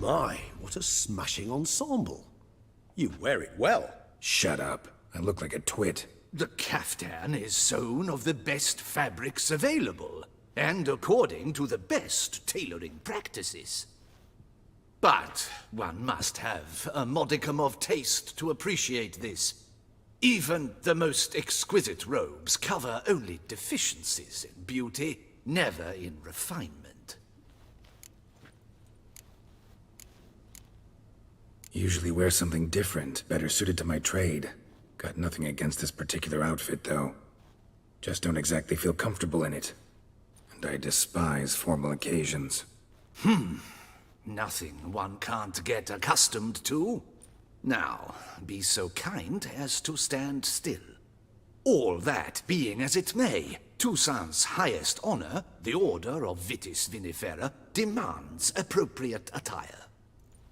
My, what a smashing ensemble. You wear it well. Shut up. I look like a twit. The caftan is sewn of the best fabrics available, and according to the best tailoring practices. But one must have a modicum of taste to appreciate this. Even the most exquisite robes cover only deficiencies in beauty, never in refinement. Usually wear something different, better suited to my trade. Got nothing against this particular outfit, though. Just don't exactly feel comfortable in it. And I despise formal occasions. Nothing one can't get accustomed to. Now, be so kind as to stand still. All that being as it may, Toussaint's highest honor, the Order of Vitis Vinifera, demands appropriate attire.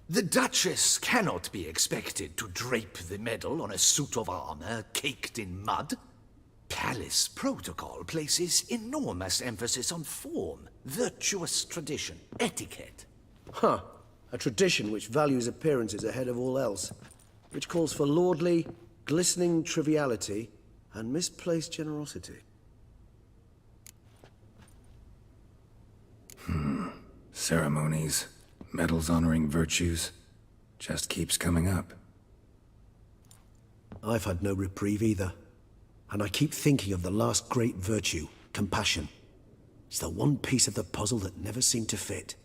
The Duchess cannot be expected to drape the medal on a suit of armor caked in mud. Palace protocol places enormous emphasis on form, virtuous tradition, etiquette. Huh. A tradition which values appearances ahead of all else. Which calls for lordly, glistening triviality and misplaced generosity. Ceremonies, medals honoring virtues, just keeps coming up. I've had no reprieve either. And I keep thinking of the last great virtue, compassion. It's the one piece of the puzzle that never seemed to fit.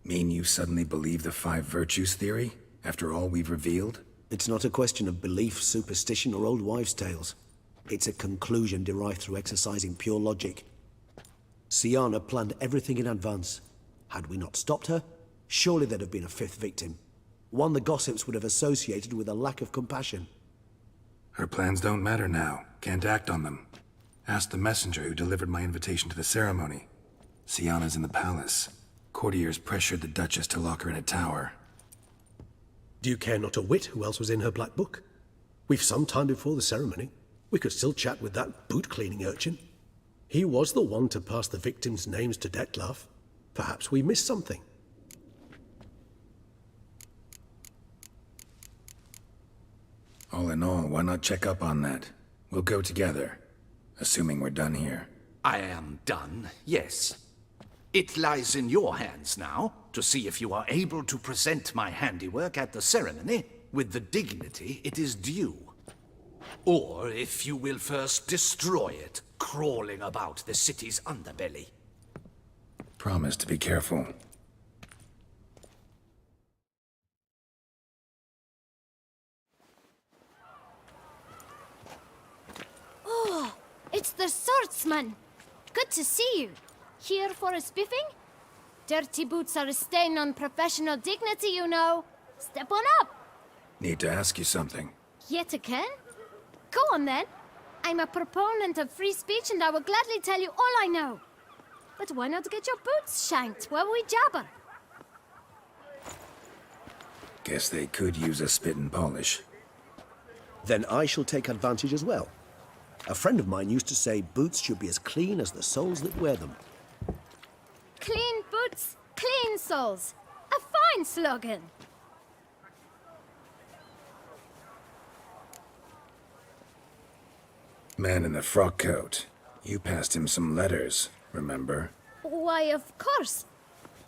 Mean you suddenly believe the 5 virtues theory, after all we've revealed? It's not a question of belief, superstition, or old wives' tales. It's a conclusion derived through exercising pure logic. Syanna planned everything in advance. Had we not stopped her, surely there'd have been a 5th victim. One the gossips would have associated with a lack of compassion. Her plans don't matter now. Can't act on them. Ask the messenger who delivered my invitation to the ceremony. Syanna's in the palace. Courtiers pressured the Duchess to lock her in a tower. Do you care not a whit who else was in her black book? We've some time before the ceremony. We could still chat with that boot-cleaning urchin. He was the one to pass the victims' names to Dettlaff. Perhaps we missed something. All in all, why not check up on that? We'll go together, assuming we're done here. I am done, yes. It lies in your hands now to see if you are able to present my handiwork at the ceremony with the dignity it is due. Or if you will first destroy it, crawling about the city's underbelly. Promise to be careful. Oh, it's the swordsman. Good to see you. Here for a spiffing? Dirty boots are a stain on professional dignity, you know. Step on up. Need to ask you something. Yet again? Go on then. I'm a proponent of free speech and I will gladly tell you all I know. But why not get your boots shanked while we jabber? Guess they could use a spit and polish. Then I shall take advantage as well. A friend of mine used to say boots should be as clean as the soles that wear them. boots, clean soles. A fine slogan. Man in the frock coat. You passed him some letters, remember? Why, of course.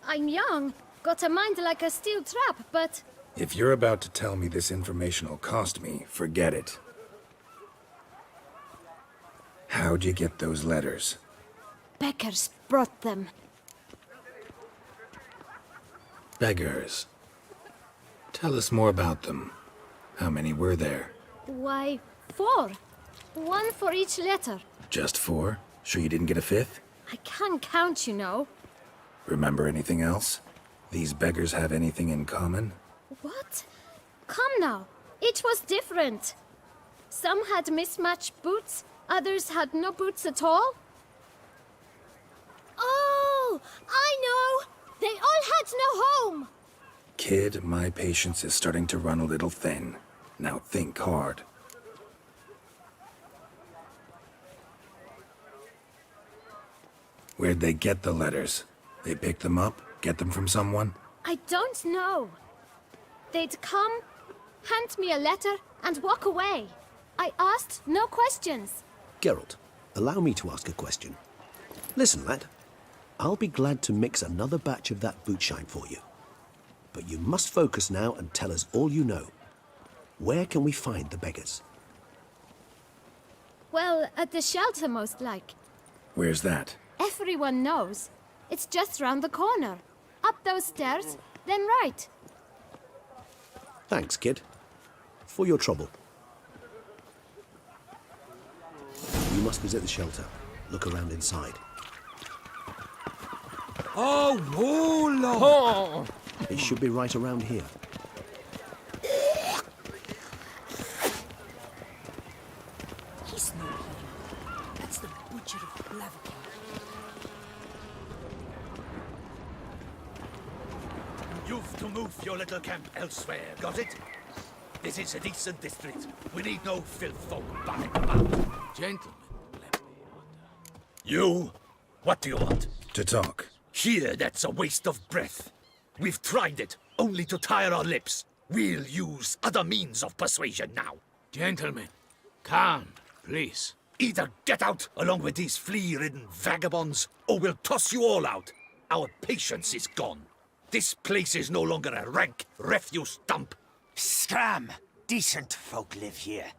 I'm young, got a mind like a steel trap, but... If you're about to tell me this information'll cost me, forget it. How'd you get those letters? Beggars brought them. Beggars. Tell us more about them. How many were there? Why, 4. 1 for each letter. Just 4? Sure you didn't get a 5th? I can't count, you know. Remember anything else? These beggars have anything in common? What? Come now. Each was different. Some had mismatched boots, others had no boots at all. Oh, I know! They all had no home! Kid, my patience is starting to run a little thin. Now think hard. Where'd they get the letters? They picked them up? Get them from someone? I don't know. They'd come, hand me a letter, and walk away. I asked no questions. Geralt, allow me to ask a question. Listen, lad. I'll be glad to mix another batch of that bootshine for you. But you must focus now and tell us all you know. Where can we find the beggars? Well, at the shelter, most like. Where's that? Everyone knows. It's just round the corner. Up those stairs, then right. Thanks, kid. For your trouble. You must visit the shelter. Look around inside. Oh, Lord! It should be right around here. He's no hero. That's the Butcher of Blaviken. You've to move your little camp elsewhere, got it? This is a decent district. We need no filth folk botting about. Gentlemen, You? What do you want? To talk. Here, that's a waste of breath. We've tried it, only to tire our lips. We'll use other means of persuasion now. Gentlemen, calm, please. Either get out along with these flea-ridden vagabonds, or we'll toss you all out. Our patience is gone. This place is no longer a rank refuse dump. Scram! Decent folk live here.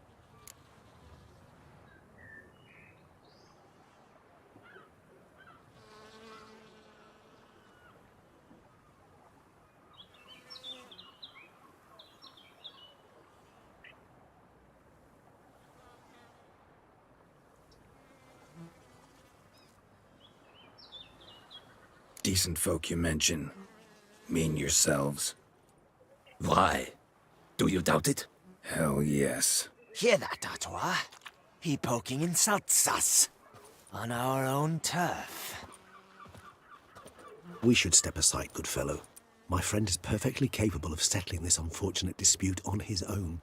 Decent folk you mention. Mean yourselves? Why? Do you doubt it? Hell yes. Hear that, Artois? He poking insults us. On our own turf. We should step aside, good fellow. My friend is perfectly capable of settling this unfortunate dispute on his own.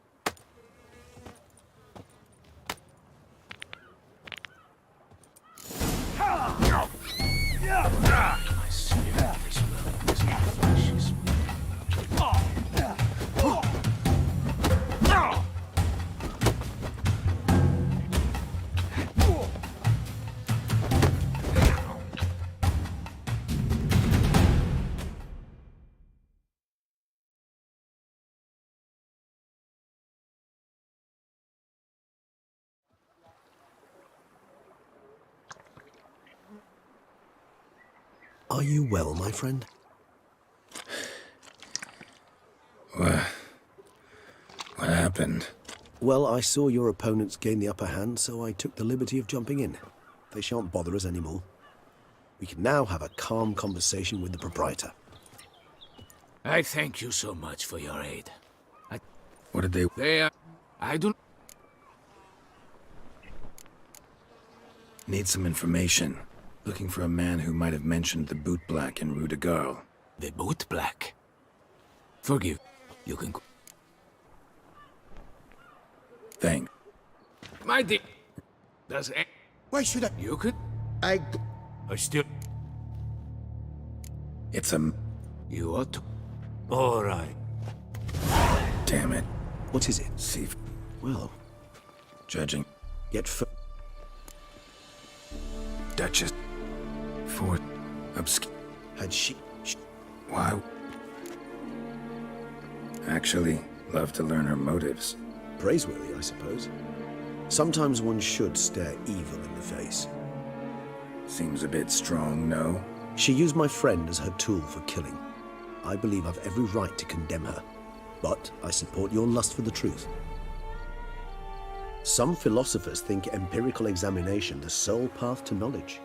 Are you well, my friend? What happened? Well, I saw your opponents gain the upper hand, so I took the liberty of jumping in. They shan't bother us anymore. We can now have a calm conversation with the proprietor. I thank you so much for your aid. What did they... I don't... Need some information. Looking for a man who might have mentioned the Boot Black in Rue de Garl. The Boot Black? Forgive. You can... Thanks. My dear... Does... Why should I... You could... I still... It's a... You ought to... All right. Damn it. What is it? See... Well, Judging... yet Duchess... For... had she... Why... Actually, love to learn her motives. Praiseworthy, I suppose. Sometimes one should stare evil in the face. Seems a bit strong, no? She used my friend as her tool for killing. I believe I've every right to condemn her, but I support your lust for the truth. Some philosophers think empirical examination the sole path to knowledge.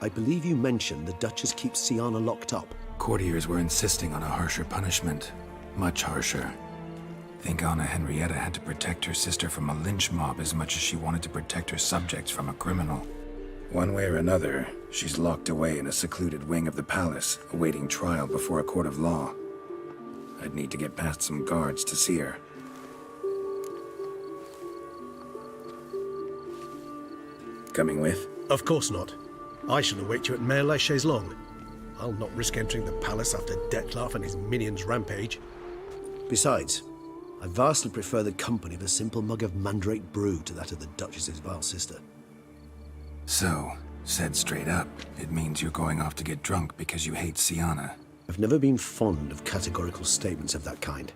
I believe you mentioned the Duchess keeps Syanna locked up. Courtiers were insisting on a harsher punishment. Much harsher. Think Anna Henrietta had to protect her sister from a lynch mob as much as she wanted to protect her subjects from a criminal. One way or another, she's locked away in a secluded wing of the palace, awaiting trial before a court of law. I'd need to get past some guards to see her. Coming with? Of course not. I shall await you at Mare la Chaise-Longue. I'll not risk entering the palace after Dettlaff and his minions rampage. Besides, I vastly prefer the company of a simple mug of mandrake brew to that of the Duchess's vile sister. So, said straight up, it means you're going off to get drunk because you hate Syanna. I've never been fond of categorical statements of that kind,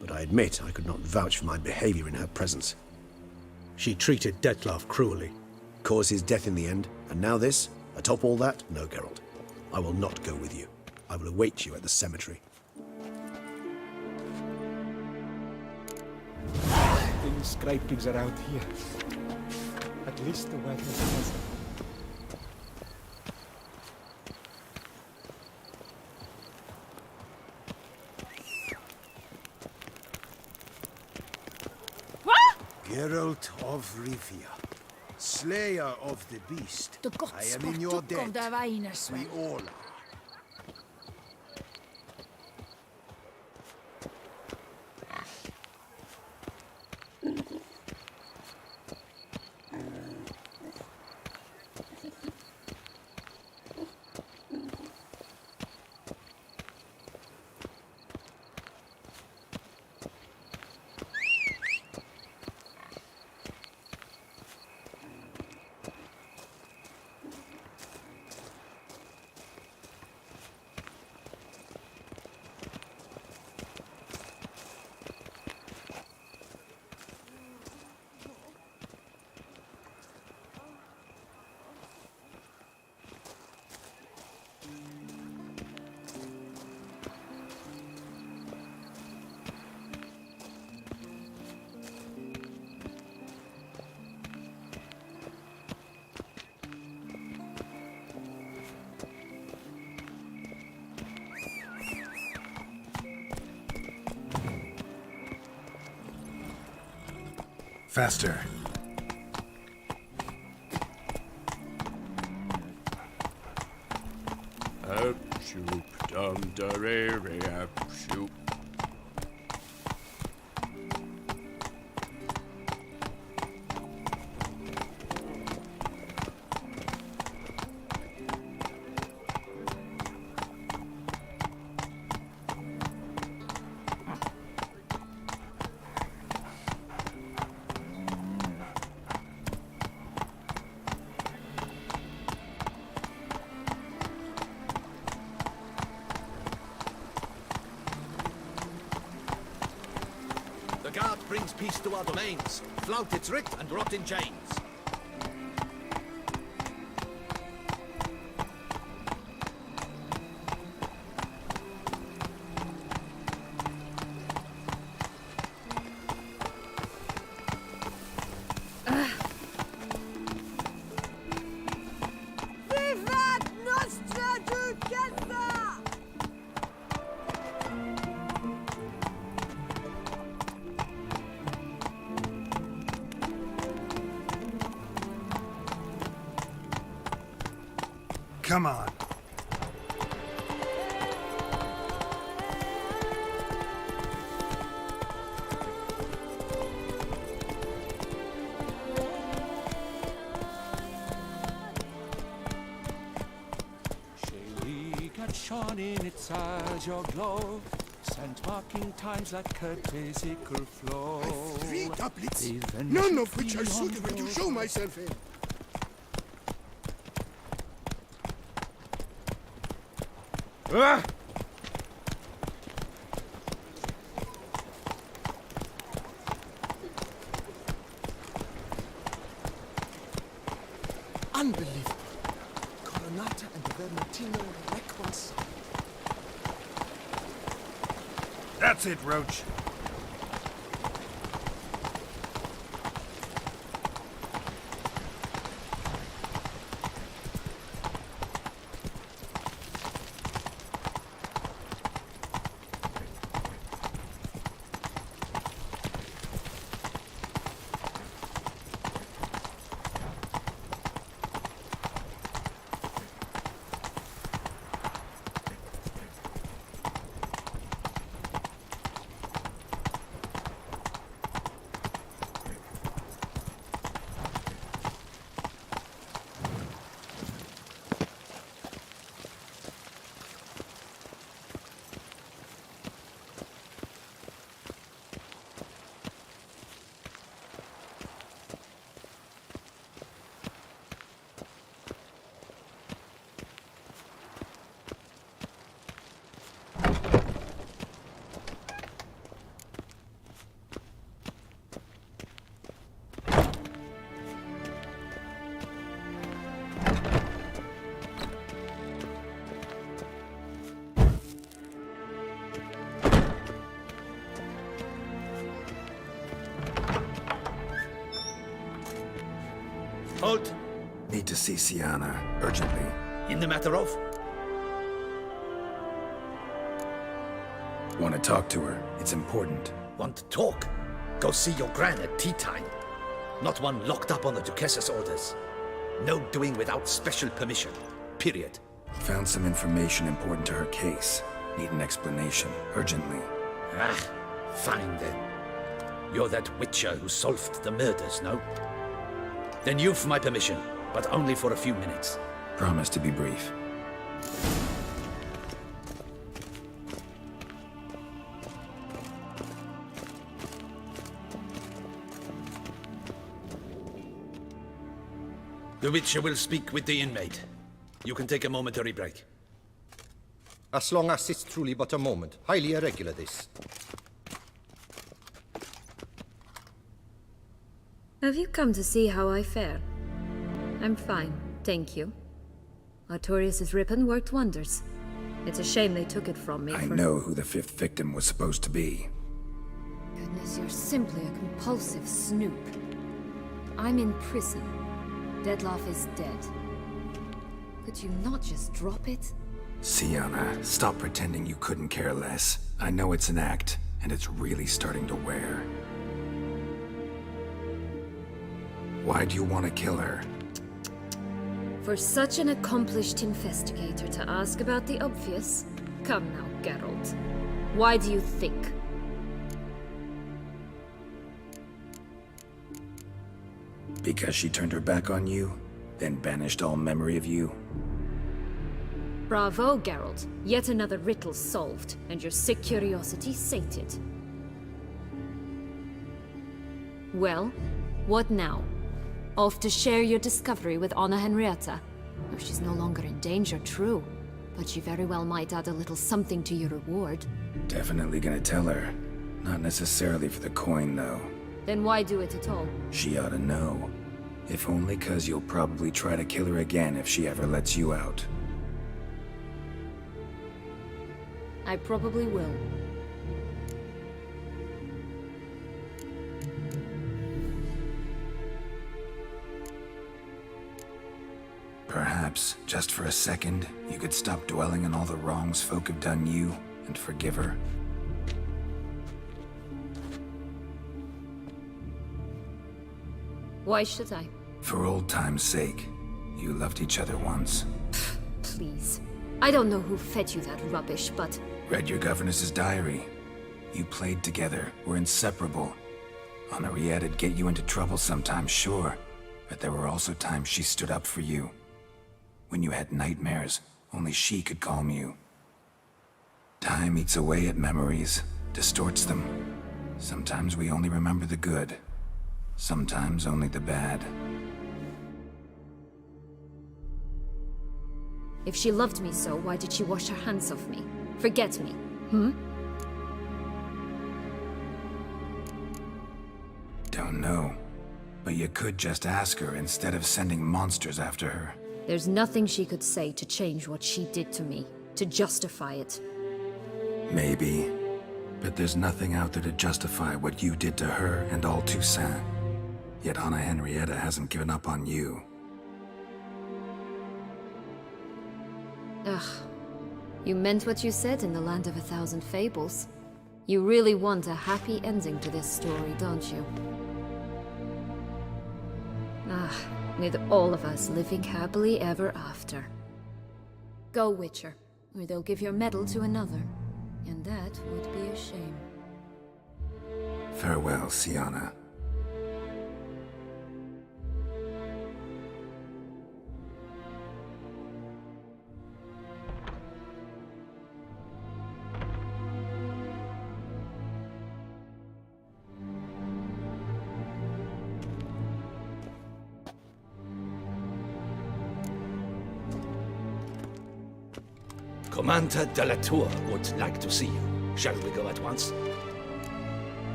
but I admit I could not vouch for my behavior in her presence. She treated Dettlaff cruelly, caused his death in the end, and now this? Atop all that? No, Geralt. I will not go with you. I will await you at the cemetery. Things scrapings around here. At least the weather is pleasant. Geralt of Rivia, Slayer of the Beast. I am in your debt. We all are. Faster. Up shoop dum da re re up shoop. The guard brings peace to our domains. Flout its writ and rot in chains. Vivat Nostra Duchessa! Come on. had shone in its azure glow, scent marking times like Curte's equal flow. 3 doublets, none of which are suitable to show myself in. Ah! Unbelievable. Coronata and the Vermentino Requas. That's it, Roach. Halt! Need to see Siana, urgently. In the matter of? Want to talk to her. It's important. Want to talk? Go see your gran at tea time. Not one locked up on the Duchess's orders. No doing without special permission. Period. Found some information important to her case. Need an explanation, urgently. Ah, fine then. You're that witcher who solved the murders, no? Then you've my permission, but only for a few minutes. Promise to be brief. The Witcher will speak with the inmate. You can take a momentary break. As long as it's truly but a moment. Highly irregular, this. Have you come to see how I fare? I'm fine, thank you. Artorius' ribbon worked wonders. It's a shame they took it from me. I know who the 5th victim was supposed to be. Goodness, you're simply a compulsive snoop. I'm in prison. Dettlaff is dead. Could you not just drop it? Siana, stop pretending you couldn't care less. I know it's an act, and it's really starting to wear. Why do you want to kill her? For such an accomplished investigator to ask about the obvious? Come now, Geralt. Why do you think? Because she turned her back on you, then banished all memory of you? Bravo, Geralt. Yet another riddle solved, and your sick curiosity sated. Well, what now? Off to share your discovery with Anna Henrietta? Oh, she's no longer in danger, true. But she very well might add a little something to your reward. Definitely gonna tell her. Not necessarily for the coin, though. Then why do it at all? She ought to know. If only 'cause you'll probably try to kill her again if she ever lets you out. I probably will. Perhaps, just for a second, you could stop dwelling on all the wrongs folk have done you, and forgive her. Why should I? For old time's sake. You loved each other once. Please. I don't know who fed you that rubbish, but... Read your governess's diary. You played together, were inseparable. Henriette'd get you into trouble sometimes, sure. But there were also times she stood up for you. When you had nightmares, Only she could calm you. Time eats away at memories, distorts them. Sometimes we only remember the good. Sometimes only the bad. If she loved me so, why did she wash her hands off me? Forget me, hmm? Don't know. But you could just ask her instead of sending monsters after her. There's nothing she could say to change what she did to me, to justify it. Maybe. But there's nothing out there to justify what you did to her and all Toussaint. Yet Anna Henrietta hasn't given up on you. Ugh. You meant what you said in the Land of a Thousand Fables. You really want a happy ending to this story, don't you? With all of us living happily ever after. Go, Witcher, or they'll give your medal to another. And that would be a shame. Farewell, Syanna. Commander de la Tour would like to see you. Shall we go at once?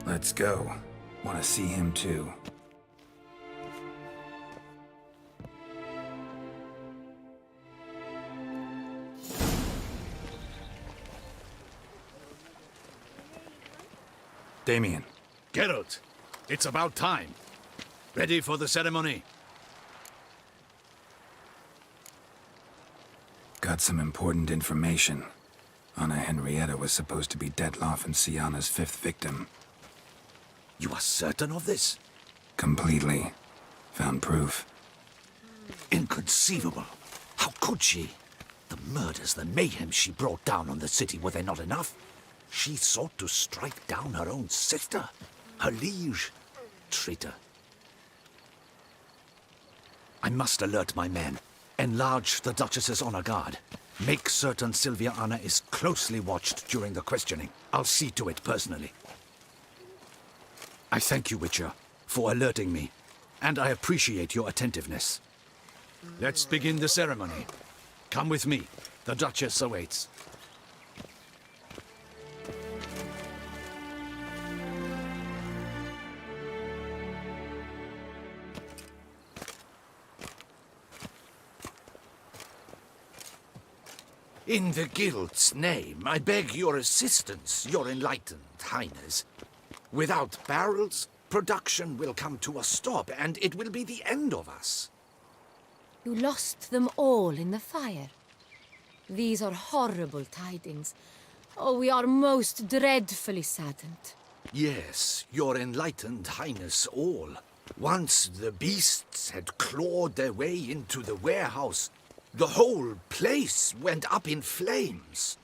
Let's go. Want to see him too. Damien. Geralt, it's about time. Ready for the ceremony? Got some important information. Anna Henrietta was supposed to be Detloff and Syanna's 5th victim. You are certain of this? Completely. Found proof. Inconceivable. How could she? The murders, the mayhem she brought down on the city, were they not enough? She sought to strike down her own sister, her liege. Traitor. I must alert my men. Enlarge the Duchess's honor guard. Make certain Sylvia Anna is closely watched during the questioning. I'll see to it personally. I thank you, Witcher, for alerting me, and I appreciate your attentiveness. Let's begin the ceremony. Come with me. The Duchess awaits. In the Guild's name, I beg your assistance, your enlightened highness. Without barrels, production will come to a stop, and it will be the end of us. You lost them all in the fire. These are horrible tidings. Oh, we are most dreadfully saddened. Yes, your enlightened highness all. Once the beasts had clawed their way into the warehouse, the whole place went up in flames.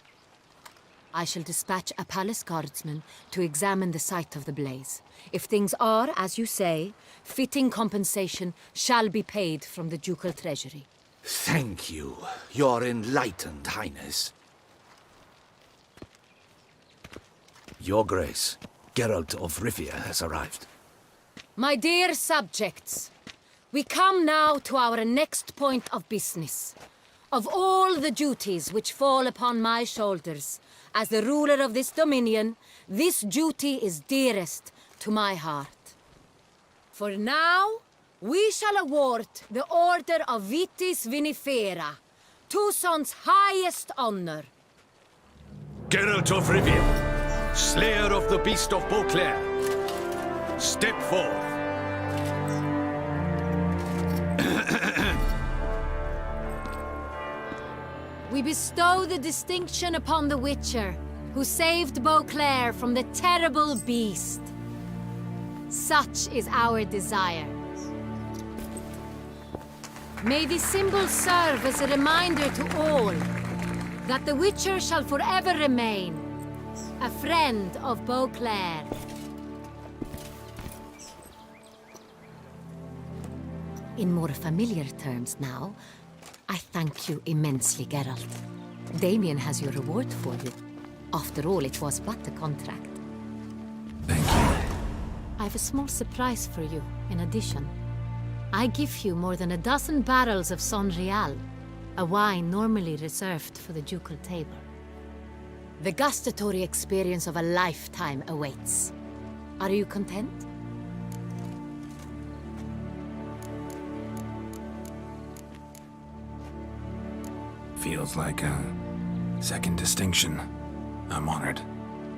I shall dispatch a palace guardsman to examine the site of the blaze. If things are, as you say, fitting compensation shall be paid from the ducal treasury. Thank you, your enlightened highness. Your Grace, Geralt of Rivia has arrived. My dear subjects, we come now to our next point of business. Of all the duties which fall upon my shoulders, as the ruler of this dominion, this duty is dearest to my heart. For now, we shall award the Order of Vitis Vinifera, Toussaint's highest honor. Geralt of Rivia, slayer of the beast of Beauclair, step forth. We bestow the distinction upon the Witcher, who saved Beauclair from the terrible beast. Such is our desire. May this symbol serve as a reminder to all that the Witcher shall forever remain a friend of Beauclair. In more familiar terms now, I thank you immensely, Geralt. Damien has your reward for you. After all, it was but a contract. Thank you. I have a small surprise for you, in addition. I give you more than a dozen barrels of Son Real, a wine normally reserved for the ducal table. The gustatory experience of a lifetime awaits. Are you content? Feels like a second distinction. I'm honored.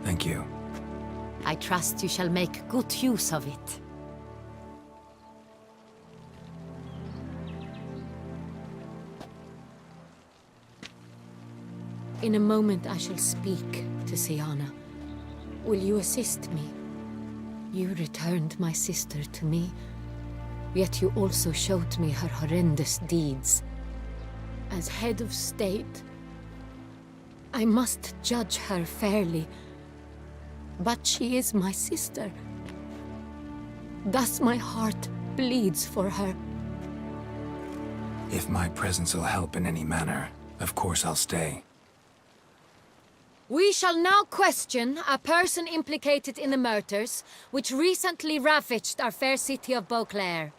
Thank you. I trust you shall make good use of it. In a moment I shall speak to Syanna. Will you assist me? You returned my sister to me, yet you also showed me her horrendous deeds. As head of state, I must judge her fairly, but she is my sister. Thus my heart bleeds for her. If my presence will help in any manner, of course I'll stay. We shall now question a person implicated in the murders which recently ravaged our fair city of Beauclair.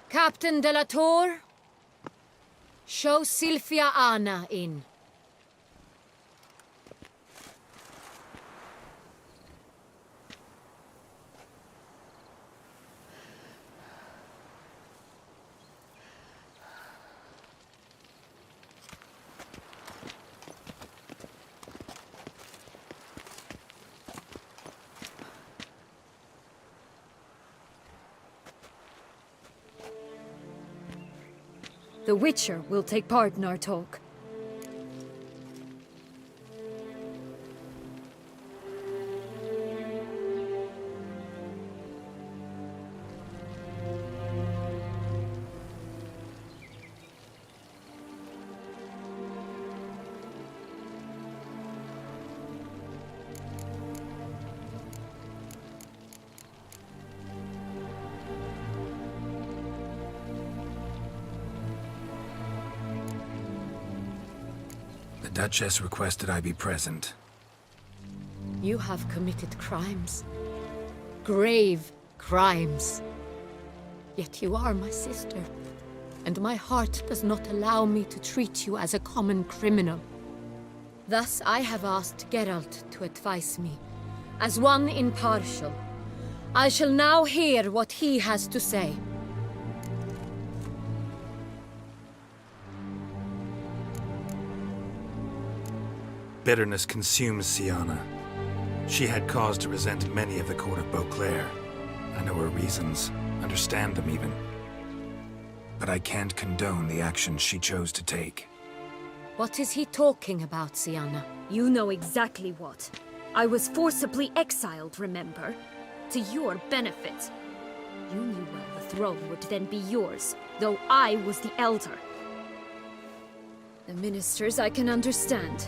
Captain de la Tour, show Sylvia Anna in. The Witcher will take part in our talk. The Duchess requested I be present. You have committed crimes. Grave crimes. Yet you are my sister, and my heart does not allow me to treat you as a common criminal. Thus I have asked Geralt to advise me, as one impartial. I shall now hear what he has to say. Bitterness consumes Syanna. She had cause to resent many of the court of Beauclair. I know her reasons, understand them even. But I can't condone the actions she chose to take. What is he talking about, Syanna? You know exactly what. I was forcibly exiled, remember? To your benefit. You knew well the throne would then be yours, though I was the elder. The ministers I can understand.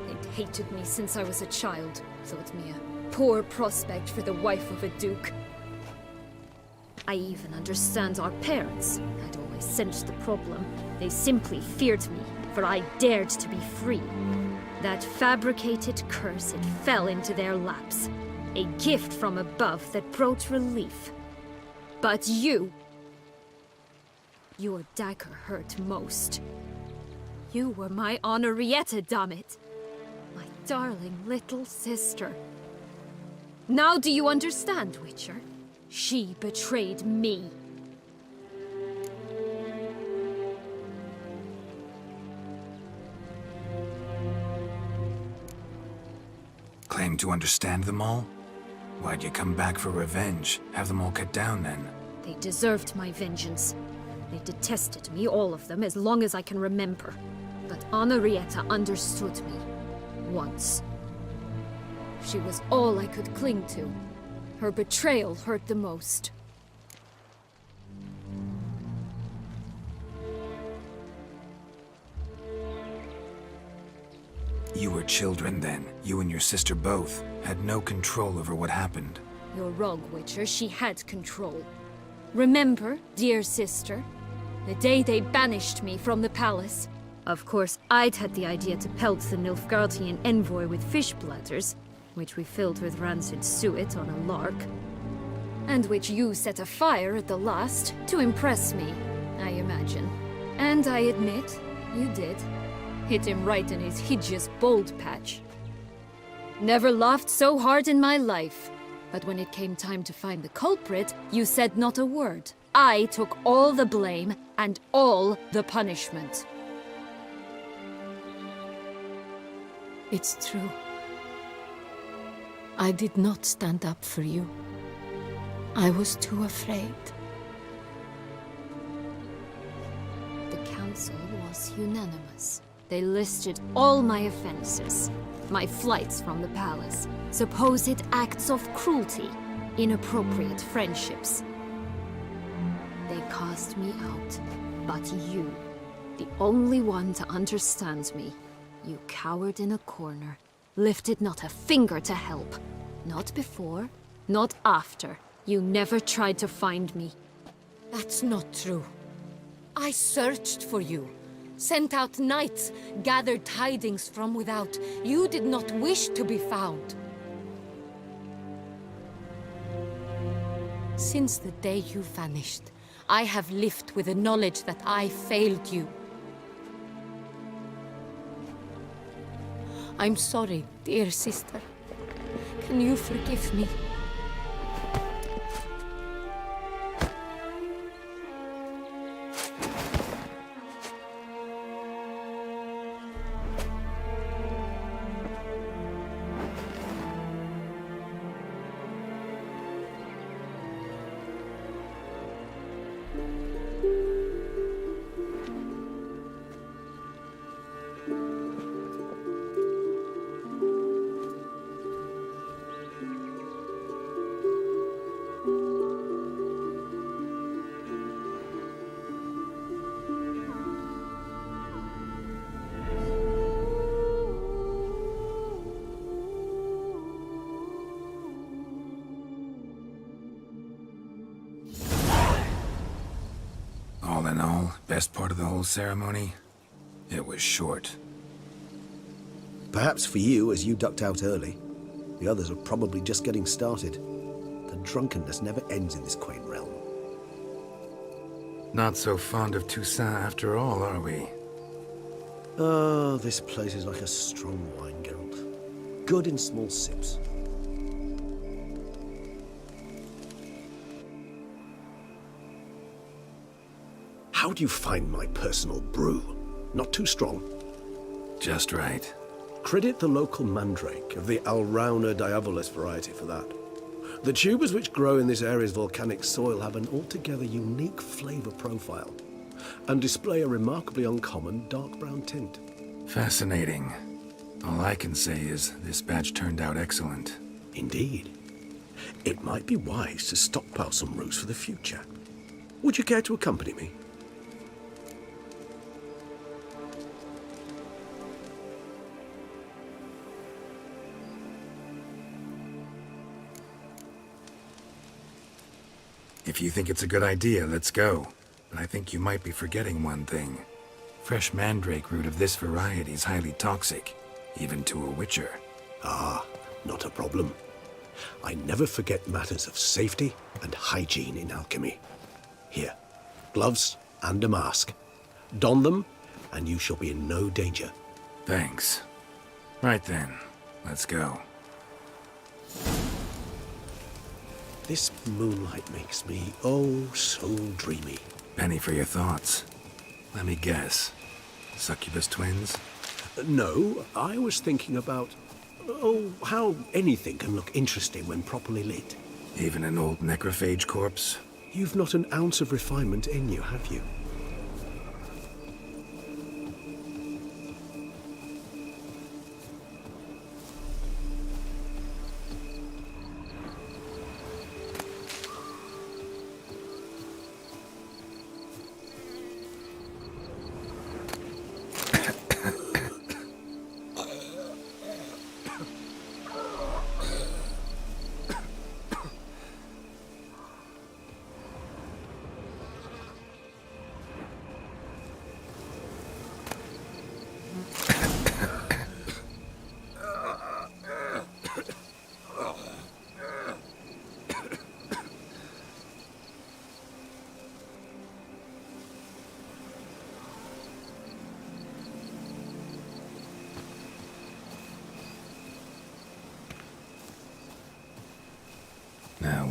They'd hated me since I was a child, thought me a poor prospect for the wife of a duke. I even understand our parents. I'd always sensed the problem. They simply feared me, for I dared to be free. That fabricated curse, it fell into their laps. A gift from above that brought relief. But you... Your dagger hurt most. You were my Henrietta, dammit. My darling little sister. Now do you understand, Witcher? She betrayed me. Claim to understand them all? Why'd you come back for revenge? Have them all cut down then? They deserved my vengeance. They detested me, all of them, as long as I can remember. But Henrietta understood me. Once. She was all I could cling to. Her betrayal hurt the most. You were children then. You and your sister both had no control over what happened. You're wrong, Witcher. She had control. Remember, dear sister? The day they banished me from the palace. Of course, I'd had the idea to pelt the Nilfgaardian envoy with fish bladders, which we filled with rancid suet on a lark, and which you set afire at the last to impress me, I imagine. And I admit, you did. Hit him right in his hideous bald patch. Never laughed so hard in my life. But when it came time to find the culprit, you said not a word. I took all the blame and all the punishment. It's true. I did not stand up for you. I was too afraid. The council was unanimous. They listed all my offenses. My flights from the palace, supposed acts of cruelty, inappropriate friendships. They cast me out, but you, the only one to understand me, you cowered in a corner, lifted not a finger to help. Not before, not after. You never tried to find me. That's not true. I searched for you. Sent out knights, gathered tidings from without. You did not wish to be found. Since the day you vanished, I have lived with the knowledge that I failed you. I'm sorry, dear sister. Can you forgive me? All in all, best part of the whole ceremony? It was short. Perhaps for you, as you ducked out early. The others are probably just getting started. The drunkenness never ends in this quaint realm. Not so fond of Toussaint after all, are we? Oh, this place is like a strong wine, Geralt. Good in small sips. How do you find my personal brew? Not too strong? Just right. Credit the local mandrake of the Alrauna diavolis variety for that. The tubers which grow in this area's volcanic soil have an altogether unique flavor profile and display a remarkably uncommon dark brown tint. Fascinating. All I can say is this batch turned out excellent. Indeed. It might be wise to stockpile some roots for the future. Would you care to accompany me? If you think it's a good idea, let's go. But I think you might be forgetting one thing. Fresh mandrake root of this variety is highly toxic, even to a witcher. Ah, not a problem. I never forget matters of safety and hygiene in alchemy. Here, gloves and a mask. Don them, and you shall be in no danger. Thanks. Right then, let's go. This moonlight makes me, oh, so dreamy. Penny for your thoughts. Let me guess. Succubus twins? No, I was thinking about, oh, how anything can look interesting when properly lit. Even an old necrophage corpse? You've not an ounce of refinement in you, have you?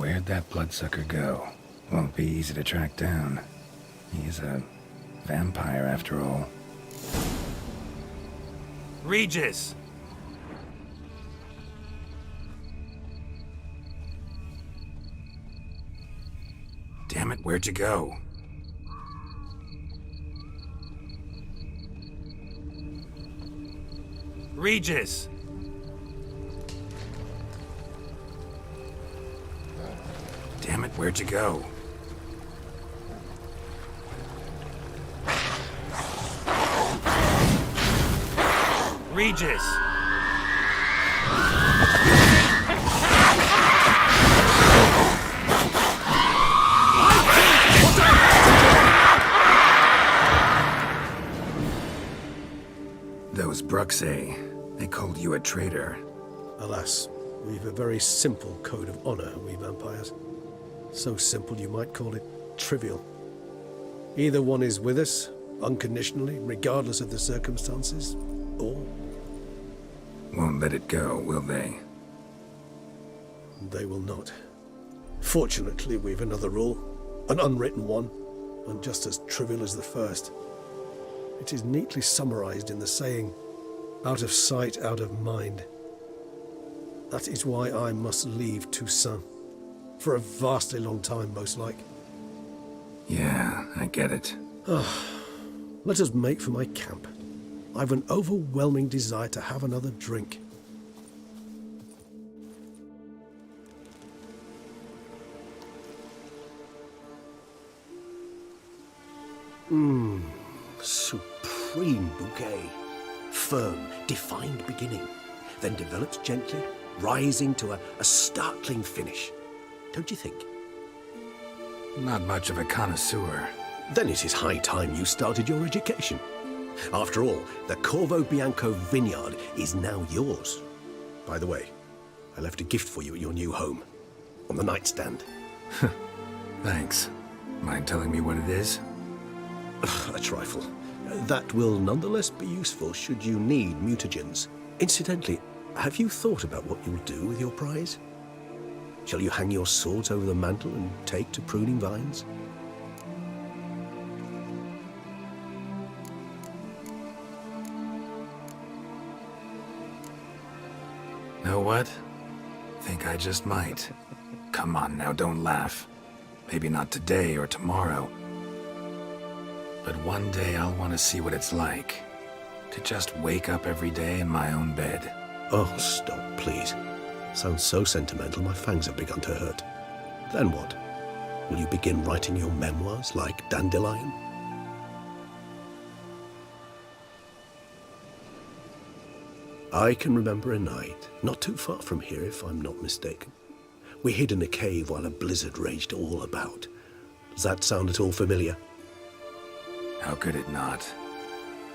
Where'd that bloodsucker go? Won't be easy to track down. He's a vampire after all. Regis! Damn it, where'd you go? Regis! Damn it, where'd you go? Regis! Those Bruxae, they called you a traitor. Alas, we've a very simple code of honor, we vampires. So simple you might call it trivial. Either one is with us, unconditionally, regardless of the circumstances, or... Won't let it go, will they? They will not. Fortunately, we've another rule, an unwritten one, and just as trivial as the first. It is neatly summarized in the saying, out of sight, out of mind. That is why I must leave Toussaint. For a vastly long time, most like. Yeah, I get it. Let us make for my camp. I've an overwhelming desire to have another drink. Supreme bouquet. Firm, defined beginning, then develops gently, rising to a startling finish. Don't you think? Not much of a connoisseur. Then it is high time you started your education. After all, the Corvo Bianco vineyard is now yours. By the way, I left a gift for you at your new home. On the nightstand. Thanks. Mind telling me what it is? A trifle. That will nonetheless be useful should you need mutagens. Incidentally, have you thought about what you'll do with your prize? Shall you hang your swords over the mantle and take to pruning vines? Know what? Think I just might. Come on now, don't laugh. Maybe not today or tomorrow. But one day I'll want to see what it's like. To just wake up every day in my own bed. Oh, stop, please. Sounds so sentimental, my fangs have begun to hurt. Then what? Will you begin writing your memoirs like Dandelion? I can remember a night, not too far from here if I'm not mistaken. We hid in a cave while a blizzard raged all about. Does that sound at all familiar? How could it not?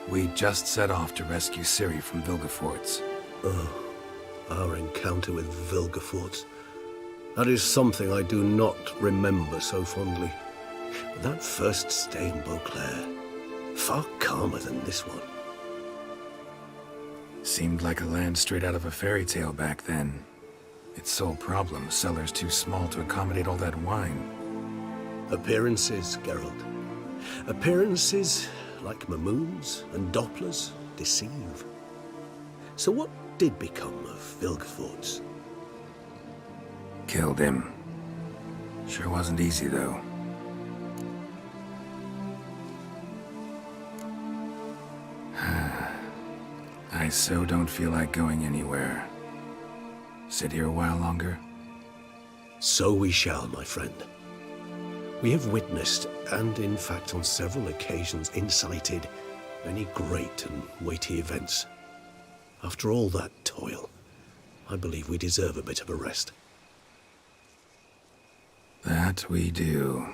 We just set off to rescue Ciri from Vilgefortz. Oh, our encounter with Vilgefortz. That is something I do not remember so fondly. But that first stay in Beauclair, far calmer than this one. Seemed like a land straight out of a fairy tale back then. Its sole problem, cellars too small to accommodate all that wine. Appearances, Geralt. Appearances, like Mamoons and Dopplers, deceive. So what did become of Vilgefortz? Killed him. Sure wasn't easy, though. I so don't feel like going anywhere. Sit here a while longer? So we shall, my friend. We have witnessed, and in fact on several occasions incited, many great and weighty events. After all that toil, I believe we deserve a bit of a rest. That we do.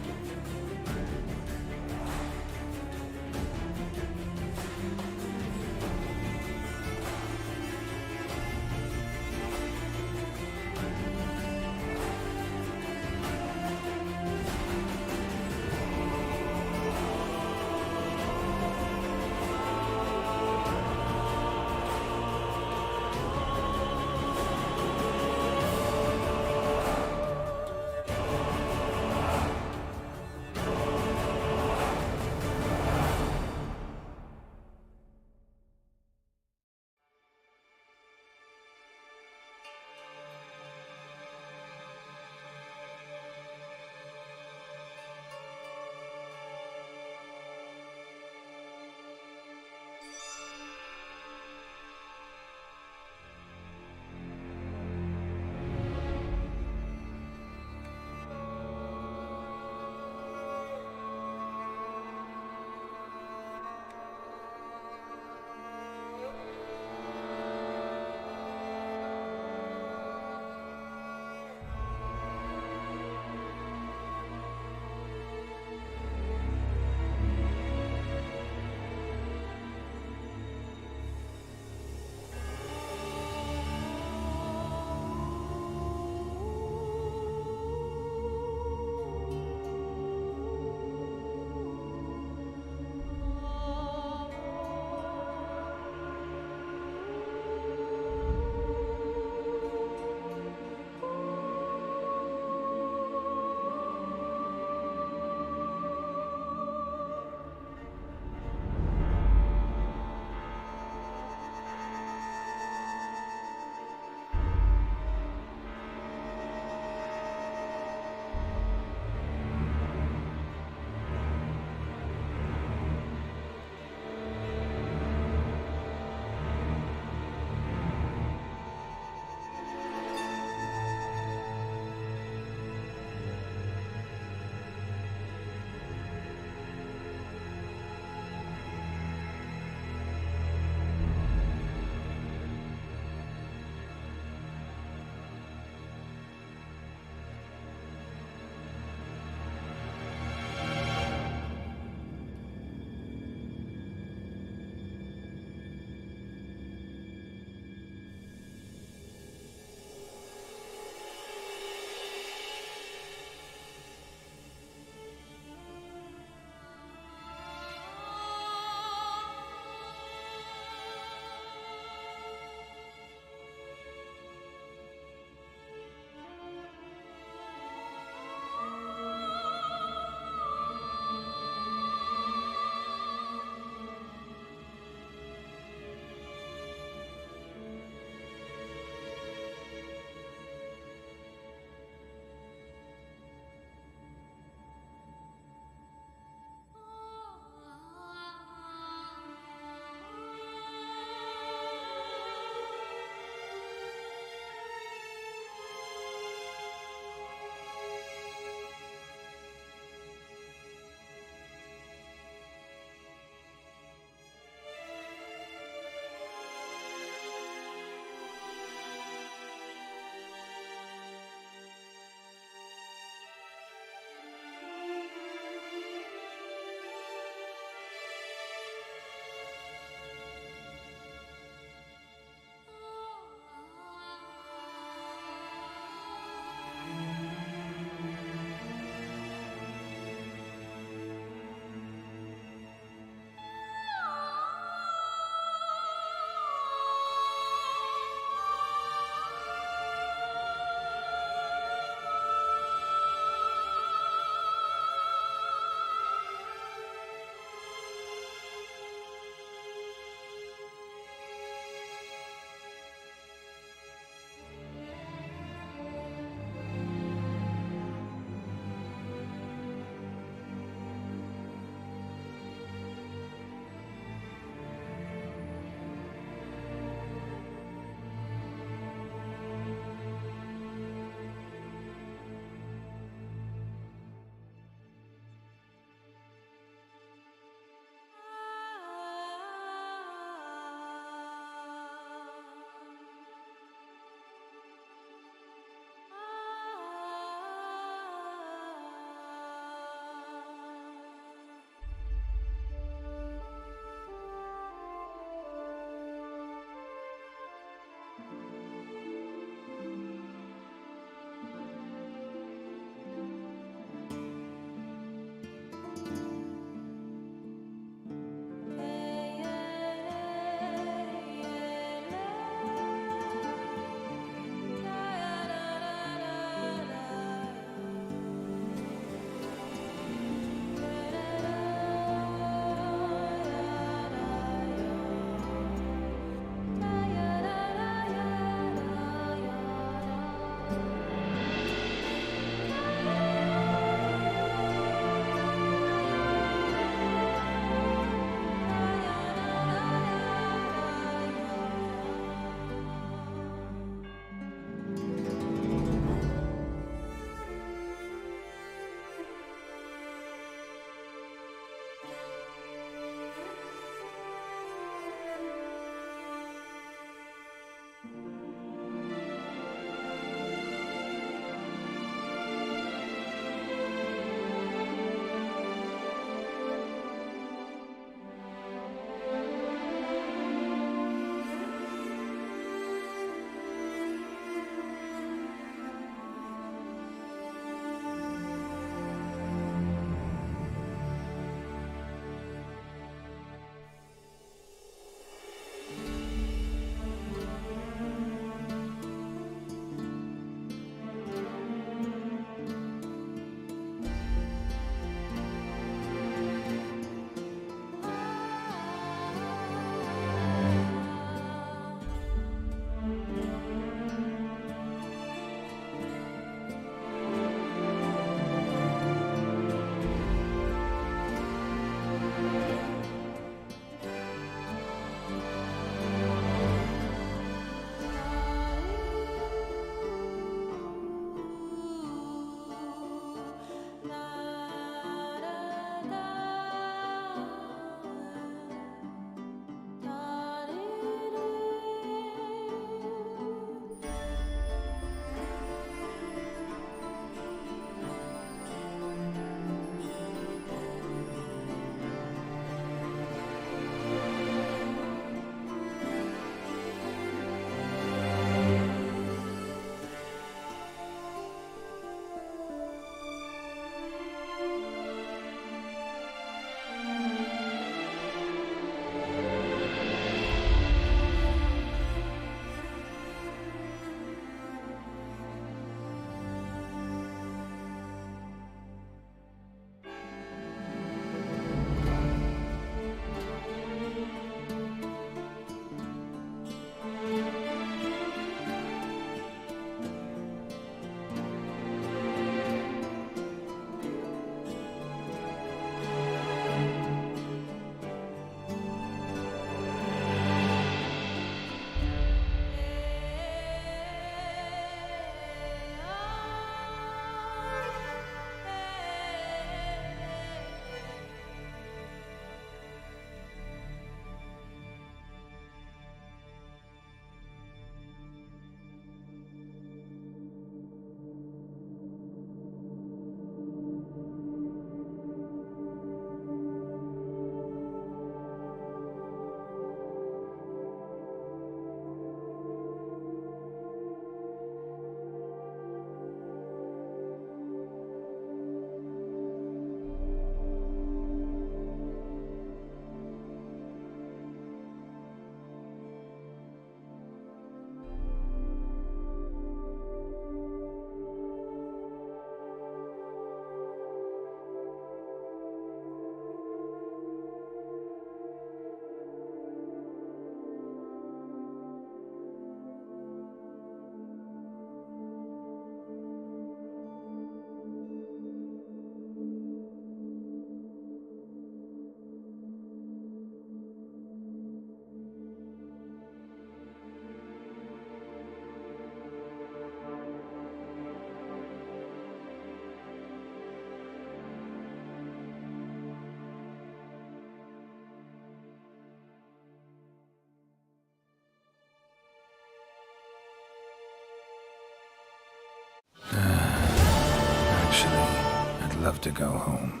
love to go home.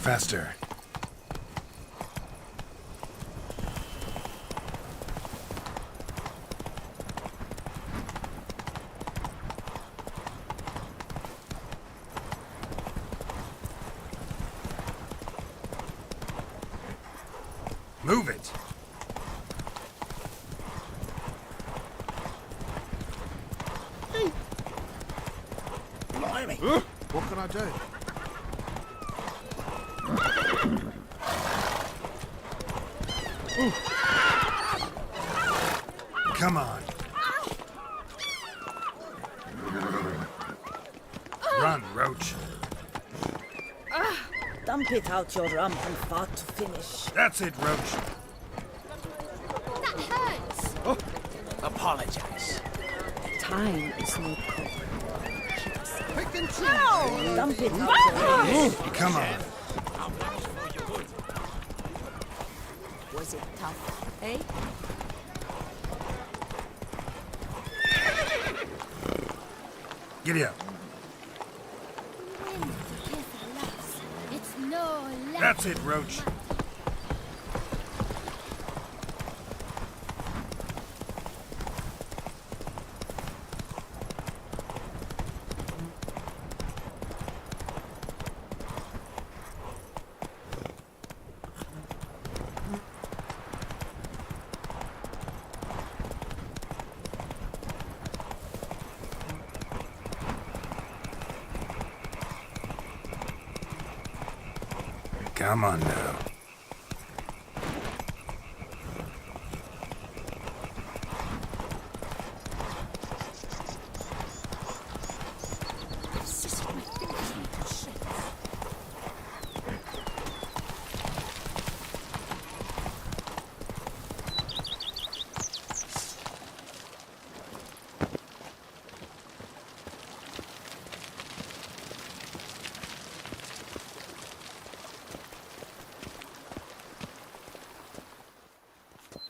faster. Move it! Blimey! What can I do? Come on. Run, Roach. Dump it out your rump and fart to finish. That's it, Roach. That hurts! Oh, apologize. Time is no cold. Pick and choose. No! Dump it out your rump. Come on. Was it tough, eh? Giddy up. It's no less. That's it, Roach. Come on now.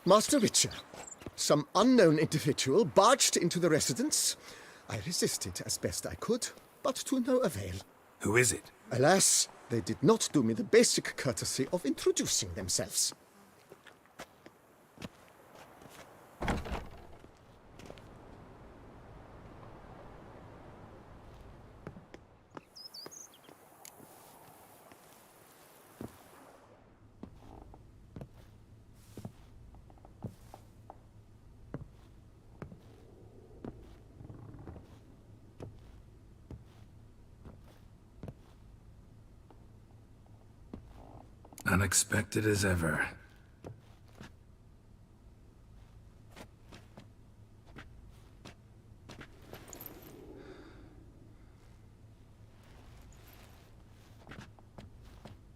Master Witcher, some unknown individual barged into the residence. I resisted as best I could, but to no avail. Who is it? Alas, they did not do me the basic courtesy of introducing themselves. Unexpected as ever.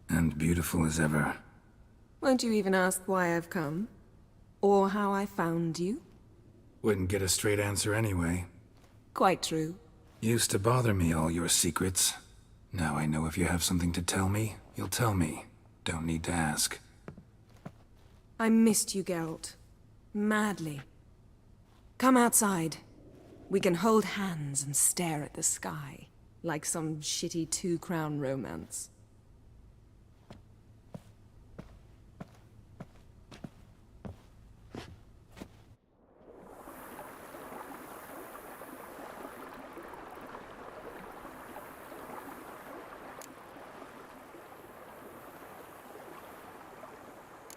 And beautiful as ever. Won't you even ask why I've come? Or how I found you? Wouldn't get a straight answer anyway. Quite true. Used to bother me, all your secrets. Now I know if you have something to tell me, you'll tell me. Don't need to ask. I missed you, Geralt. Madly. Come outside. We can hold hands and stare at the sky, like some shitty two-crown romance.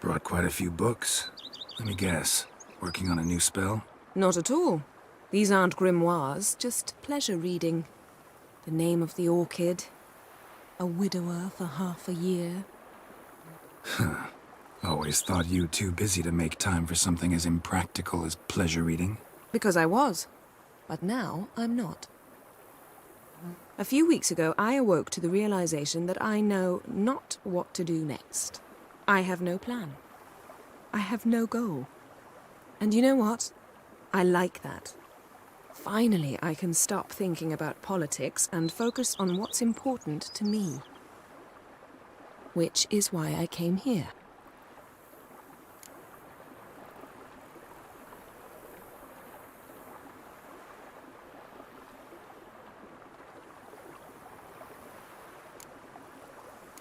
Brought quite a few books. Let me guess. Working on a new spell? Not at all. These aren't grimoires, just pleasure reading. The Name of the Orchid. A widower for half a year. Huh. Always thought you too busy to make time for something as impractical as pleasure reading. Because I was. But now I'm not. A few weeks ago, I awoke to the realization that I know not what to do next. I have no plan. I have no goal. And you know what? I like that. Finally, I can stop thinking about politics and focus on what's important to me. Which is why I came here.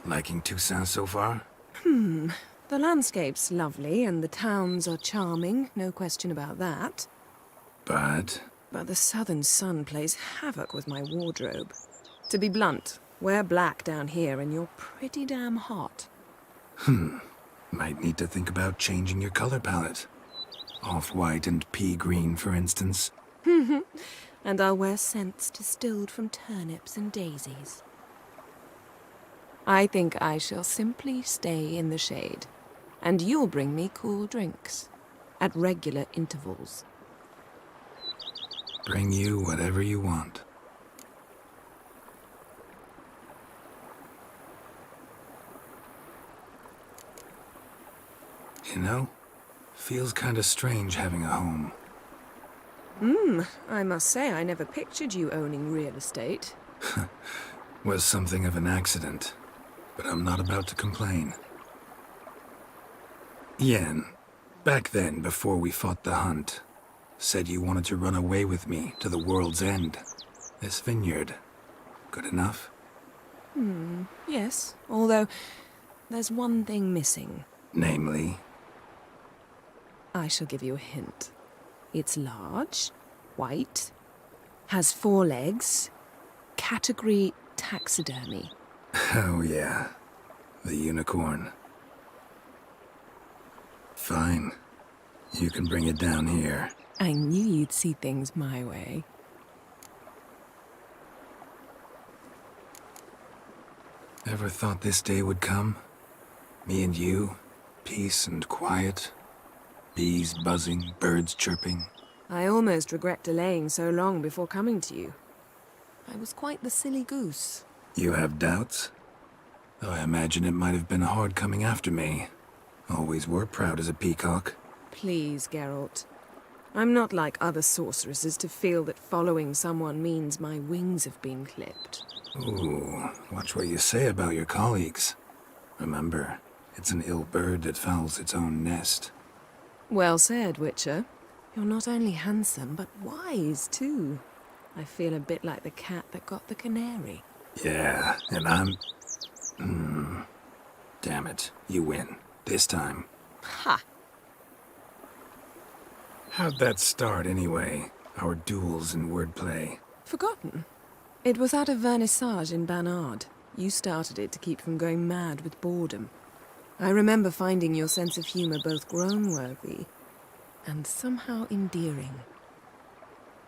Liking Toussaint so far? The landscape's lovely and the towns are charming, no question about that. But But the southern sun plays havoc with my wardrobe. To be blunt, wear black down here and you're pretty damn hot. might need to think about changing your color palette. Off-white and pea green, for instance. And I'll wear scents distilled from turnips and daisies. I think I shall simply stay in the shade, and you'll bring me cool drinks at regular intervals. Bring you whatever you want. You know, feels kinda strange having a home. I must say I never pictured you owning real estate. Was something of an accident, but I'm not about to complain. Yen, back then, before we fought the hunt, said you wanted to run away with me to the world's end. This vineyard, good enough? Yes, although there's one thing missing. Namely, I shall give you a hint. It's large, white, has 4 legs, category taxidermy. oh yeah, the unicorn. Fine, you can bring it down here. I knew you'd see things my way. Ever thought this day would come? Me and you, peace and quiet, bees buzzing, birds chirping. I almost regret delaying so long before coming to you. I was quite the silly goose. You have doubts? Though I imagine it might have been hard coming after me. Always were proud as a peacock. Please, Geralt. I'm not like other sorceresses to feel that following someone means my wings have been clipped. Ooh, watch what you say about your colleagues. Remember, it's an ill bird that fouls its own nest. Well said, Witcher. You're not only handsome, but wise, too. I feel a bit like the cat that got the canary. Yeah, and I'm... Damn it, you win. This time. Ha! How'd that start, anyway? Our duels and wordplay. Forgotten. It was at a vernissage in Banard. You started it to keep from going mad with boredom. I remember finding your sense of humor both groan-worthy and somehow endearing.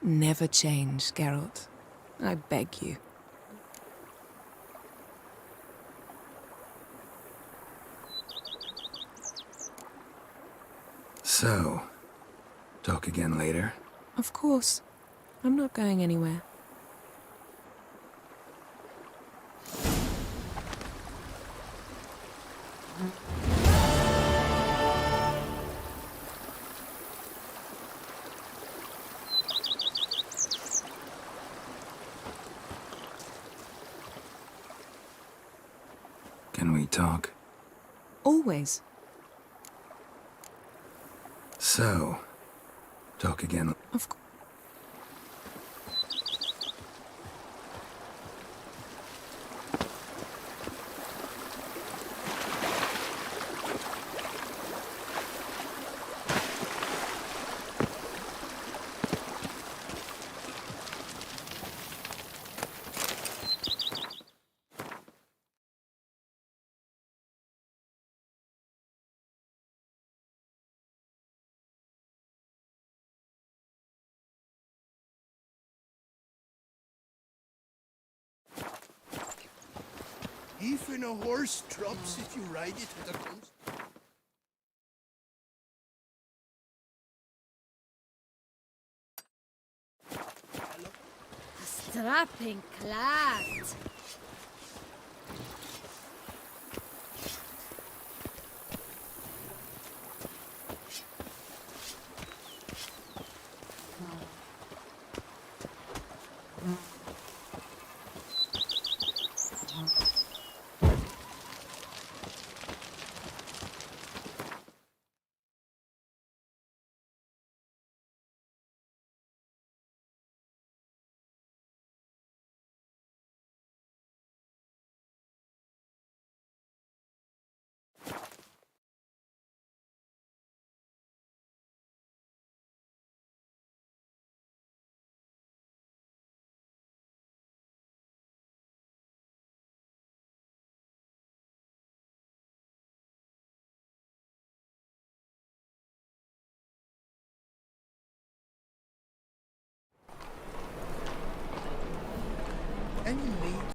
Never change, Geralt. I beg you. So, talk again later? Of course. I'm not going anywhere. Can we talk? Always. So, talk again. Of course. Even a horse drops if you ride it at a coast. A strapping clad.